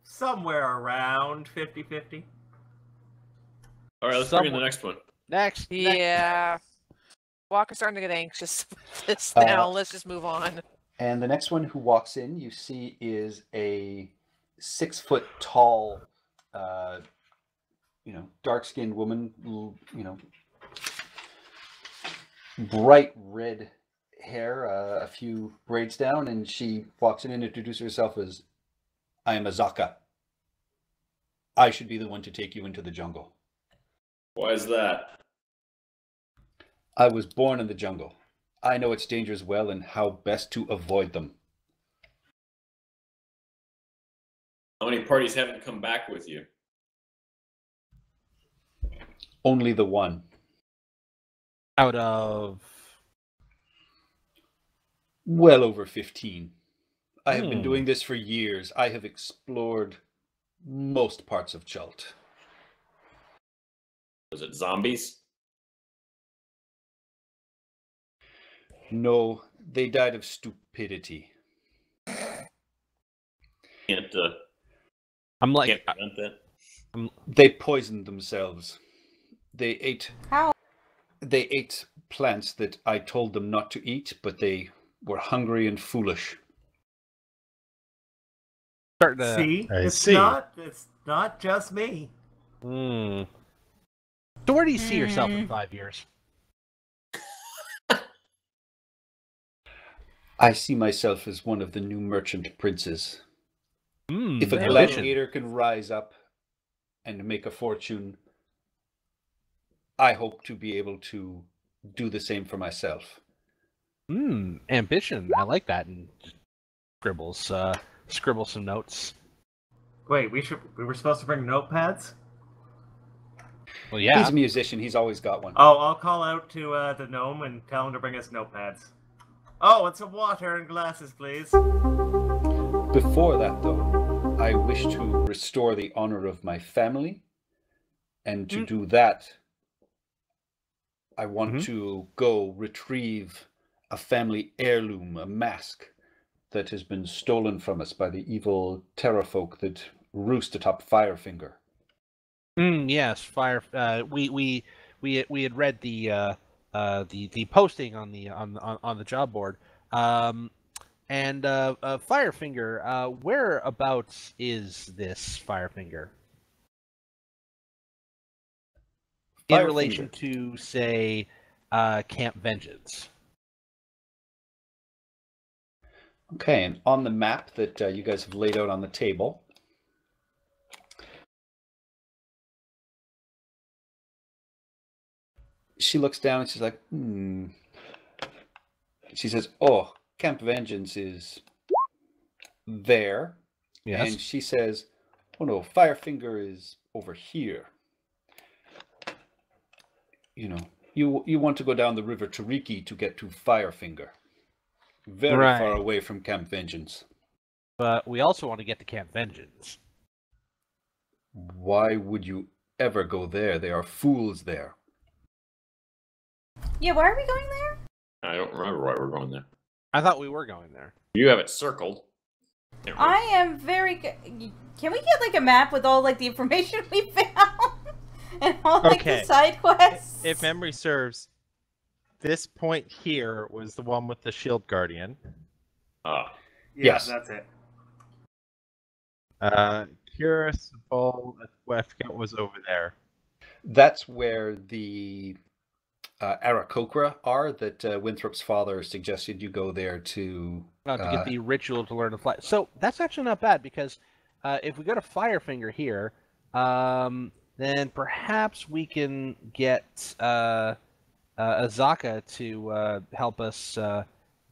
somewhere around 50-50. All right, let's bring in the Someone- next one. Next. Yeah. Walker's starting to get anxious with this now. Let's just move on. And the next one who walks in, you see, is a 6 foot tall, dark-skinned woman, bright red hair, a few braids down, and she walks in and introduces herself as, I am Azaka. I should be the one to take you into the jungle. Why is that? I was born in the jungle. I know its dangers well and how best to avoid them. How many parties haven't come back with you? Only the one. Out of... Well over 15. I have been doing this for years. I have explored most parts of Chult. Was it zombies? No, they died of stupidity. Can't I'm like, can't prevent that. They poisoned themselves. They ate How? They ate plants that I told them not to eat, but they were hungry and foolish. starting to... See, I it's see. not just me. So where do you see yourself in 5 years? I see myself as one of the new merchant princes. If a ambition. gladiator can rise up and make a fortune, I hope to be able to do the same for myself. Ambition. I like that. And scribble some notes. Wait, we were supposed to bring notepads? Well, yeah. He's a musician. He's always got one. Oh, I'll call out to the gnome and tell him to bring us notepads. Oh, and some water and glasses, please. Before that, though, I wish to restore the honor of my family. And to do that, I want to go retrieve a family heirloom, a mask that has been stolen from us by the evil terrafolk that roost atop Firefinger. Yes, fire. We had read the posting on the job board. And Firefinger. Whereabouts is this Firefinger? In relation to, say, Camp Vengeance. Okay, and on the map that you guys have laid out on the table, she looks down and she's like, She says, oh, Camp Vengeance is there. Yes. And she says, oh no, Firefinger is over here. You know, you want to go down the river Tariki to get to Firefinger. Very far away from Camp Vengeance. But we also want to get to Camp Vengeance. Why would you ever go there? There are fools there. Yeah, why are we going there? I don't remember why we're going there. I thought we were going there. You have it circled. I am very good. Can we get like a map with all like the information we found and all like the side quests? If memory serves, this point here was the one with the shield guardian. Yes, that's it. Curious-able, I forget what was over there. That's where the Arakokra are that Winthrop's father suggested you go there to get the ritual to learn to fly. So that's actually not bad because if we go to Firefinger here, then perhaps we can get Azaka to help us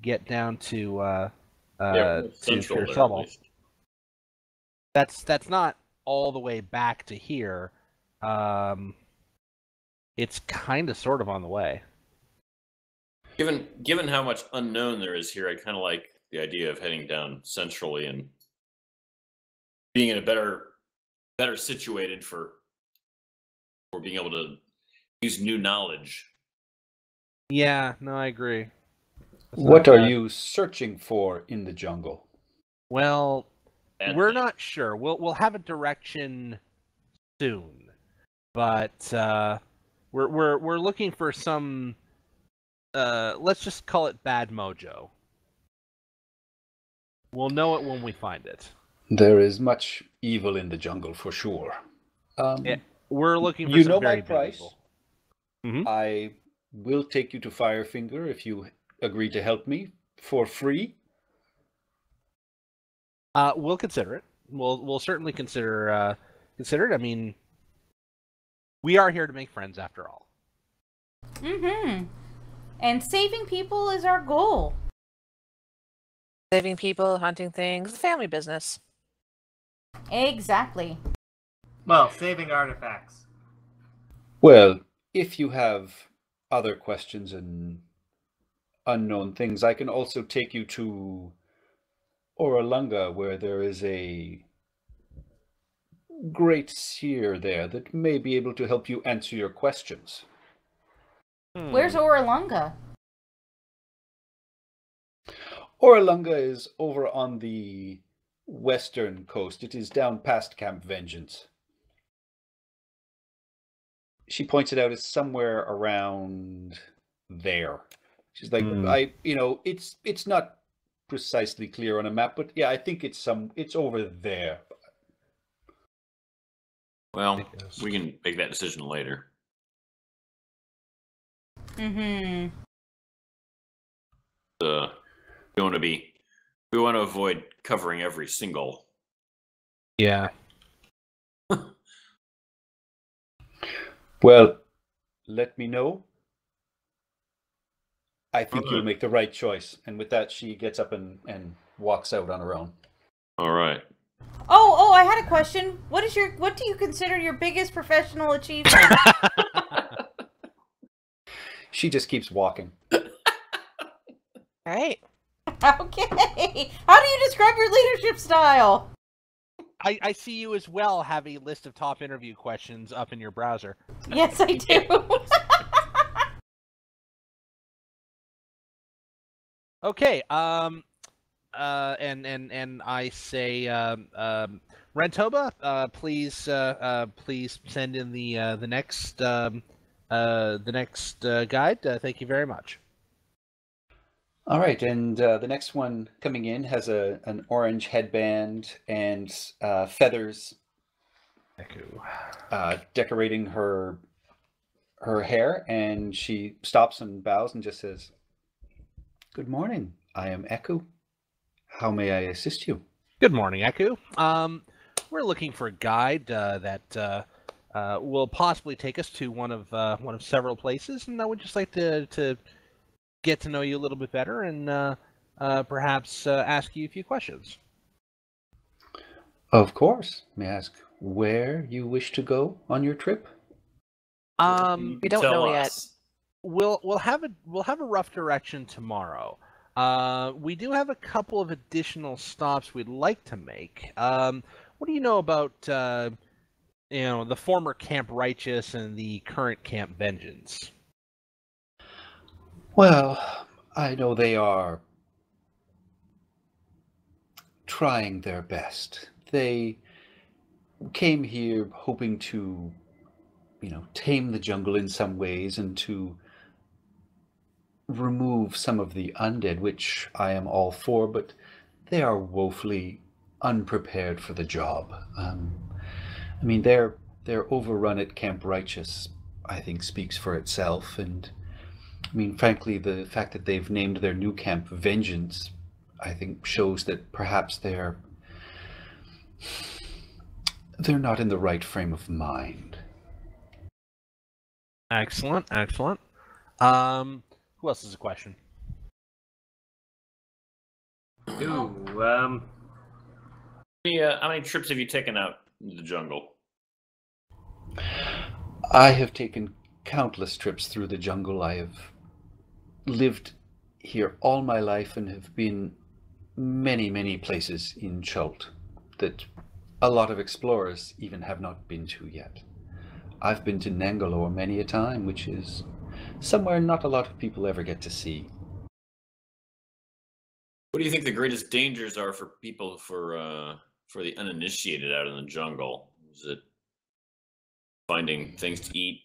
get down to Pure Trouble. That's not all the way back to here. It's kind of sort of on the way. Given how much unknown there is here, I kind of like the idea of heading down centrally and being in a better situated for being able to use new knowledge. Yeah, no, I agree. What are you searching for in the jungle? Well, we're not sure. We'll have a direction soon, but we're looking for some let's just call it bad mojo. We'll know it when we find it. There is much evil in the jungle for sure. Yeah, we're looking for You some know very my big price. people. Mhm. I will take you to Firefinger if you agree to help me for free. We'll consider it. We'll certainly consider it. I mean, we are here to make friends after all. Mm-hmm. And saving people is our goal. Saving people, hunting things, family business. Exactly. Well, saving artifacts. Well, if you have other questions and unknown things, I can also take you to Oralunga, where there is a great seer there that may be able to help you answer your questions. Where's Oralunga? Oralunga is over on the western coast. It is down past Camp Vengeance. She points it out as somewhere around there. She's like, it's not precisely clear on a map, but yeah, I think it's over there. Well, we can make that decision later. Mm-hmm. We want to avoid covering every single. Yeah. Well, let me know. I think you'll make the right choice. And with that, she gets up and walks out on her own. All right. Oh, I had a question. What do you consider your biggest professional achievement? She just keeps walking. Right. Okay. How do you describe your leadership style? I see you as well have a list of top interview questions up in your browser. Yes, I do. Okay. And I say, Rentoba, please send in the next guide. Thank you very much. All right, and the next one coming in has an orange headband and feathers, decorating her hair, and she stops and bows and just says, "Good morning. I am Eku. How may I assist you?" Good morning, Eku. We're looking for a guide that will possibly take us to one of several places, and I would just like to get to know you a little bit better and perhaps ask you a few questions. Of course. May I ask where you wish to go on your trip? We don't know yet. We'll have a rough direction tomorrow. We do have a couple of additional stops we'd like to make. What do you know about the former Camp Righteous and the current Camp Vengeance? Well, I know they are trying their best. They came here hoping to, tame the jungle in some ways and to remove some of the undead, which I am all for, but they are woefully unprepared for the job. Their overrun at Camp Righteous, I think, speaks for itself, and frankly, the fact that they've named their new camp Vengeance, I think, shows that perhaps they're not in the right frame of mind. Excellent. Who else has a question? Ooh, how many trips have you taken out into the jungle? I have taken countless trips through the jungle. I have lived here all my life and have been many, many places in Chult that a lot of explorers even have not been to yet. I've been to Nangalore many a time, which is somewhere not a lot of people ever get to see. What do you think the greatest dangers are for people, for the uninitiated out in the jungle? Is it finding things to eat,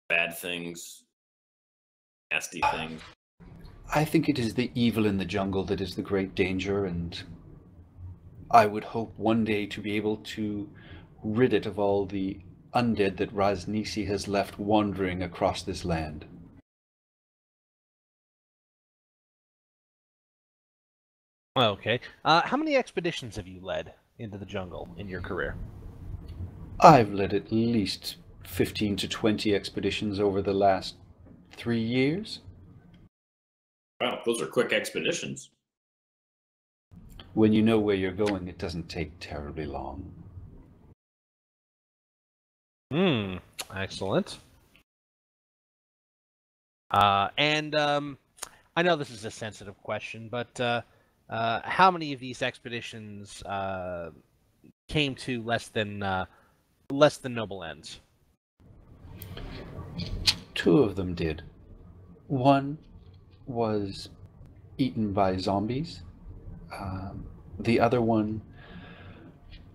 bad things, nasty things. I think it is the evil in the jungle that is the great danger, and I would hope one day to be able to rid it of all the undead that Raznisi has left wandering across this land. Okay. How many expeditions have you led into the jungle in your career? I've led at least 15 to 20 expeditions over the last 3 years. Wow, those are quick expeditions. When you know where you're going, it doesn't take terribly long. Excellent. I know this is a sensitive question, but how many of these expeditions came to less than noble ends? 2 of them did. One was eaten by zombies. The other one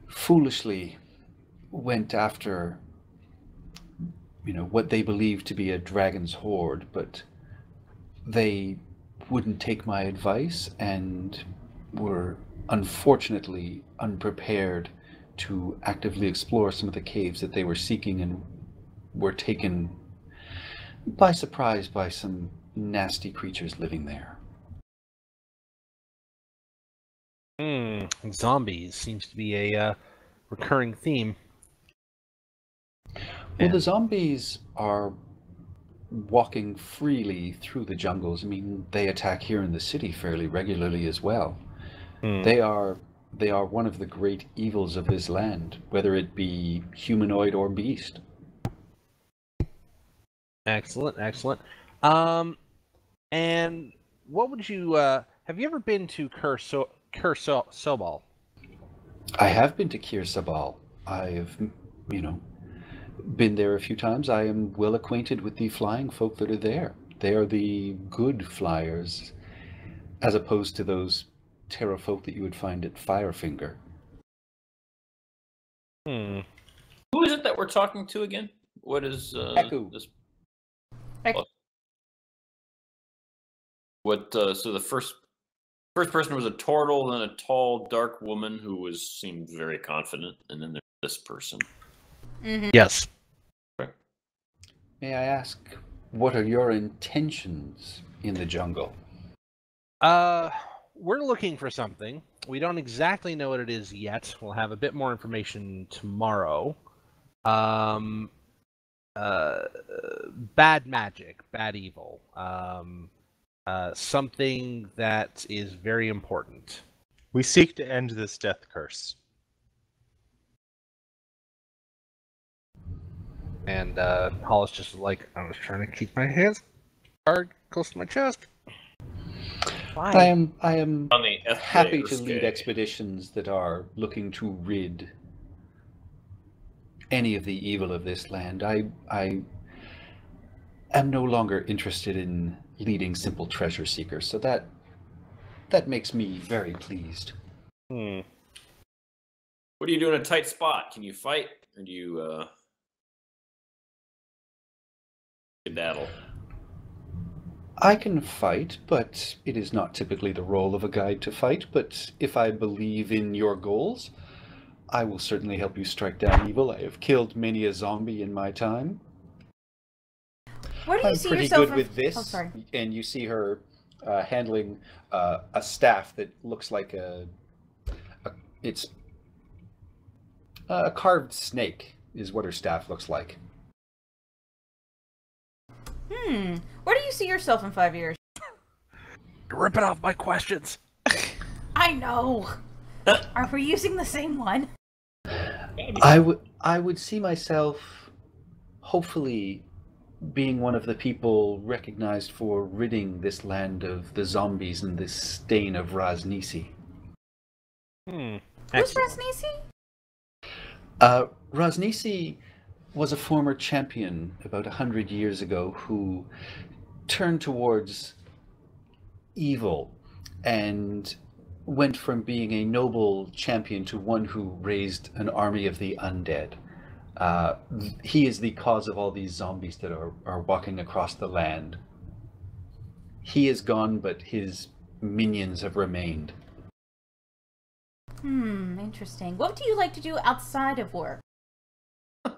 foolishly went after, what they believed to be a dragon's horde, but they wouldn't take my advice and were unfortunately unprepared to actively explore some of the caves that they were seeking, and were taken by surprise by some nasty creatures living there. Zombies seems to be a recurring theme. Well, the zombies are walking freely through the jungles. I mean, they attack here in the city fairly regularly as well. They are one of the great evils of this land, whether it be humanoid or beast. Excellent. And what would you have you ever been to Sobal? I have been to Kir Sabal. I've, been there a few times. I am well acquainted with the flying folk that are there. They are the good flyers, as opposed to those terra folk that you would find at Firefinger. Who is it that we're talking to again? What is Echo. this? Echo. What? So the first person was a turtle, then a tall, dark woman who seemed very confident, and then there's this person. Mm-hmm. Yes. May I ask, what are your intentions in the jungle? We're looking for something. We don't exactly know what it is yet. We'll have a bit more information tomorrow. Bad magic, bad evil. Something that is very important. We seek to end this death curse. And Hollis just like, I was trying to keep my hands hard close to my chest. Why? I am On the happy to Erskine. lead expeditions that are looking to rid any of the evil of this land. I am no longer interested in leading simple treasure seekers, so that makes me very pleased. What do you do in a tight spot? Can you fight, or do you skedaddle? I can fight, but it is not typically the role of a guide to fight. But if I believe in your goals, I will certainly help you strike down evil. I have killed many a zombie in my time. Where do you I'm see pretty yourself? good with this. Oh, sorry. And you see her handling a staff that looks like it's a carved snake is what her staff looks like. Where do you see yourself in 5 years? You're ripping off my questions. I know. Are we using the same one? I would see myself hopefully being one of the people recognized for ridding this land of the zombies and this stain of Raznisi. Who's Excellent. Raznisi? Raznisi was a former champion about 100 years ago who turned towards evil and went from being a noble champion to one who raised an army of the undead. He is the cause of all these zombies that are walking across the land. He is gone, but his minions have remained. Interesting. What do you like to do outside of work? I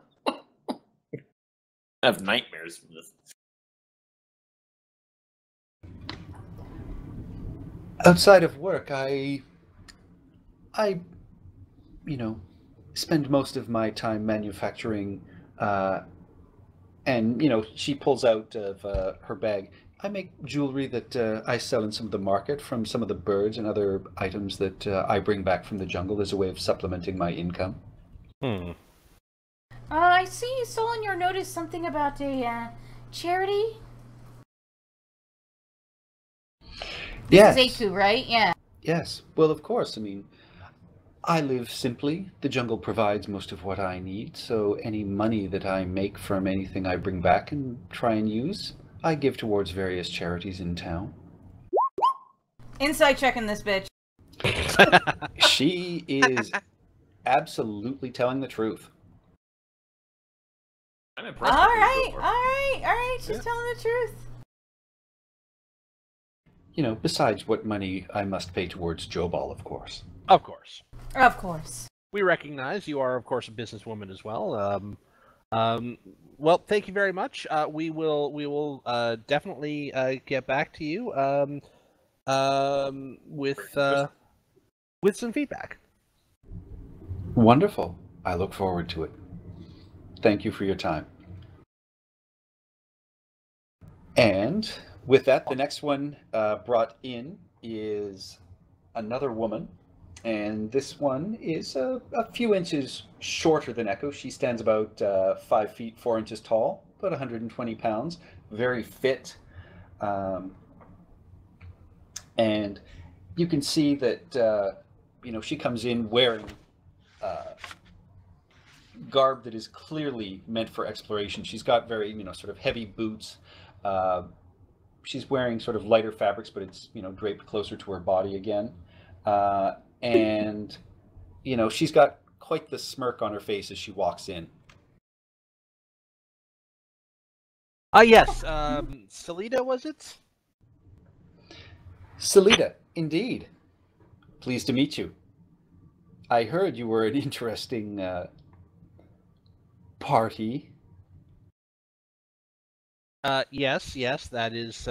have nightmares from this. Outside of work, I spend most of my time manufacturing, and, she pulls out of her bag. I make jewelry that I sell in some of the market from some of the birds and other items that I bring back from the jungle as a way of supplementing my income. I see you saw in your notice something about a charity. Yes. This is Aku, right? Yeah. Yes. Well, of course. I mean, I live simply. The jungle provides most of what I need, so any money that I make from anything I bring back and try and use, I give towards various charities in town. Inside checking this bitch. She is absolutely telling the truth. I'm impressed. All with her right, so all far. right. She's telling the truth. Besides what money I must pay towards Jobal, of course. Of course. Of course. We recognize you are, of course, a businesswoman as well. Well, thank you very much. We will definitely get back to you with some feedback. Wonderful. I look forward to it. Thank you for your time. And with that, the next one brought in is another woman. And this one is a few inches shorter than Echo. She stands about 5 feet 4 inches tall, about 120 pounds, very fit. And you can see that, she comes in wearing garb that is clearly meant for exploration. She's got very, sort of heavy boots. She's wearing sort of lighter fabrics, but it's, draped closer to her body again. And, she's got quite the smirk on her face as she walks in. Yes, Salida, was it? Salida, indeed. Pleased to meet you. I heard you were an interesting party. Yes, that is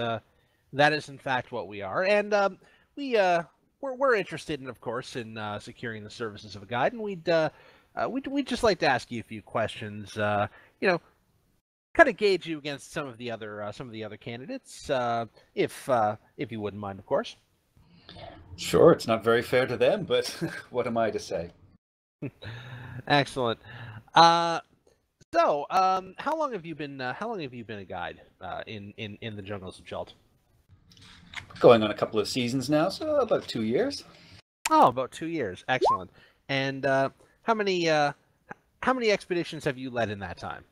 in fact what we are, and we're interested in, of course, in securing the services of a guide, and we'd just like to ask you a few questions. Kind of gauge you against some of the other candidates, if you wouldn't mind, of course. Sure, it's not very fair to them, but what am I to say? Excellent. So, how long have you been a guide in the jungles of Chult? Going on a couple of seasons now, so about 2 years. Oh, about 2 years. Excellent. And how many expeditions have you led in that time?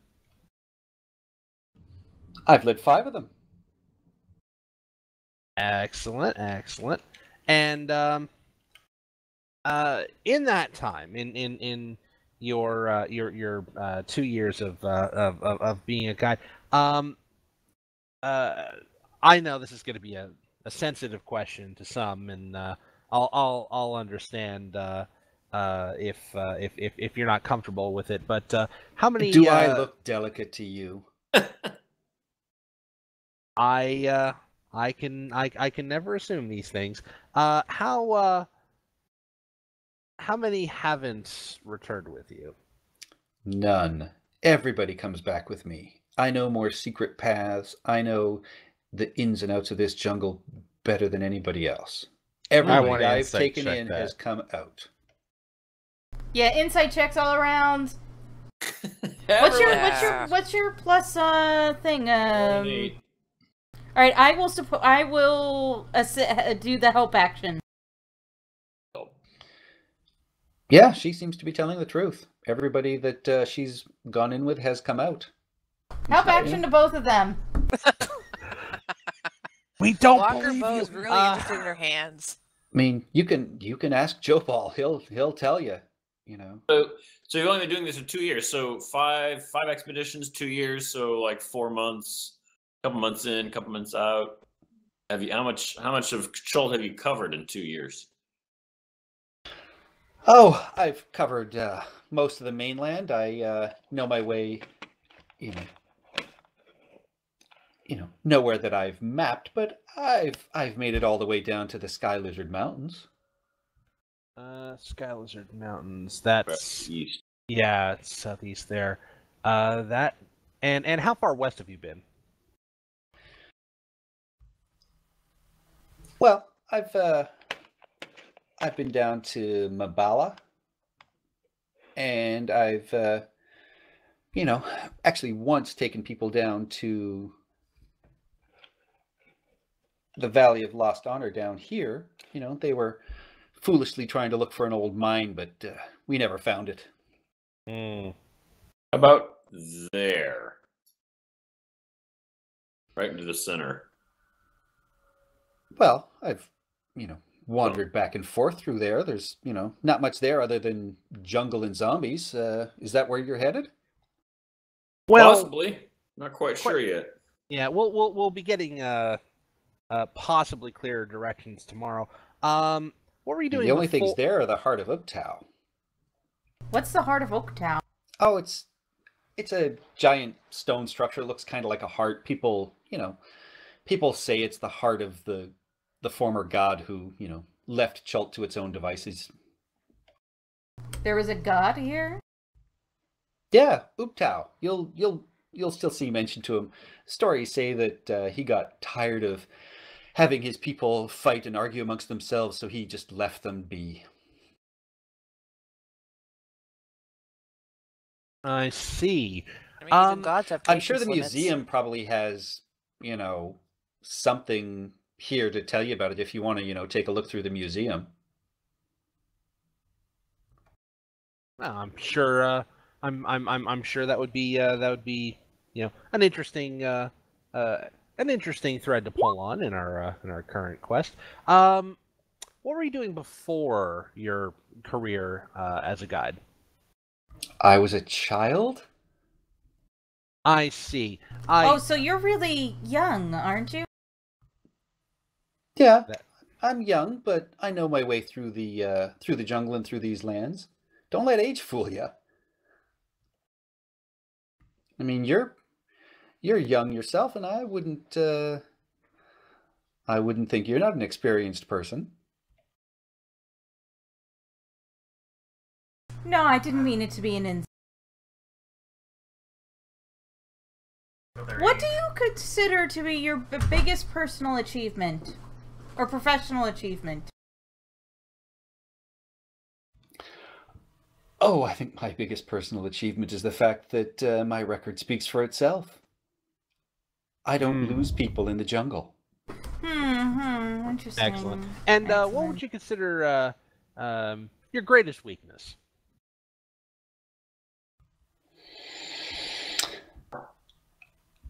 I've led 5 of them. Excellent. And in that time, in your 2 years of being a guide, I know this is going to be a sensitive question to some, and I'll understand if you're not comfortable with it. But how many? Do I look delicate to you? I can never assume these things. How many haven't returned with you? None. Everybody comes back with me. I know more secret paths. I know the ins and outs of this jungle better than anybody else. Everybody I've taken in has come out. Yeah, insight checks all around. What's your plus thing? All right, I will do the help action. Yeah, she seems to be telling the truth. Everybody that she's gone in with has come out. Help action to both of them. We don't Walker believe Bow's you. really interested in her hands. I mean, you can ask Jopal. He'll tell you. So you've only been doing this for 2 years. So five expeditions, 2 years. So like 4 months, couple months in, couple months out. Have you how much of Chult have you covered in 2 years? Oh, I've covered most of the mainland. I know my way, you know, nowhere that I've mapped, but I've made it all the way down to the Sky Lizard Mountains. Sky Lizard Mountains. That's East. yeah, it's southeast there. That and how far west have you been? Well, I've been down to Mabala, and I've you know, actually once taken people down to the Valley of Lost Honor down here. You know, they were foolishly trying to look for an old mine, but we never found it. About there. Right into the center. Well, I've, you know, wandered back and forth through there. There's, you know, not much there other than jungle and zombies. Is that where you're headed? Well, Possibly. Not quite sure yet. yeah, we'll be getting possibly clearer directions tomorrow. What were you doing? The only before... things there are the Heart of Oaktow. What's the Heart of Oaktown? Oh, it's a giant stone structure. It looks kind of like a heart. People, you know, people say it's the heart of the former god who, you know, left Chult to its own devices. There was a god here? Yeah, Oaktow. You'll still see mention to him. Stories say that he got tired of having his people fight and argue amongst themselves, so he just left them be. I see. I mean, even gods have I'm sure the patience limits. museum probably has, you know, something here to tell you about it if you want to, you know, take a look through the museum. Well, I'm sure. I'm sure that would be you know an interesting thread to pull on in our current quest. What were you doing before your career as a guide? I was a child? I see. Oh, so you're really young, aren't you? Yeah, I'm young, but I know my way through the jungle and through these lands. Don't let age fool you. I mean, you're young yourself, and I wouldn't think you're not an experienced person. No, I didn't mean it to be an insult. What do you consider to be your biggest personal achievement or professional achievement? Oh, I think my biggest personal achievement is the fact that my record speaks for itself. I don't lose people in the jungle. Interesting. Excellent. And what would you consider your greatest weakness?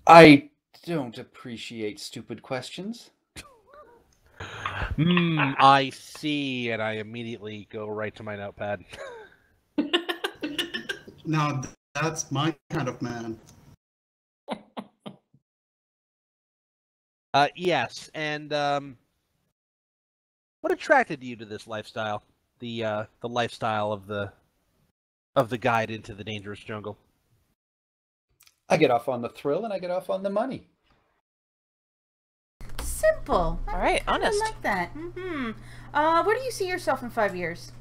I don't appreciate stupid questions. I see, and I immediately go right to my notepad. Now that's my kind of man. Yes, and what attracted you to this lifestyle? The lifestyle of the guide into the dangerous jungle. I get off on the thrill and I get off on the money. Simple. All right, honest. I like that. Where do you see yourself in 5 years?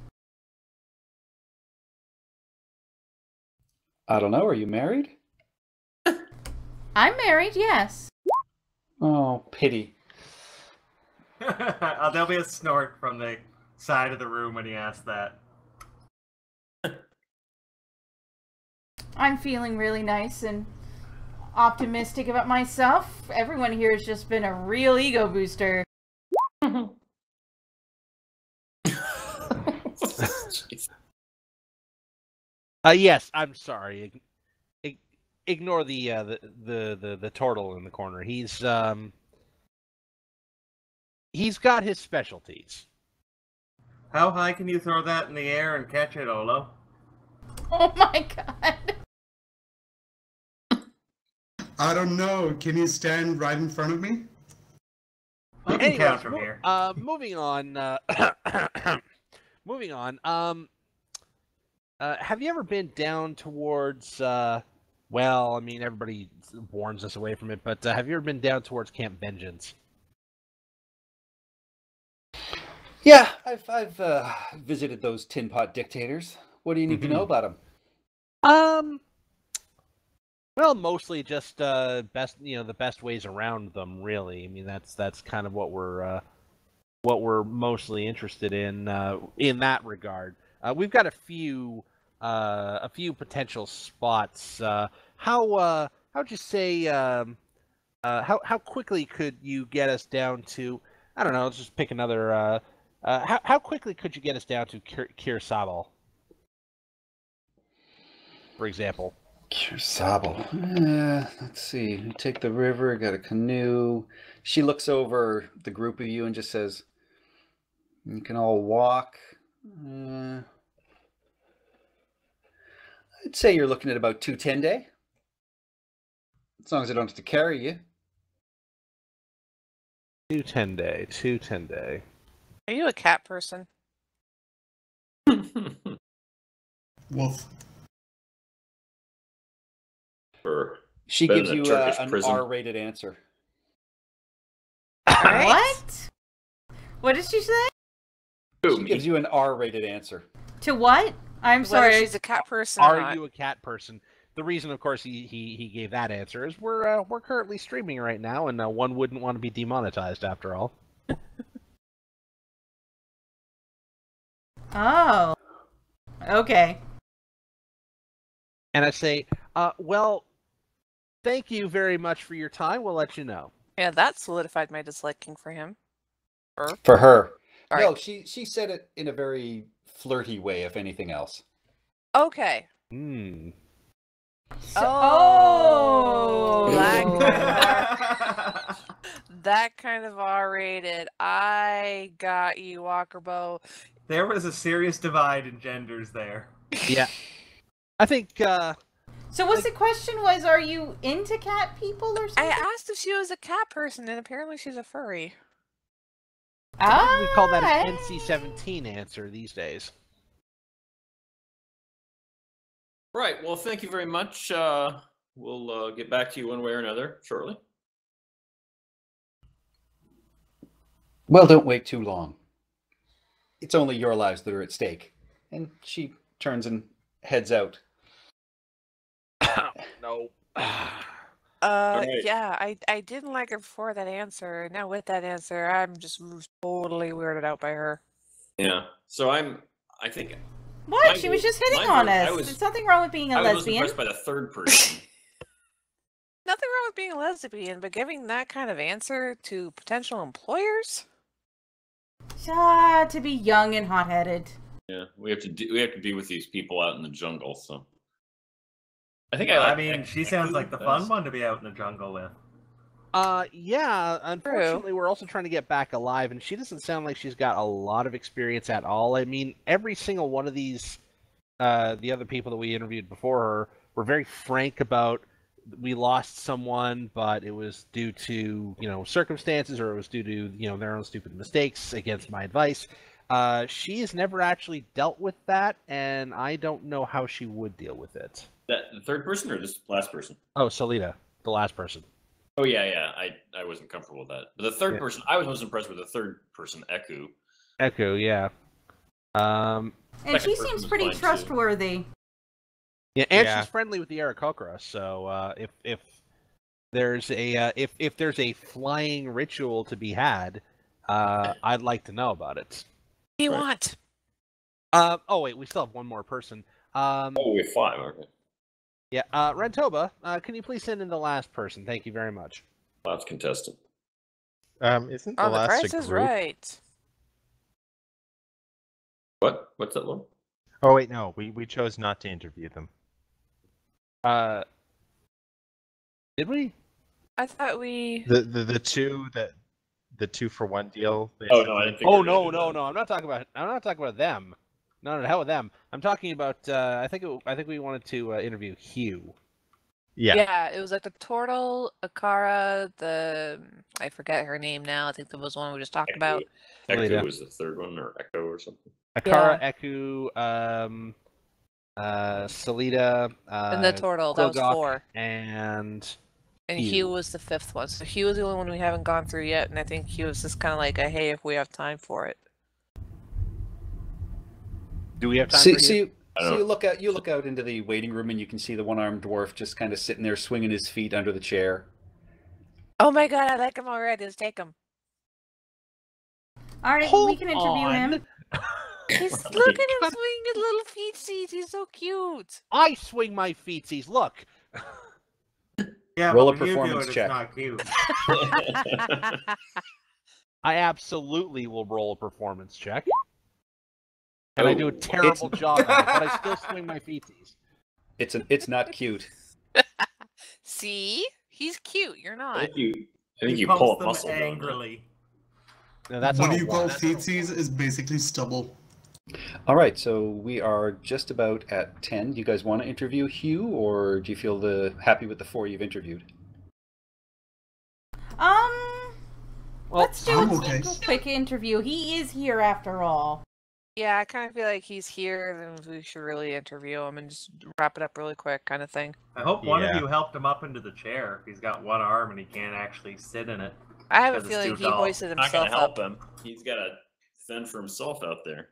I don't know. Are you married? I'm married, yes. Oh, pity. There'll be a snort from the side of the room when he asks that. I'm feeling really nice and optimistic about myself. Everyone here has just been a real ego booster. Yes, I'm sorry. Ignore the turtle in the corner. He's got his specialties. How high can you throw that in the air and catch it, Olo? Oh my god. I don't know. Can you stand right in front of me? I can Anyways, count from here. moving on. Moving on. Have you ever been down towards? Well, I mean, everybody warns us away from it, but have you ever been down towards Camp Vengeance? Yeah, I've visited those tin pot dictators. What do you need to know about them? Well, mostly just the best ways around them. Really, I mean, that's kind of what we're mostly interested in that regard. We've got a few potential spots. How'd you say? How quickly could you get us down to? I don't know. Let's just pick another. How quickly could you get us down to Kirsabal, for example? Kirsabal. Let's see. We take the river. Got a canoe. She looks over the group of you and just says, "You can all walk." I'd say you're looking at about 210 day. As long as I don't have to carry you. 210 day. 210 day. Are you a cat person? Wolf. She Been gives in a you Turkish an prison. R-rated answer. What? What did she say? Who, She me? gives you an R-rated answer. To what? I'm Whether sorry. she's a cat person or Are not. you a cat person? The reason, of course, he gave that answer is we're currently streaming right now, and one wouldn't want to be demonetized after all. Oh. Okay. And I say, well, thank you very much for your time. We'll let you know. Yeah, that solidified my disliking for him. For her. All No, right. she said it in a very flirty way, if anything else. Okay. Hmm. Oh. That kind of R-rated. I got you, Walker Bow. There was a serious divide in genders there. Yeah. I think. So what's the question was, are you into cat people or something? I asked if she was a cat person, and apparently she's a furry. We call that an NC-17 answer these days. Right. Well, thank you very much. We'll get back to you one way or another shortly. Well, don't wait too long. It's only your lives that are at stake. And she turns and heads out. No. right. Yeah, I didn't like her before that answer. Now with that answer, I'm just totally weirded out by her. Yeah. So I think. What? She was just hitting on us. There's nothing wrong with being a I was lesbian. impressed by the third person. Nothing wrong with being a lesbian, but giving that kind of answer to potential employers? To be young and hot-headed. Yeah, we have to be with these people out in the jungle. So I think I mean, she sounds like the fun best. one to be out in the jungle with. Yeah, unfortunately, we're also trying to get back alive, and she doesn't sound like she's got a lot of experience at all. I mean, every single one of these, the other people that we interviewed before her, were very frank about we lost someone, but it was due to, circumstances, or it was due to, their own stupid mistakes against my advice. She has never actually dealt with that, and I don't know how she would deal with it. That the third person or this last person? Oh, Salita, the last person. Oh yeah. I wasn't comfortable with that. But the third person, I was most impressed with the third person, Eku. Echo, yeah. And Second she person seems was pretty fine, too. trustworthy. Yeah, and Yeah. she's friendly with the Aarakocra, so if there's a if there's a flying ritual to be had, I'd like to know about it. What do you want? Oh wait, we still have one more person. Oh, we have 5. Okay. Yeah, Rentoba, can you please send in the last person? Thank you very much. Last contestant. Isn't the Oh, the last price a is group? right. What? What's that one? Oh wait, no, we chose not to interview them. Did we? I thought we... The two for one deal. Oh no, I didn't think. Oh we were no, gonna do no, that. no! I'm not talking about them. No, hell with them. I'm talking about. I think we wanted to interview Hugh. Yeah. Yeah, it was like the turtle, Akara, I forget her name now. I think that was the one we just talked about. Later. Echo was the third one, or Echo or something. Akara, Yeah. Eku, Salida, And the turtle, that was Gogok, 4. and And Hugh. Hugh was the 5th one. So Hugh was the only one we haven't gone through yet, and I think Hugh was just kind of like a hey if we have time for it. Do we have time See, for Hugh? you look out into the waiting room and you can see the one-armed dwarf just kind of sitting there swinging his feet under the chair. Oh my god, I like him already. Let's take him. All right, Hold we can interview on. him. Look at him swing his little feetsies. He's so cute. I swing my feetsies. Look. Yeah, Roll but a when you do performance it, check. It's not cute. I absolutely will roll a performance check. And I do a Oh. terrible job at it, but I still swing my feetsies. It's not cute. See? He's cute. You're I not. think you He pull pumps up them muscle doing that. angrily. No, that's what on do a you call one. feetsies is basically stubble. All right, so we are just about at 10. Do you guys want to interview Hugh, or do you feel happy with the 4 you've interviewed? Well, Let's do I'm a okay. quick interview. He is here after all. Yeah, I kind of feel like he's here, then we should really interview him and just wrap it up really quick kind of thing. I hope one of Yeah. you helped him up into the chair. He's got one arm and he can't actually sit in it. I have a Because it's feeling too he tall. hoisted Not gonna himself help up. him. He's got to fend for himself out there.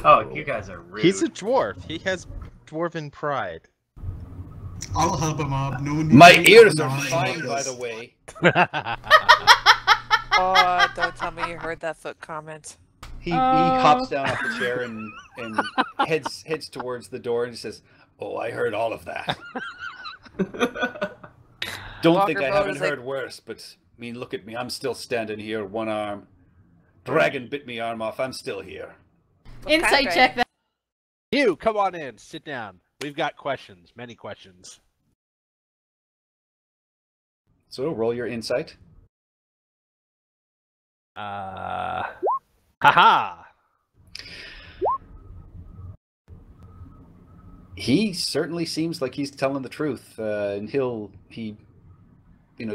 Oh, you guys are rude. He's a dwarf. He has dwarven pride. I'll help him up. No need My to be ears are obnoxious fine, about by this. the way. Oh, don't tell me you heard that foot comment. He hops down off the chair and heads towards the door and says, "Oh, I heard all of that. Don't Walker think I Road haven't is like- heard worse, but I mean, look at me. I'm still standing here, one arm. Dragon bit me arm off. I'm still here." Insight Okay. check that. Hugh, come on in. Sit down. We've got questions. Many questions. So roll your insight. Haha. He certainly seems like he's telling the truth, and he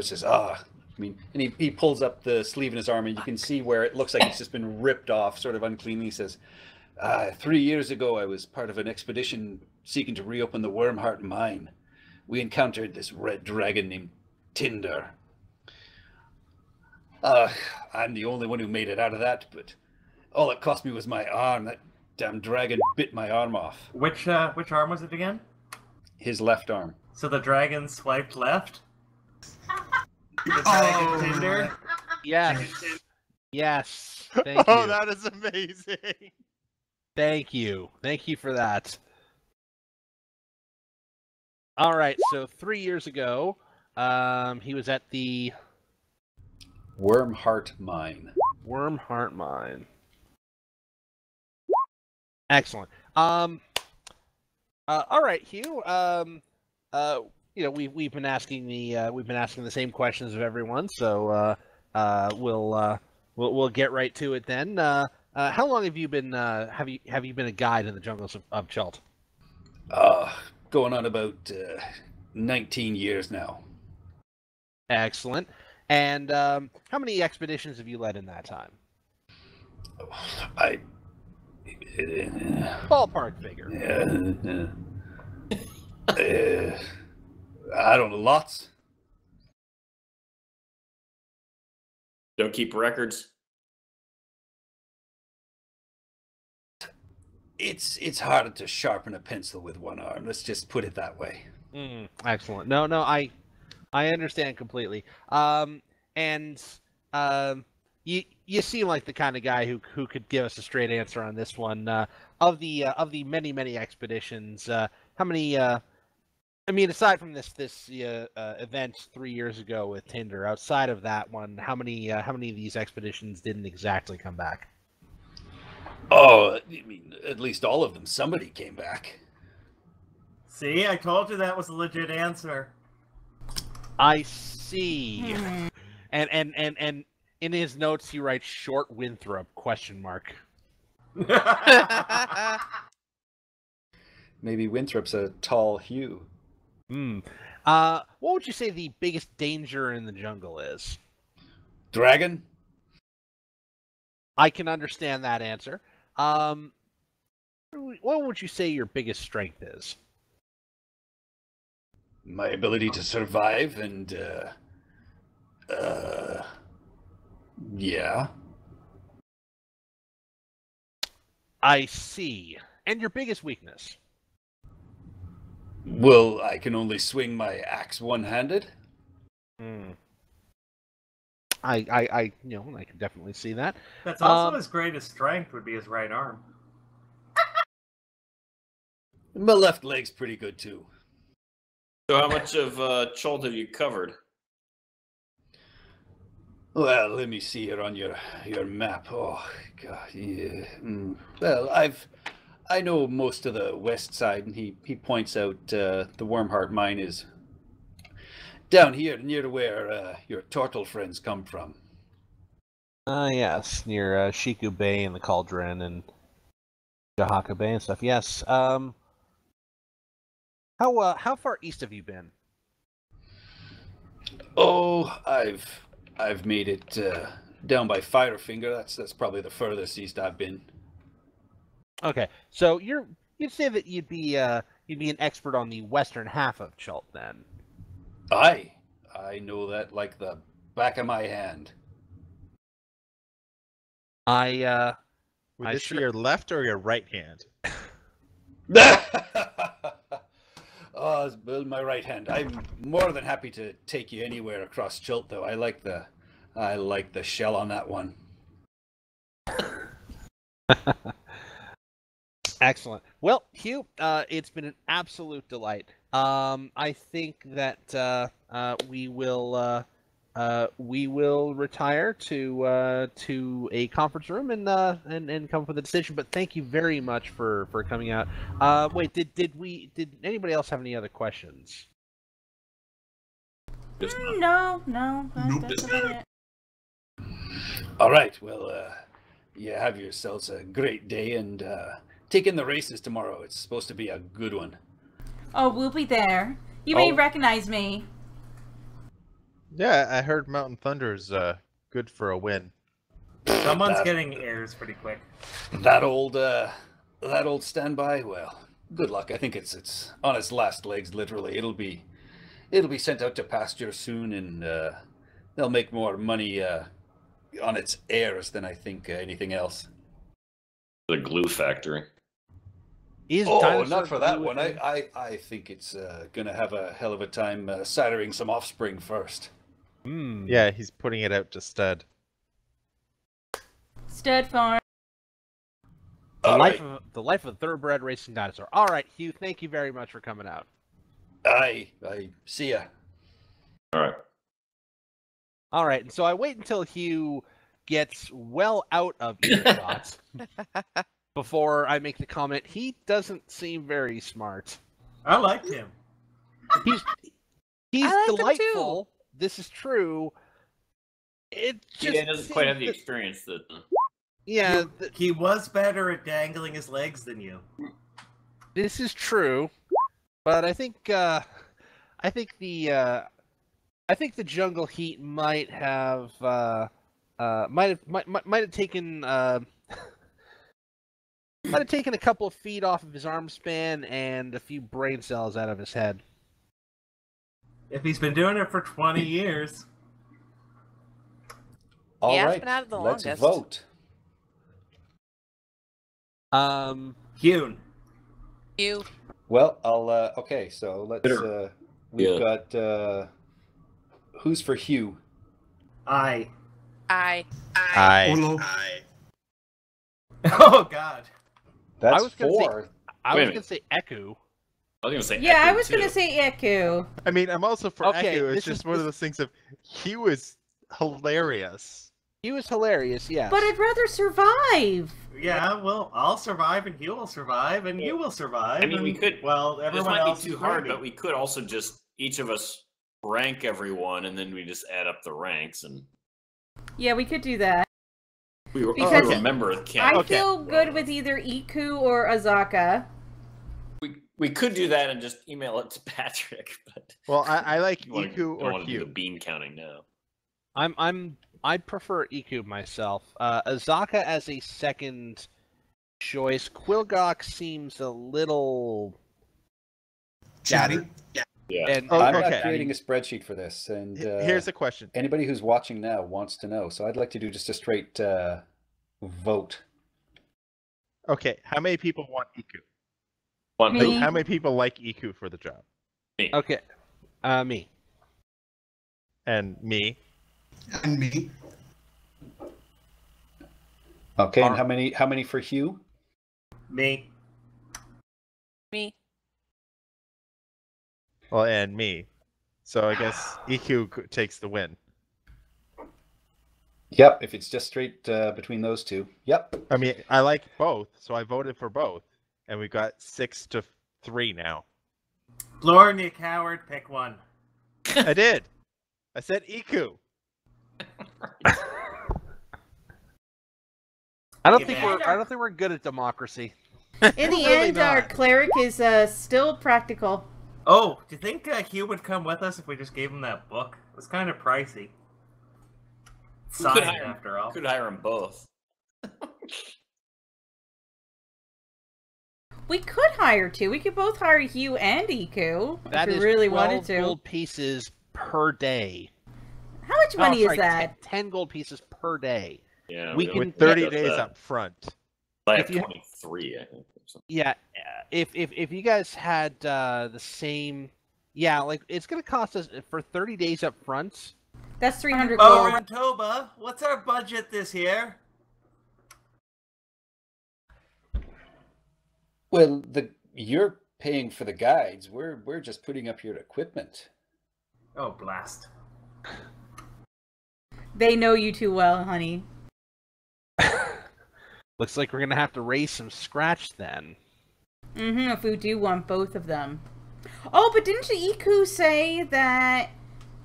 says, I mean, and he pulls up the sleeve in his arm, and you can see where it looks like it's just been ripped off, sort of uncleanly. He says, 3 years ago, I was part of an expedition seeking to reopen the Wormheart mine. We encountered this red dragon named Tinder. I'm the only one who made it out of that, but all it cost me was my arm. That damn dragon bit my arm off. Which arm was it again? His left arm. So the dragon swiped left? The Oh, dragon Tinder? Yes. Yes. Thank Oh, you. that is amazing. Thank you. Thank you for that. All right. So 3 years ago, he was at the Wormheart mine. Wormheart Mine. Excellent. All right, Hugh. We've been asking the same questions of everyone, so we'll get right to it then. How long have you been have you been a guide in the jungles of Chult? Going on about 19 years now. Excellent. And how many expeditions have you led in that time? I Ballpark figure. I don't know, lots. Don't keep records. It's harder to sharpen a pencil with one arm. Let's just put it that way. Excellent. No, I understand completely. You seem like the kind of guy who could give us a straight answer on this one. Of the many expeditions, how many? I mean, aside from this event 3 years ago with Tinder, outside of that one, how many of these expeditions didn't exactly come back? Oh, I mean, at least all of them. Somebody came back. See, I told you that was a legit answer. I see. And in his notes he writes short Winthrop ? Maybe Winthrop's a tall Hugh. What would you say the biggest danger in the jungle is? Dragon? I can understand that answer. What would you say your biggest strength is? My ability to survive and, yeah. I see. And your biggest weakness? Well, I can only swing my axe one-handed. I can definitely see that. That's also his greatest strength would be his right arm. My left leg's pretty good, too. So how much of Chult have you covered? Well, let me see here on your map. Oh, God, yeah. Well, I know most of the west side, and he points out the Wormheart mine is down here near to where your turtle friends come from. Yes, near Shiku Bay and the Cauldron and Jahaka Bay and stuff. Yes. How far east have you been? Oh, I've made it down by Firefinger. That's probably the furthest east I've been. Okay, so you'd say that you'd be an expert on the western half of Chult then. I know that like the back of my hand. Would this be your left or your right hand? Oh, well, my right hand. I'm more than happy to take you anywhere across Chult, though. I like the shell on that one. Excellent. Well, Hugh, it's been an absolute delight. I think that we will retire to a conference room and come up with a decision. But thank you very much for coming out. Wait, did anybody else have any other questions? No, that's about it. All right. Well, yeah, have yourselves a great day and take in the races tomorrow. It's supposed to be a good one. Oh, we'll be there. You may recognize me. Yeah, I heard Mountain Thunder's good for a win. Someone's getting airs pretty quick. That old standby. Well, good luck. I think it's on its last legs. Literally, it'll be sent out to pasture soon, and they'll make more money on its heirs than I think anything else. The glue factory. Not for that one. I think it's gonna have a hell of a time siring some offspring first. Yeah, he's putting it out to stud. Stud farm. The life of a thoroughbred racing dinosaur. All right, Hugh, thank you very much for coming out. I see ya. All right. All right, and so I wait until Hugh gets well out of earshot before I make the comment. He doesn't seem very smart. I liked him. He's delightful. This is true. It just he doesn't quite have the experience that. Yeah, he was better at dangling his legs than you. This is true, but I think the jungle heat might have taken might have taken a couple of feet off of his arm span and a few brain cells out of his head. If he's been doing it for 20 years. All yeah, right, it's been out of the let's longest. vote. Hune. You. Well, I'll okay, so let's we've got who's for Hugh? I. Oh God. That's four. I was gonna say Eku. I was gonna say Yeah, Eku I was too. gonna say Eku. I mean, I'm also for Okay, Echo. It's this just is- one of those things of Hugh is hilarious. He was hilarious, yes. But I'd rather survive. Yeah, well, I'll survive and Hugh will survive and you will survive. I mean, we and, could. Well, This everyone might else be too is hard, ready. but we could also just each of us rank everyone, and then we just add up the ranks, and Yeah, we could do that. we Because remember it. I feel good with either Iku or Azaka. We could do that and just email it to Patrick, but Well, I like you wanna- Iku don't or want to do the Hugh. bean counting now. I prefer Iku myself. Azaka as a second choice. Quilgok seems a little Chatty. Yeah. And Oh, I'm okay. not creating a spreadsheet for this, and Here's a question. anybody who's watching now wants to know. So I'd like to do just a straight vote. Okay, how many people want Iku? One Me. Like, how many people like Iku for the job? okay. Me. And me. And me. Okay, and how many for Hugh? Me. Me. Well, and me. So I guess Iku takes the win. Yep, if it's just straight between those two. Yep. I mean, I like both, so I voted for both, and we got 6-3 now. Lauren, you coward, pick one. I did. I said Iku. I don't Yeah, think man. we're good at democracy. In the Really end, our not. cleric is still practical. Oh, do you think Hugh would come with us if we just gave him that book? It was kind of pricey. We could Signed, hire, after all. could hire them both. We could hire two. We could both hire Hugh and Iku That if is we really 12 wanted to. gold pieces per day. How much money sorry, is that? 10 gold pieces per day. Yeah, We we- can- we With 30 got days that. up front. I have if you- 23, I think. Or something. Yeah, if you guys had the same, yeah, like it's gonna cost us for 30 days up front. That's 300 Oh, gold. Manitoba, what's our budget this year? Well, you're paying for the guides. We're just putting up your equipment. Oh, blast. They know you too well, honey. Looks like we're gonna have to raise some scratch then. If we do want both of them. Oh, but didn't Iku say that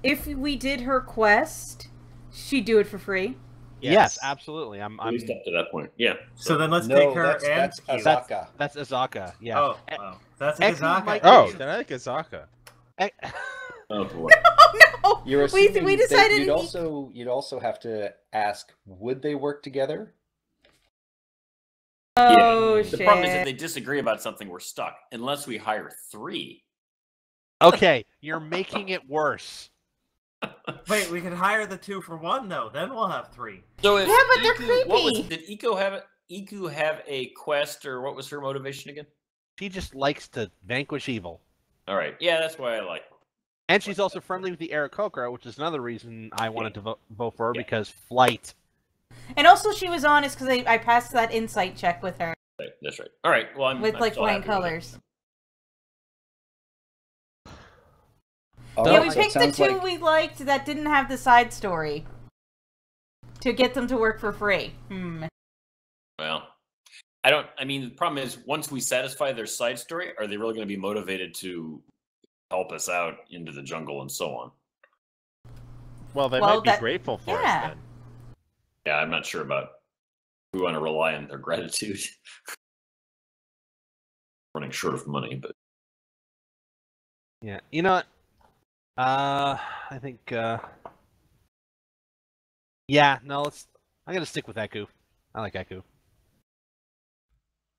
if we did her quest, she'd do it for free? Yes, absolutely. At least up to that point. Yeah. So then let's No, take her that's and Hugh. Azaka. That's Azaka. Yeah. Oh, wow. That's a Excellent, Gazaka. Mike. Oh, then I like Azaka. Oh, boy. Oh no! You're we assuming decided that you'd also have to ask, would they work together? Oh The shit! problem is if they disagree about something, we're stuck. Unless we hire 3. Okay, you're making it worse. Wait, we could hire the 2 for 1 though. Then we'll have 3. So if Yeah, but they're What was, creepy. did Iku have a quest, or what was her motivation again? She just likes to vanquish evil. All right. Yeah, that's why I like her. And she's also friendly with the Aarakocra, which is another reason I wanted to vote for her, Yeah. because flight. And also, she was honest because I passed that insight check with her Right, that's right. All right. Well, I'm with I'm like still flying happy with it. colors. All Yeah, right, we so it picked the sounds 2 like- we liked that didn't have the side story to get them to work for free. Well, I mean, the problem is once we satisfy their side story, are they really going to be motivated to help us out into the jungle and so on? Well, they Well, might be that- grateful for yeah. us then. Yeah, I'm not sure about. We want to rely on their gratitude. Running short of money, but Yeah, you know what? I think. Yeah, no, I'm gonna stick with Eku. I like Eku.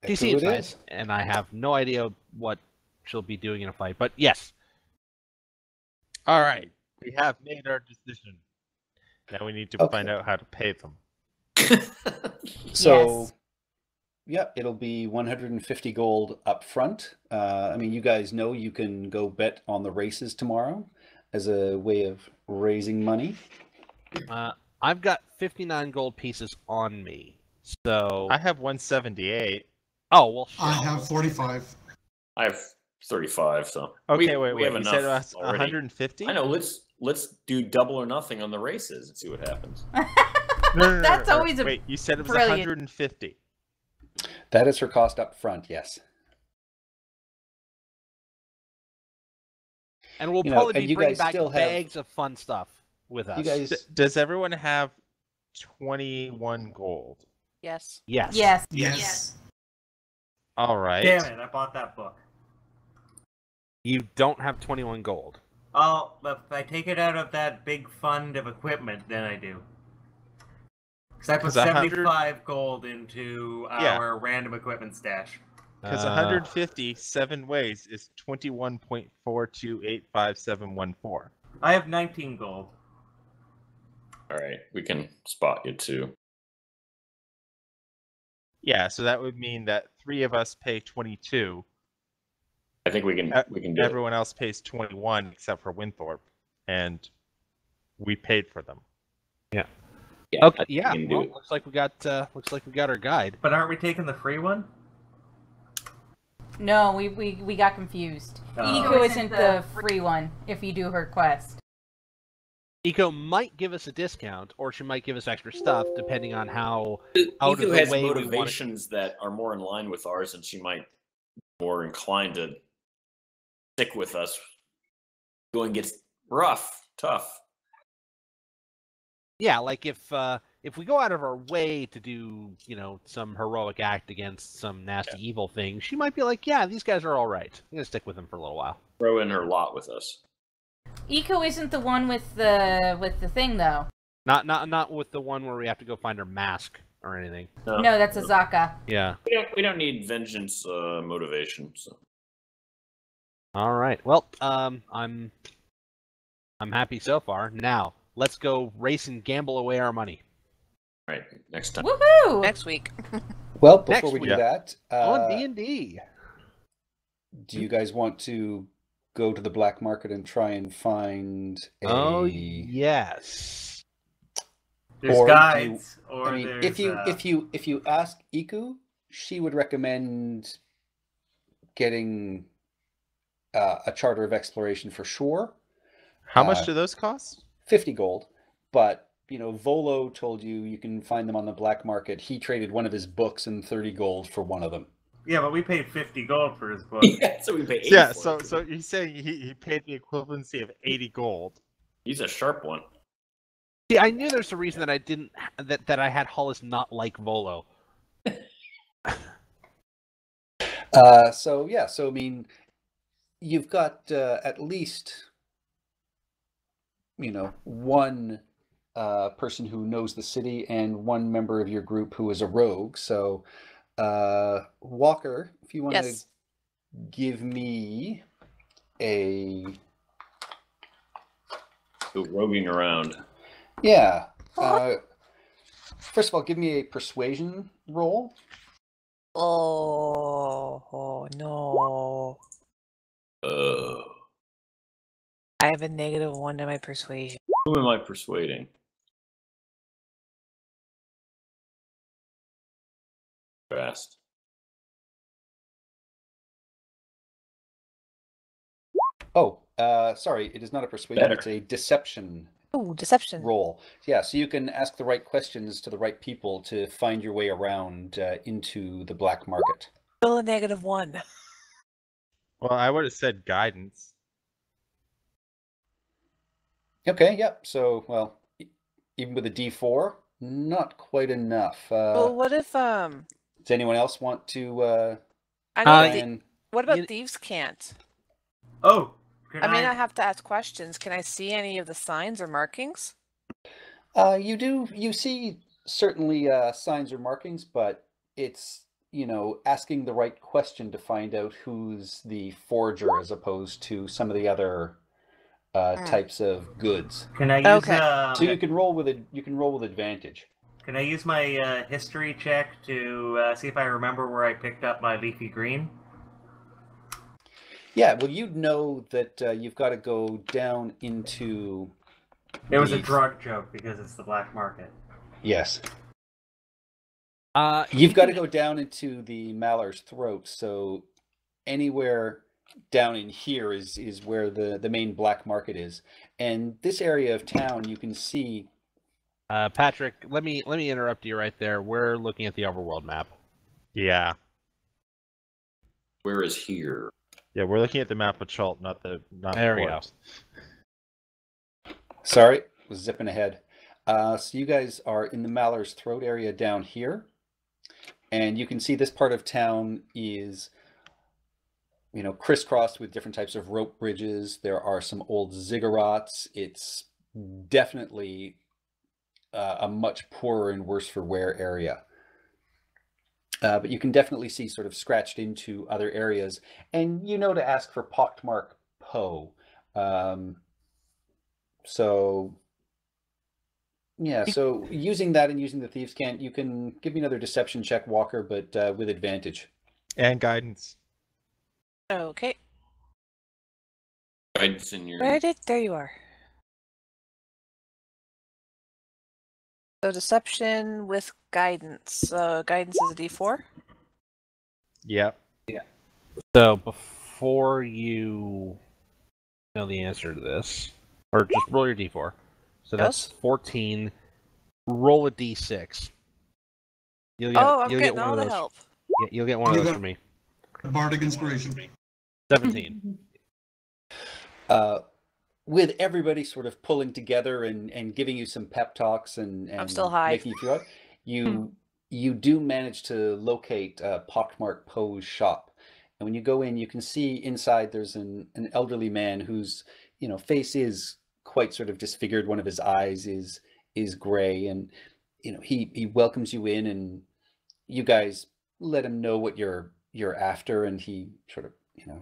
She Eku seems it nice, is. and I have no idea what she'll be doing in a fight. But yes, All right, we have made our decision. Now we need to Okay. find out how to pay them. So, Yes. yeah, it'll be 150 gold up front. I mean, you guys know you can go bet on the races tomorrow as a way of raising money. I've got 59 gold pieces on me. So I have 178. oh well. I shit. have 45. I have 35. So Okay, we wait. have You enough said us already. 150? I know. Let's do double or nothing on the races and see what happens. No, That's always a Wait, you said it was brilliant. 150. That is her cost up front, yes. And we'll You know, probably and be you bringing guys back still have- bags of fun stuff with us. You guys, Does everyone have 21 gold? Yes. Yes. Yes. Yes. All right. Damn it, I bought that book. You don't have 21 gold. Oh, if I take it out of that big fund of equipment, then I do. Because I put 'Cause 100 75 gold into Yeah. our random equipment stash. Because 150 7 ways is 21.4285714. I have 19 gold. All right, we can spot you too. Yeah, so that would mean that 3 of us pay 22. I think we can do it. Everyone else pays 21 except for Winthrop, and we paid for them. Yeah, Okay. I think we Yeah. can do Well, it. looks like we got our guide. But aren't we taking the free one? No, we got confused. Oh. Eco isn't the free one if you do her quest. Eco might give us a discount, or she might give us extra stuff, depending on how out Eco of the has way we want to. motivations that are more in line with ours, and she might be more inclined to stick with us. Going gets rough, tough. Yeah, like if we go out of our way to do, some heroic act against some nasty evil thing, she might be like, yeah, these guys are all right. I'm gonna stick with them for a little while. Throw in her lot with us. Eco isn't the one with the thing though. Not with the one where we have to go find her mask or anything. No, that's Azaka. Yeah. We don't need vengeance motivation. So. All right. Well, I'm happy so far. Now let's go race and gamble away our money. All right, next time. Woohoo! Next week. Well, before Next we do week. that, On D&D. do you guys want to go to the black market and try and find a... Oh yes. There's Or do you- guides, or I mean, there's... if you ask Iku, she would recommend getting a charter of exploration for sure. How much do those cost? 50 gold, but Volo told you can find them on the black market. He traded one of his books and 30 gold for one of them. Yeah, but we paid 50 gold for his book. Yeah, so we pay 80 Yeah, for it. so he's saying he paid the equivalency of 80 gold. He's a sharp one. See, I knew there's a reason that I didn't that I had Hollis not like Volo. So I mean, you've got at least one person who knows the city and one member of your group who is a rogue. So Walker, if you want to Yes. give me a Go roguing around. first of all, give me a persuasion roll. Oh no. I have a -1 to my persuasion. Who am I persuading? Fast. Oh, sorry, it is not a persuasion, Better. it's a deception Ooh, deception. roll. Yeah, so you can ask the right questions to the right people to find your way around into the black market. Still a -1. Well, I would have said guidance. Okay, yep. So, well, even with a D4, not quite enough. Well, what if Does anyone else want to I know try thi- and... what about you- thieves can't? Oh, I mean, I have to ask questions. Can I see any of the signs or markings? You see certainly signs or markings, but it's, asking the right question to find out who's the forger as opposed to some of the other types of goods. Can I use Okay. So you can roll with advantage. Can I use my history check to see if I remember where I picked up my leafy green? Yeah, well, you'd know that you've got to go down into... It was a the- drug joke because it's the black market. Yes. Uh, You've got to go down into the Mallar's throat, so anywhere down in here is where the main black market is. And this area of town, you can see... Patrick, let me interrupt you right there. We're looking at the overworld map. Yeah. Where is here? Yeah, we're looking at the map of Chult, not There we go. corpse. Sorry, was zipping ahead. So you guys are in the Mallar's throat area down here. And you can see this part of town is crisscrossed with different types of rope bridges. There are some old ziggurats. It's definitely a much poorer and worse for wear area. But you can definitely see sort of scratched into other areas. And to ask for pockmark Poe. So using that and using the Thieves' Cant, you can give me another deception check, Walker, but with advantage. And guidance. Okay. Guidance in your. There you are. So deception with guidance. Guidance is a D4. Yep. So before you know the answer to this, or just roll your d4. So that's 14. Roll a d6. You'll getting all the help. Yeah, you'll get one of those from me. Bardic Inspiration. 17. With everybody sort of pulling together and giving you some pep talks and I'm still high. making you feel out, you do manage to locate Pockmark Poe's shop. And when you go in, you can see inside there's an elderly man whose face is quite sort of disfigured. One of his eyes is gray, and he welcomes you in, and you guys let him know what you're after, and he sort of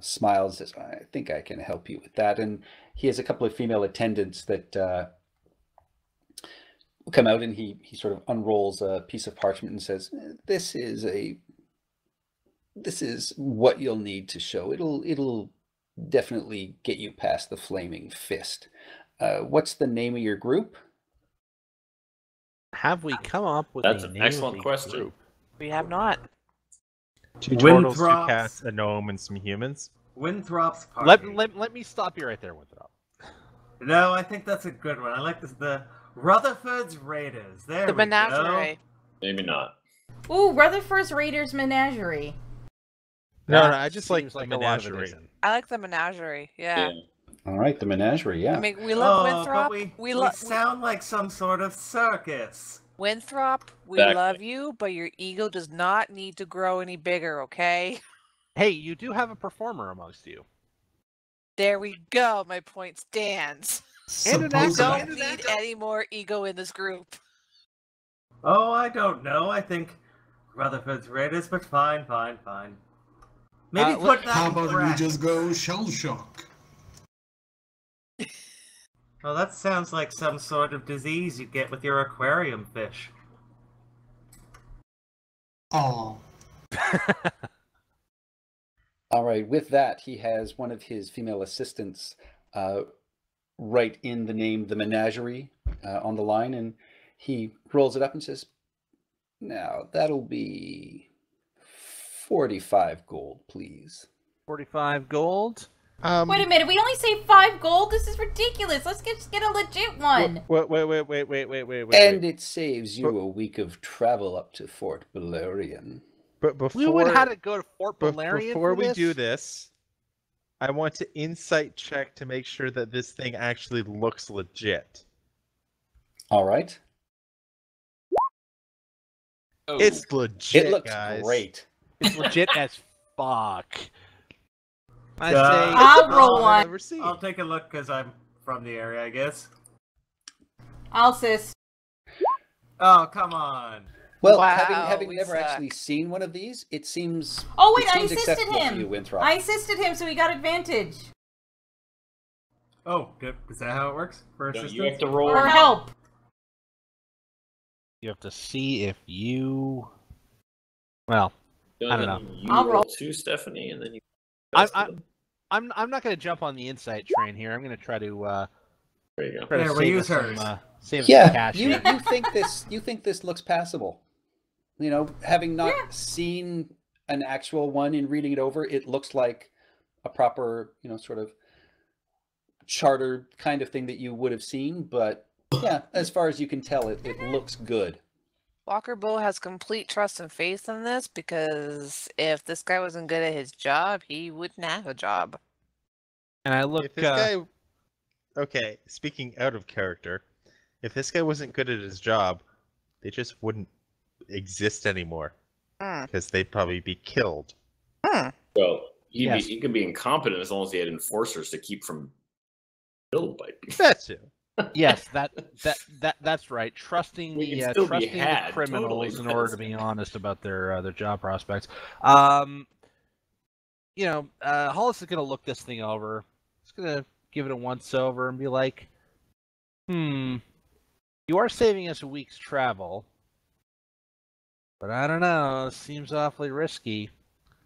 smiles, says, "I think I can help you with that." And he has a couple of female attendants that come out, and he sort of unrolls a piece of parchment and says, "This is what you'll need to show. It'll definitely get you past the flaming fist. What's the name of your group?" Have we come up with That's a an name excellent of the question. group? We have not. 2 turtles, 2 Winthrops. cats, a gnome, and some humans. Winthrop's party. Let me stop you right there, Winthrop. No, I think that's a good one. I like this. The Rutherford's Raiders. There The we go. menagerie. Maybe not. Ooh, Rutherford's Raiders Menagerie. No, That I just like seems the a lot of it menagerie. isn't. I like the menagerie. Yeah. All right, the menagerie, yeah. I mean, we love Winthrop. But we love sound like some sort of circus. Winthrop. We Exactly. love you, but your ego does not need to grow any bigger. Okay. Hey, you do have a performer amongst you. There we go. My point stands. And an I Supposedly. don't need any more ego in this group. Oh, I don't know. I think Rutherford's Raiders, but fine. Maybe put that How in about we brackets. just go shell shock? Well, that sounds like some sort of disease you get with your aquarium fish. Oh, All right, with that, he has one of his female assistants write in the name the menagerie on the line, and he rolls it up and says, "Now, that'll be 45 gold, please." 45 gold. Wait a minute, we only saved 5 gold? This is ridiculous. Let's just get a legit one. Wait. And it saves you a week of travel up to Fort Balerion. But We would before have to go to Fort Balerion before for we this? do this, I want to insight check to make sure that this thing actually looks legit. All right. Oh, It's legit, It looks guys. great. It's legit as fuck. I Uh, say I'll roll I've one. never seen. I'll take a look because I'm from the area, I guess. I'll sis. Oh, come on. Well, Wow, having we never suck. actually seen one of these, it seems. Oh wait, it I seems assisted acceptable to him. you, Winthrop. I assisted him, so he got advantage. Oh, good. Is that how it works for don't assistance? you have to roll? Or help. you have to see if you. Well, Don't I don't know. You I'll roll roll. 2, Stephanie, and then you. I'm not going to jump on the insight train here. I'm going to try to There you go. Yeah, we'll save use us hers. save us some Yeah, cash you here. think this looks passable? Having not seen an actual one and reading it over, it looks like a proper, sort of charter kind of thing that you would have seen. But yeah, as far as you can tell, it looks good. Walker Bow has complete trust and faith in this because if this guy wasn't good at his job, he wouldn't have a job. And I look. If this guy, okay, speaking out of character, if this guy wasn't good at his job, they just wouldn't exist anymore Hmm. because they'd probably be killed. Hmm. Well, he can be incompetent as long as he had enforcers to keep from killed by people. That's too. Yes, that's right. Trusting We can the still be trusting the had, criminals totally, in order yes. to be honest about their job prospects. Hollis is gonna look this thing over. He's gonna give it a once over and be like, you are saving us a week's travel, but I don't know. Seems awfully risky.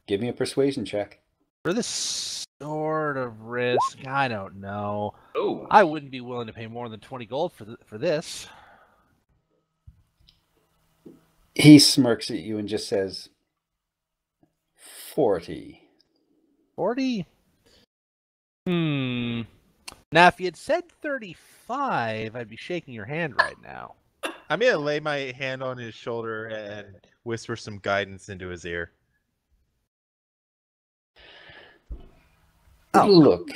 Give me a persuasion check. For this sort of risk, I don't know. Oh, I wouldn't be willing to pay more than 20 gold for this. He smirks at you and just says, 40. 40? Now, if you had said 35, I'd be shaking your hand right now. I'm gonna lay my hand on his shoulder and whisper some guidance into his ear. Oh. Look,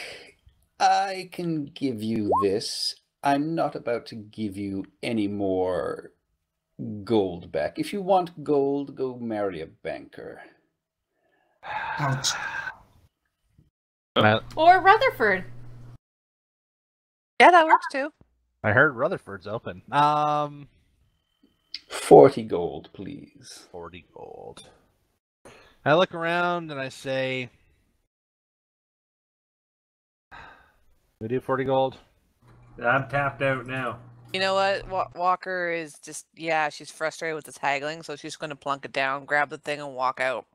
I can give you this. I'm not about to give you any more gold back. If you want gold, go marry a banker. Ouch. Or Rutherford. Yeah, that works too. I heard Rutherford's open. 40 gold, please. 40 gold. I look around and I say, we do 40 gold? I'm tapped out now. You know what? Walker is just, yeah, she's frustrated with this haggling, so she's going to plunk it down, grab the thing, and walk out.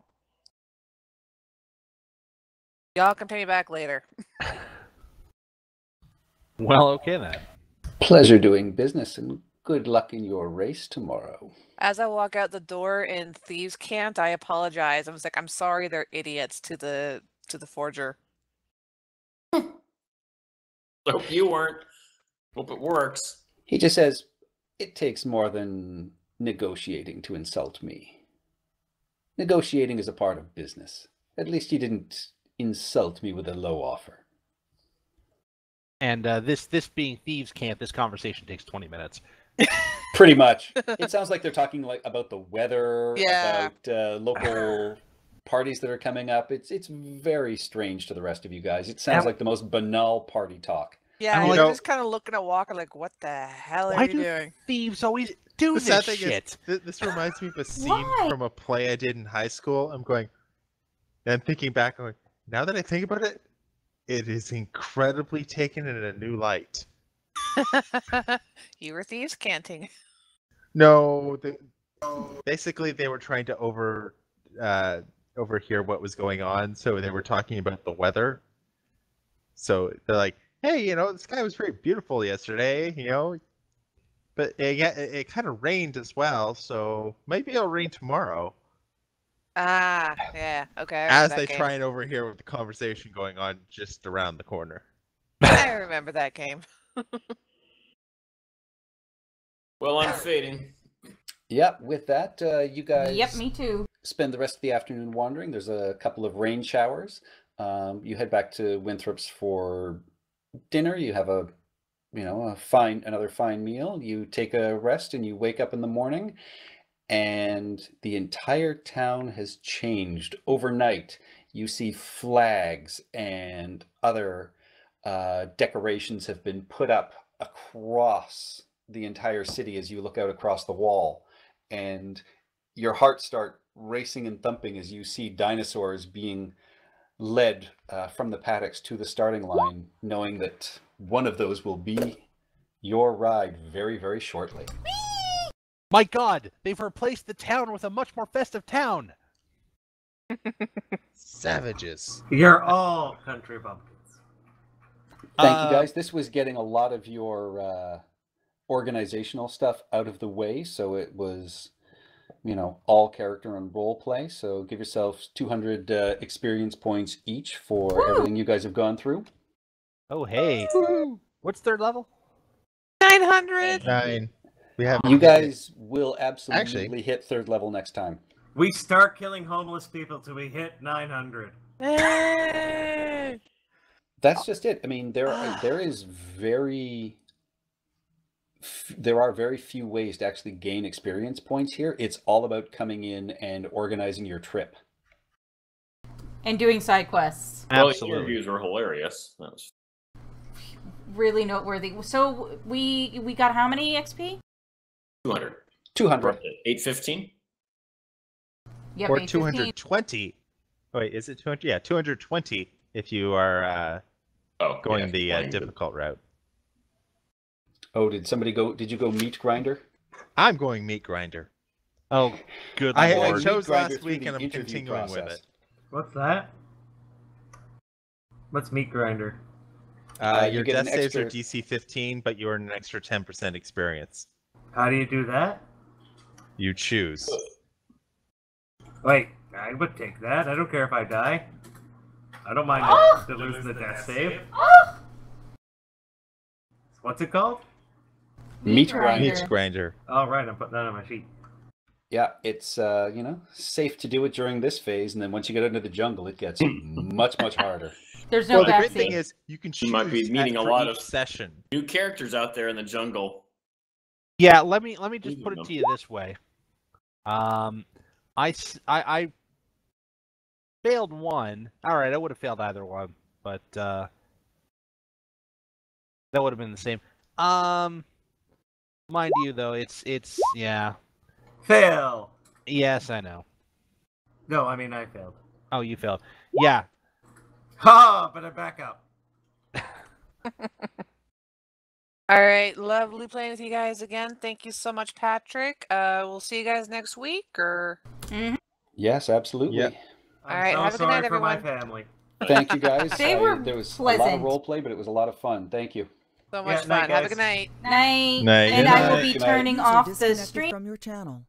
Y'all can pay me back later. Well, okay then. Pleasure doing business and good luck in your race tomorrow. As I walk out the door in Thieves' Cant, I apologize. I was like, I'm sorry they're idiots to the forger. hope you weren't. Hope it works. He just says, it takes more than negotiating to insult me. Negotiating is a part of business. At least you didn't insult me with a low offer. And this being Thieves' Camp, this conversation takes 20 minutes. Pretty much. It sounds like they're talking like about the weather, Yeah. about local parties that are coming up. It's very strange to the rest of you guys. It sounds like the most banal party talk. Yeah, I'm you're like- just kind of looking at Walker like, what the hell are Why you do doing? thieves always do The this sad thing shit? is, this reminds me of a scene Why? from a play I did in high school. I'm thinking back, I'm going, now that I think about it, it is incredibly taken in a new light. You were Thieves' Canting. No, basically they were trying to overhear what was going on, so they were talking about the weather. So they're like, hey, the sky was very beautiful yesterday, but it kind of rained as well, so maybe it'll rain tomorrow. Ah, yeah, okay. I remember As that they game. try and overhear the conversation going on just around the corner. I remember that game. Well, I'm fading. Yep, with that, you guys Yep, me too. spend the rest of the afternoon wandering. There's a couple of rain showers. You head back to Winthrop's for dinner. You have another fine meal. You take a rest and you wake up in the morning and the entire town has changed overnight. You see flags and other decorations have been put up across the entire city as you look out across the wall, and your heart start racing and thumping as you see dinosaurs being led from the paddocks to the starting line, knowing that one of those will be your ride very, very shortly. My God, they've replaced the town with a much more festive town. Savages. You're all country bumpkins. Thank you guys. This was getting a lot of your organizational stuff out of the way, so it was all character and role play. So give yourselves 200 experience points each for everything you guys have gone through. Oh, hey. What's third level? 900! 9. We have You guys will absolutely Actually- hit third level next time. We start killing homeless people till we hit 900. Hey! That's just it. I mean, there are very few ways to actually gain experience points here. It's all about coming in and organizing your trip. And doing side quests. Well, the Absolutely. interviews were hilarious. That was Really noteworthy. So we got how many XP? 200. 200. 815. Yep, Or 815. 220. Wait, is it 200? Yeah, 220 if you are going the playing difficult route. Oh, did you go meat grinder? I'm going meat grinder. Oh, good I lord. chose Meat grinder last through week the and I'm interview continuing with process. it. What's that? What's meat grinder? You Your get an death saves are extra- DC 15, but you earn an extra 10% experience. How do you do that? You choose. Wait, I would take that. I don't care if I die. I don't mind to lose the death save. What's it called? Meat grinder. Meat grinder. All right, I'm putting that on my sheet. Yeah, it's safe to do it during this phase, and then once you get into the jungle, it gets much harder. There's no Well, the great backseat. thing is you can choose You might be meeting a for lot each of- session. New characters out there in the jungle. Yeah, let me just put it to you this way. I failed one. All right, I would have failed either one, but that would have been the same. Mind you, though, it's yeah. Fail. Yes, I know. No, I mean I failed. Oh, you failed. Yeah. Ha! But I'm back up. All right, lovely playing with you guys again. Thank you so much, Patrick. We'll see you guys next week, or Yes, absolutely. Yep. I'm All right, so have a good sorry night, for my everyone. family. Thank you guys. They were there was a lot pleasant. of role play, but it was a lot of fun. Thank you. so much Yeah, night, fun. Have a guys. good night. Night. Night. And Good I will night. be Good night. turning User off the disconnected stream. from your channel.